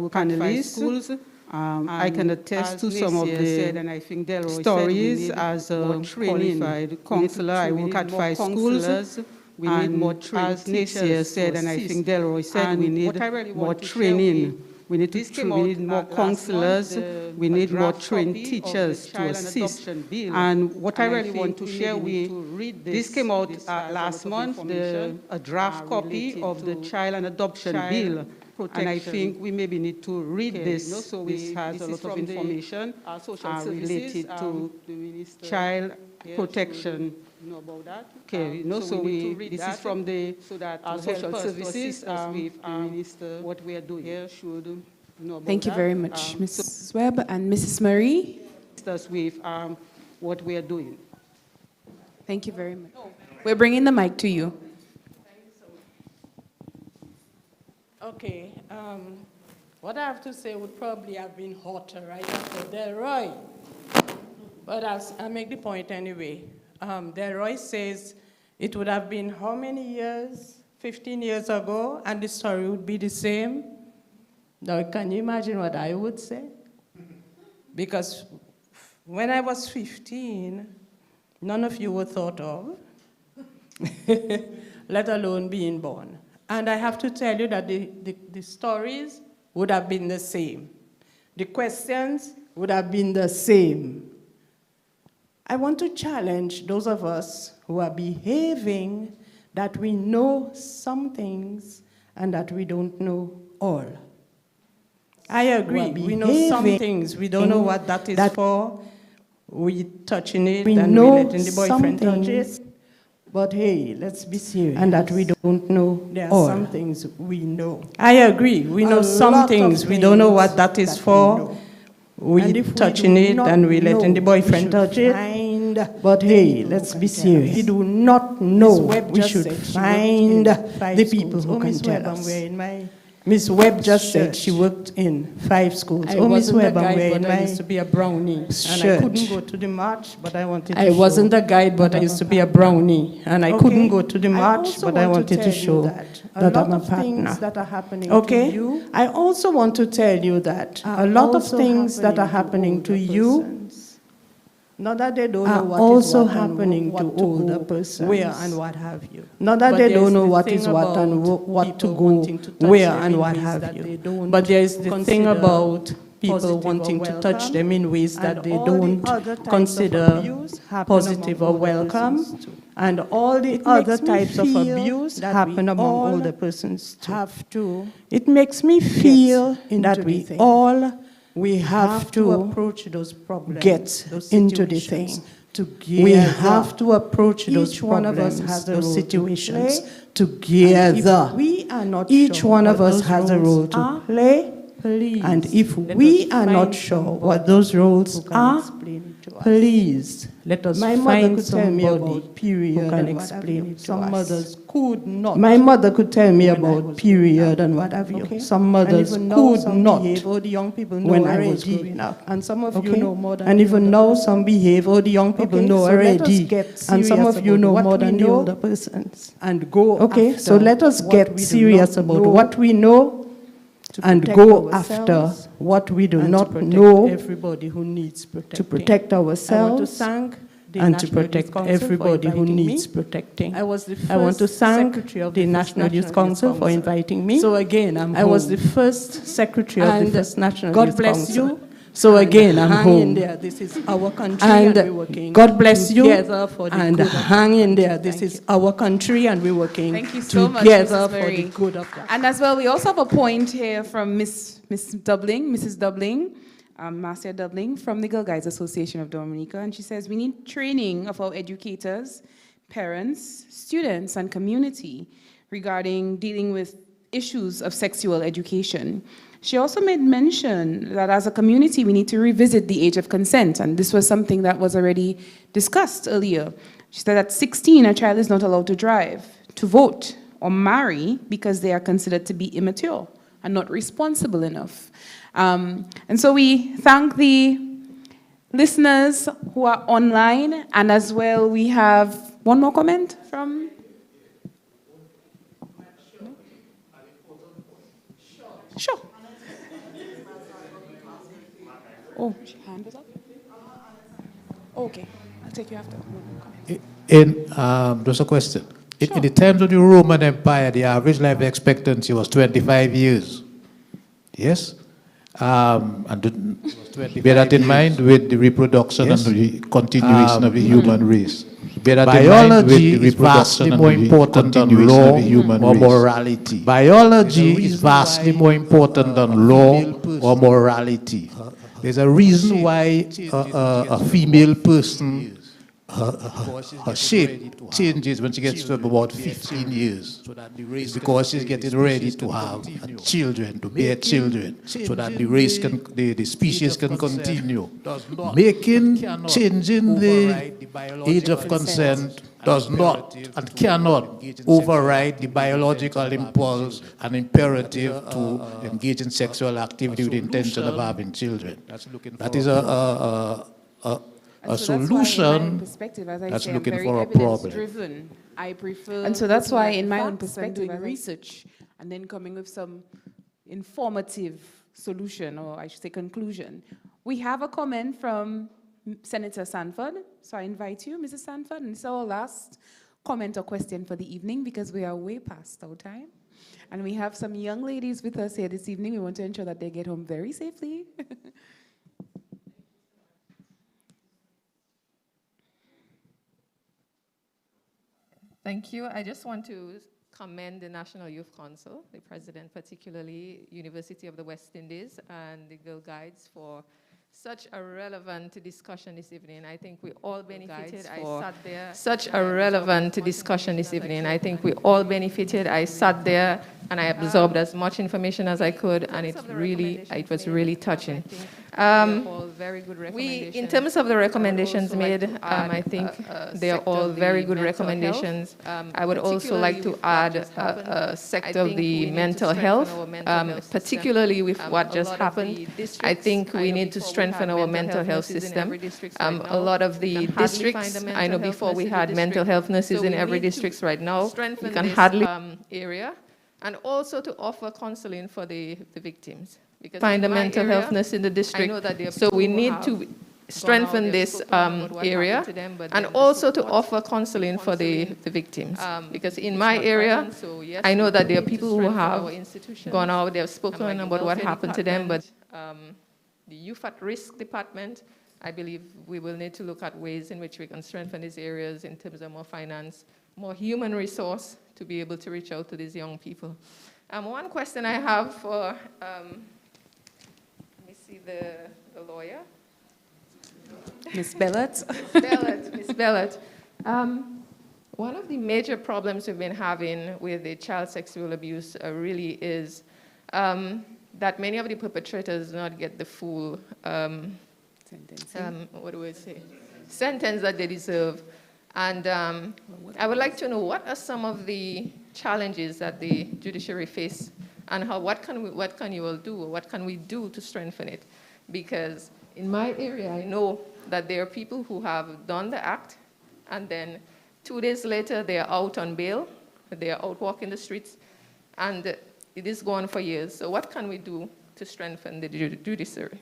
panelists. I can attest to some of the stories as a qualified counselor. I work at 5 schools. We need more training. As Nycd said, and I think Delroy said, we need more training. We need more counselors. We need more trained teachers to assist. And what I really want to share with this came out last month, a draft copy of the Child and Adoption Bill. And I think we maybe need to read this. This has a lot of information related to child protection. Know about that? Okay, so this is from the social services what we are doing here should know about. Thank you very much, Mrs. Webb and Mrs. Marie. With what we are doing. Thank you very much. We're bringing the mic to you. Okay, what I have to say would probably have been hotter right after Delroy, but I'll make the point anyway. Delroy says it would have been how many years? 15 years ago, and the story would be the same. Now, can you imagine what I would say? Because when I was 15, none of you were thought of, let alone being born. And I have to tell you that the stories would have been the same. The questions would have been the same. I want to challenge those of us who are behaving that we know some things and that we don't know all. I agree, we know some things, we don't know what that is for. We touching it and we letting the boyfriend touch it. But hey, let's be serious. And that we don't know there are some things we know. I agree, we know some things, we don't know what that is for. We touching it and we letting the boyfriend touch it. But hey, let's be serious. We do not know. We should find the people who can tell us. Miss Webb just said she worked in 5 schools. Oh, Miss Webb, I'm wearing my... I used to be a brownie. And I couldn't go to the march, but I wanted to show. I wasn't a guide, but I used to be a brownie. And I couldn't go to the march, but I wanted to show that I'm a partner. That are happening to you. I also want to tell you that a lot of things that are happening to you, not that they don't know what also is what happening to older persons, where and what have you. Not that they don't know what is what and what to go, where and what have you. But there is the thing about people wanting to touch them in ways that they don't consider positive or welcome. And all the other types of abuse happen among older persons too. It makes me feel that we have to approach those problems, get into the thing. Together. We have to approach those problems, those situations together. Each one of us has a role to play. And if we are not sure what those roles are, please let us find somebody who can explain it to us. Some mothers could not. My mother could tell me about period and what have you. Some mothers could not when I was growing up. And some of you know more than. And even now some behave, or the young people know already. And some of you know more than the older persons. And go. Okay, so let us get serious about what we know and go after what we do not know, everybody who needs protecting. To protect ourselves and to protect everybody who needs protecting. I want to thank the National Youth Council for inviting me. So again, I was the first secretary of the first National Youth Council. God bless you. So again, I'm home. In there. This is our country, and we're working. God bless you. For the and hang in there. This is our country, and we're working. Thank you so much, Mrs. For the good of that. And as well, we also have a point here from Mrs. Doubling, Marcia Doubling from the Girl Guides Association of Dominica, and she says we need training of our educators, parents, students, and community regarding dealing with issues of sexual education. She also made mention that as a community, we need to revisit the age of consent, and this was something that was already discussed earlier. She said at 16, a child is not allowed to drive, to vote, or marry because they are considered to be immature and not responsible enough. And so we thank the listeners who are online, and as well we have one more comment from... Sure. Oh, hand was up? Okay, I'll take you after. There's a question. In the times of the Roman Empire, the average life expectancy was 25 years. Yes? And bear that in mind with the reproduction and the continuation of the human race. Biology is vastly more important than law or morality. Biology is vastly more important than law or morality. There's a reason why a female person, her shape changes when she gets to about 15 years. It's because she's getting ready to have children, to bear children, so that the race can, the species can continue. Changing the age of consent does not and cannot override the biological impulse and imperative to engage in sexual activity with the intention of having children. That is a solution that's looking for a problem. I prefer, and so that's why in my own perspective, doing research and then coming with some informative solution, or I should say conclusion. We have a comment from Senator Sanford. So I invite you, Mrs. Sanford, and it's our last comment or question for the evening because we are way past our time. And we have some young ladies with us here this evening. We want to ensure that they get home very safely. Thank you. I just want to commend the National Youth Council, the president particularly, University of the West Indies, and the Girl Guides for such a relevant discussion this evening. I think we all benefited. I sat there. Such a relevant discussion this evening. I think we all benefited. I sat there and I absorbed as much information as I could, and it was really touching. In terms of the recommendations made, I think they are all very good recommendations. I would also like to add a sector of the mental health, particularly with what just happened. I think we need to strengthen our mental health system. A lot of the districts, I know before we had mental health nurses in every district. Right now, you can hardly area, and also to offer counseling for the victims. Because find a mental health nurse in the district. So we need to strengthen this area and also to offer counseling for the victims. Because in my area, I know that there are people who have gone out, they have spoken about what happened to them, but the Youth at Risk Department, I believe we will need to look at ways in which we can strengthen these areas in terms of more finance, more human resource to be able to reach out to these young people. One question I have for, let me see the lawyer. Ms. Bellot. Ms. Bellot. One of the major problems we've been having with the child sexual abuse really is that many of the perpetrators do not get the full sentence that they deserve. And I would like to know what are some of the challenges that the judiciary face, and what can you all do, or what can we do to strengthen it? Because in my area, I know that there are people who have done the act, and then 2 days later, they are out on bail, they are out walking the streets, and it is gone for years. So what can we do to strengthen the judiciary?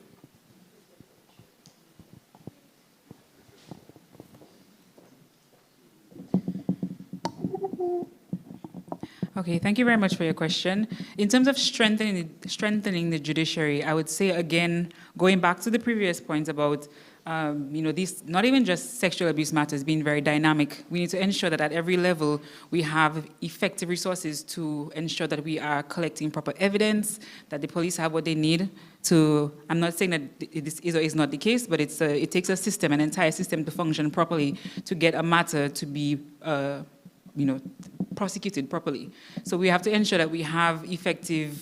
Okay, thank you very much for your question. In terms of strengthening the judiciary, I would say, again, going back to the previous point about these, not even just sexual abuse matters being very dynamic. We need to ensure that at every level we have effective resources to ensure that we are collecting proper evidence, that the police have what they need to, I'm not saying that this is or is not the case, but it takes a system, an entire system to function properly to get a matter to be prosecuted properly. So we have to ensure that we have effectively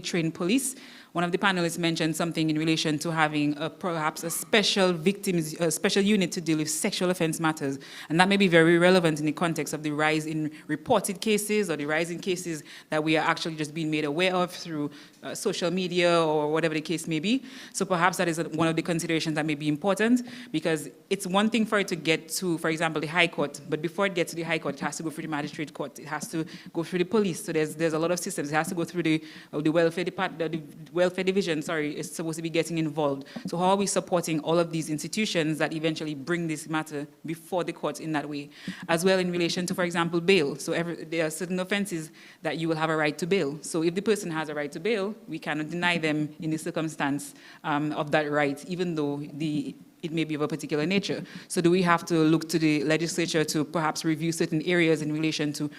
trained police. One of the panelists mentioned something in relation to having perhaps a special unit to deal with sexual offense matters. And that may be very relevant in the context of the rise in reported cases or the rise in cases that we are actually just being made aware of through social media or whatever the case may be. So perhaps that is one of the considerations that may be important, because it's one thing for it to get to, for example, the High Court, but before it gets to the High Court, it has to go through the Magistrate Court. It has to go through the police. So there's a lot of systems. It has to go through the welfare department, the welfare division, is supposed to be getting involved. So how are we supporting all of these institutions that eventually bring this matter before the courts in that way? As well in relation to, for example, bail. So there are certain offenses that you will have a right to bail. So if the person has a right to bail, we cannot deny them in the circumstance of that right, even though it may be of a particular nature. So do we have to look to the legislature to perhaps review certain areas in relation to,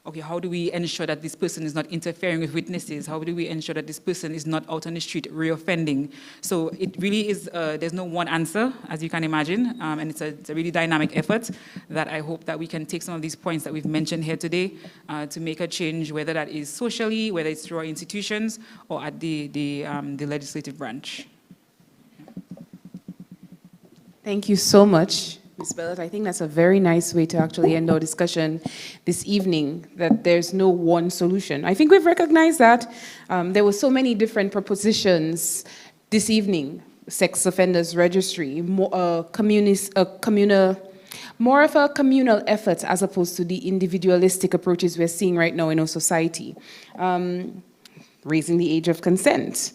okay, how do we ensure that this person is not interfering with witnesses? How do we ensure that this person is not out on the street reoffending? So it really is, there's no one answer, as you can imagine, and it's a really dynamic effort that I hope that we can take some of these points that we've mentioned here today to make a change, whether that is socially, whether it's through our institutions, or at the legislative branch. Thank you so much, Ms. Bellot. I think that's a very nice way to actually end our discussion this evening, that there's no one solution. I think we've recognized that there were so many different propositions this evening. Sex offenders registry, more of a communal effort as opposed to the individualistic approaches we're seeing right now in our society. raising the age of consent.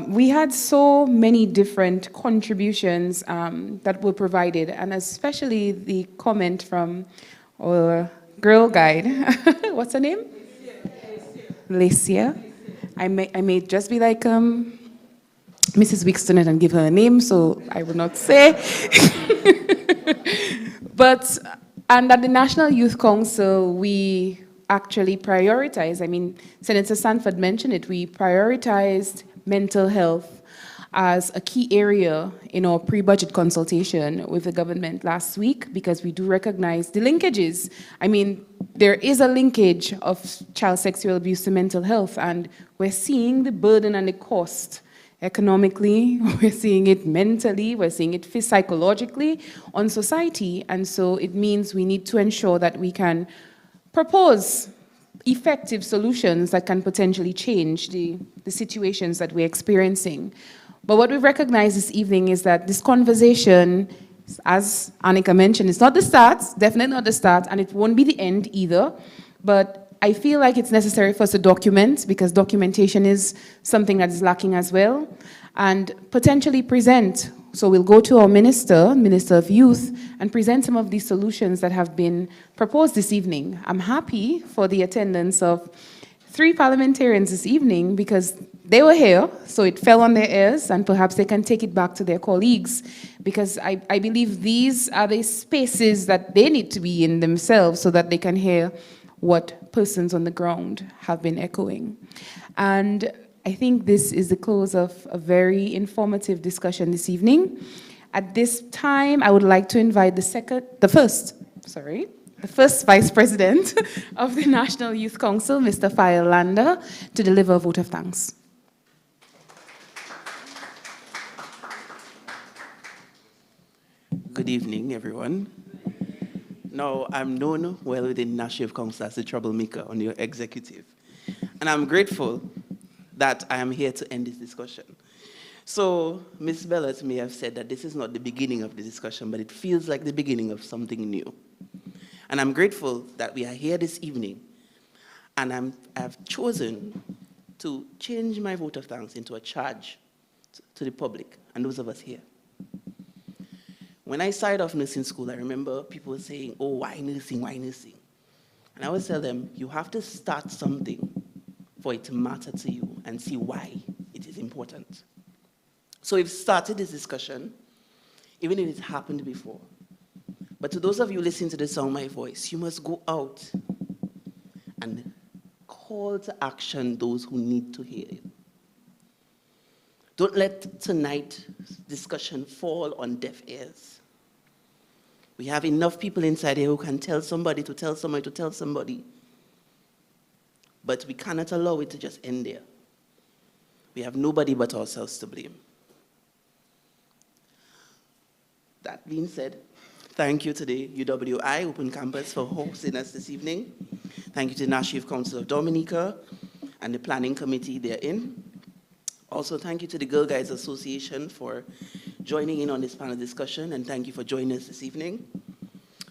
We had so many different contributions that were provided, and especially the comment from our girl guide. What's her name? Lacia. I may just be like Mrs. Wixton and give her a name, so I will not say. And at the National Youth Council, we actually prioritize, Senator Sanford mentioned it, we prioritized mental health as a key area in our pre-budget consultation with the government last week, because we do recognize the linkages. There is a linkage of child sexual abuse to mental health, and we're seeing the burden and the cost economically, we're seeing it mentally, we're seeing it psychologically on society, and so it means we need to ensure that we can propose effective solutions that can potentially change the situations that we're experiencing. But what we've recognized this evening is that this conversation, as Annika mentioned, it's not the start, definitely not the start, and it won't be the end either, but I feel like it's necessary for us to document, because documentation is something that is lacking as well, and potentially present. So we'll go to our Minister of Youth, and present some of these solutions that have been proposed this evening. I'm happy for the attendance of 3 parliamentarians this evening, because they were here, so it fell on their ears, and perhaps they can take it back to their colleagues, because I believe these are the spaces that they need to be in themselves, so that they can hear what persons on the ground have been echoing. And I think this is the close of a very informative discussion this evening. At this time, I would like to invite the first Vice President of the National Youth Council, Mr. Fael Landa, to deliver a vote of thanks. Good evening, everyone. Now, I'm known well within National Youth Council as the troublemaker on your executive. And I'm grateful that I am here to end this discussion. So, Ms. Bellot may have said that this is not the beginning of the discussion, but it feels like the beginning of something new. And I'm grateful that we are here this evening, and I've chosen to change my vote of thanks into a charge to the public and those of us here. When I started off nursing school, I remember people saying, oh, why nursing, why nursing? And I always tell them, you have to start something for it to matter to you and see why it is important. So we've started this discussion, even if it happened before. But to those of you listening to the sound of my voice, you must go out and call to action those who need to hear you. Don't let tonight's discussion fall on deaf ears. We have enough people inside here who can tell somebody to tell somebody to tell somebody. But we cannot allow it to just end there. We have nobody but ourselves to blame. That being said, thank you to the UWI Open Campus for hosting us this evening. Thank you to the National Youth Council of Dominica and the planning committee therein. Also, thank you to the Girl Guides Association for joining in on this panel discussion, and thank you for joining us this evening.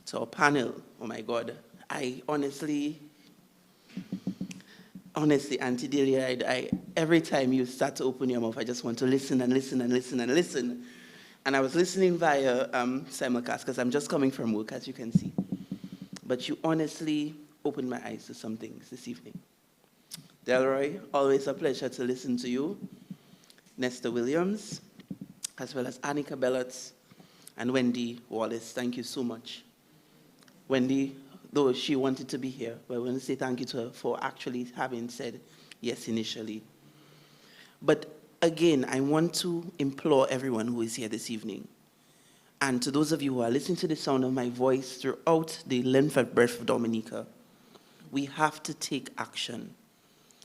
To our panel, oh my God, I honestly, Auntie Delia, every time you start to open your mouth, I just want to listen and listen and listen and listen. And I was listening via simulcast, because I'm just coming from work, as you can see. But you honestly opened my eyes to some things this evening. Delroy, always a pleasure to listen to you. Nesta Williams, as well as Annika Bellotz and Wendy Wallace, thank you so much. Wendy, though she wanted to be here, but I want to say thank you to her for actually having said yes initially. But again, I want to implore everyone who is here this evening, and to those of you who are listening to the sound of my voice throughout the length and breadth of Dominica, we have to take action.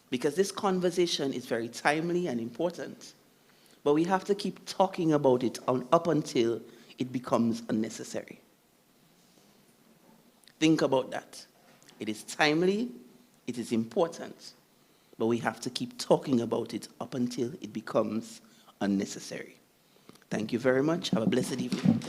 Because this conversation is very timely and important. But we have to keep talking about it up until it becomes unnecessary. Think about that. It is timely, it is important, but we have to keep talking about it up until it becomes unnecessary. Thank you very much. Have a blessed evening.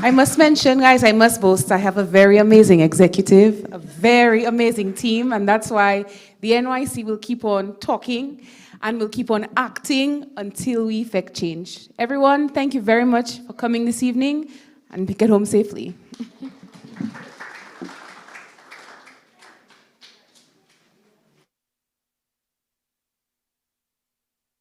I must mention, guys, I must boast, I have a very amazing executive, a very amazing team, and that's why the NYC will keep on talking and will keep on acting until we effect change. Everyone, thank you very much for coming this evening, and get home safely.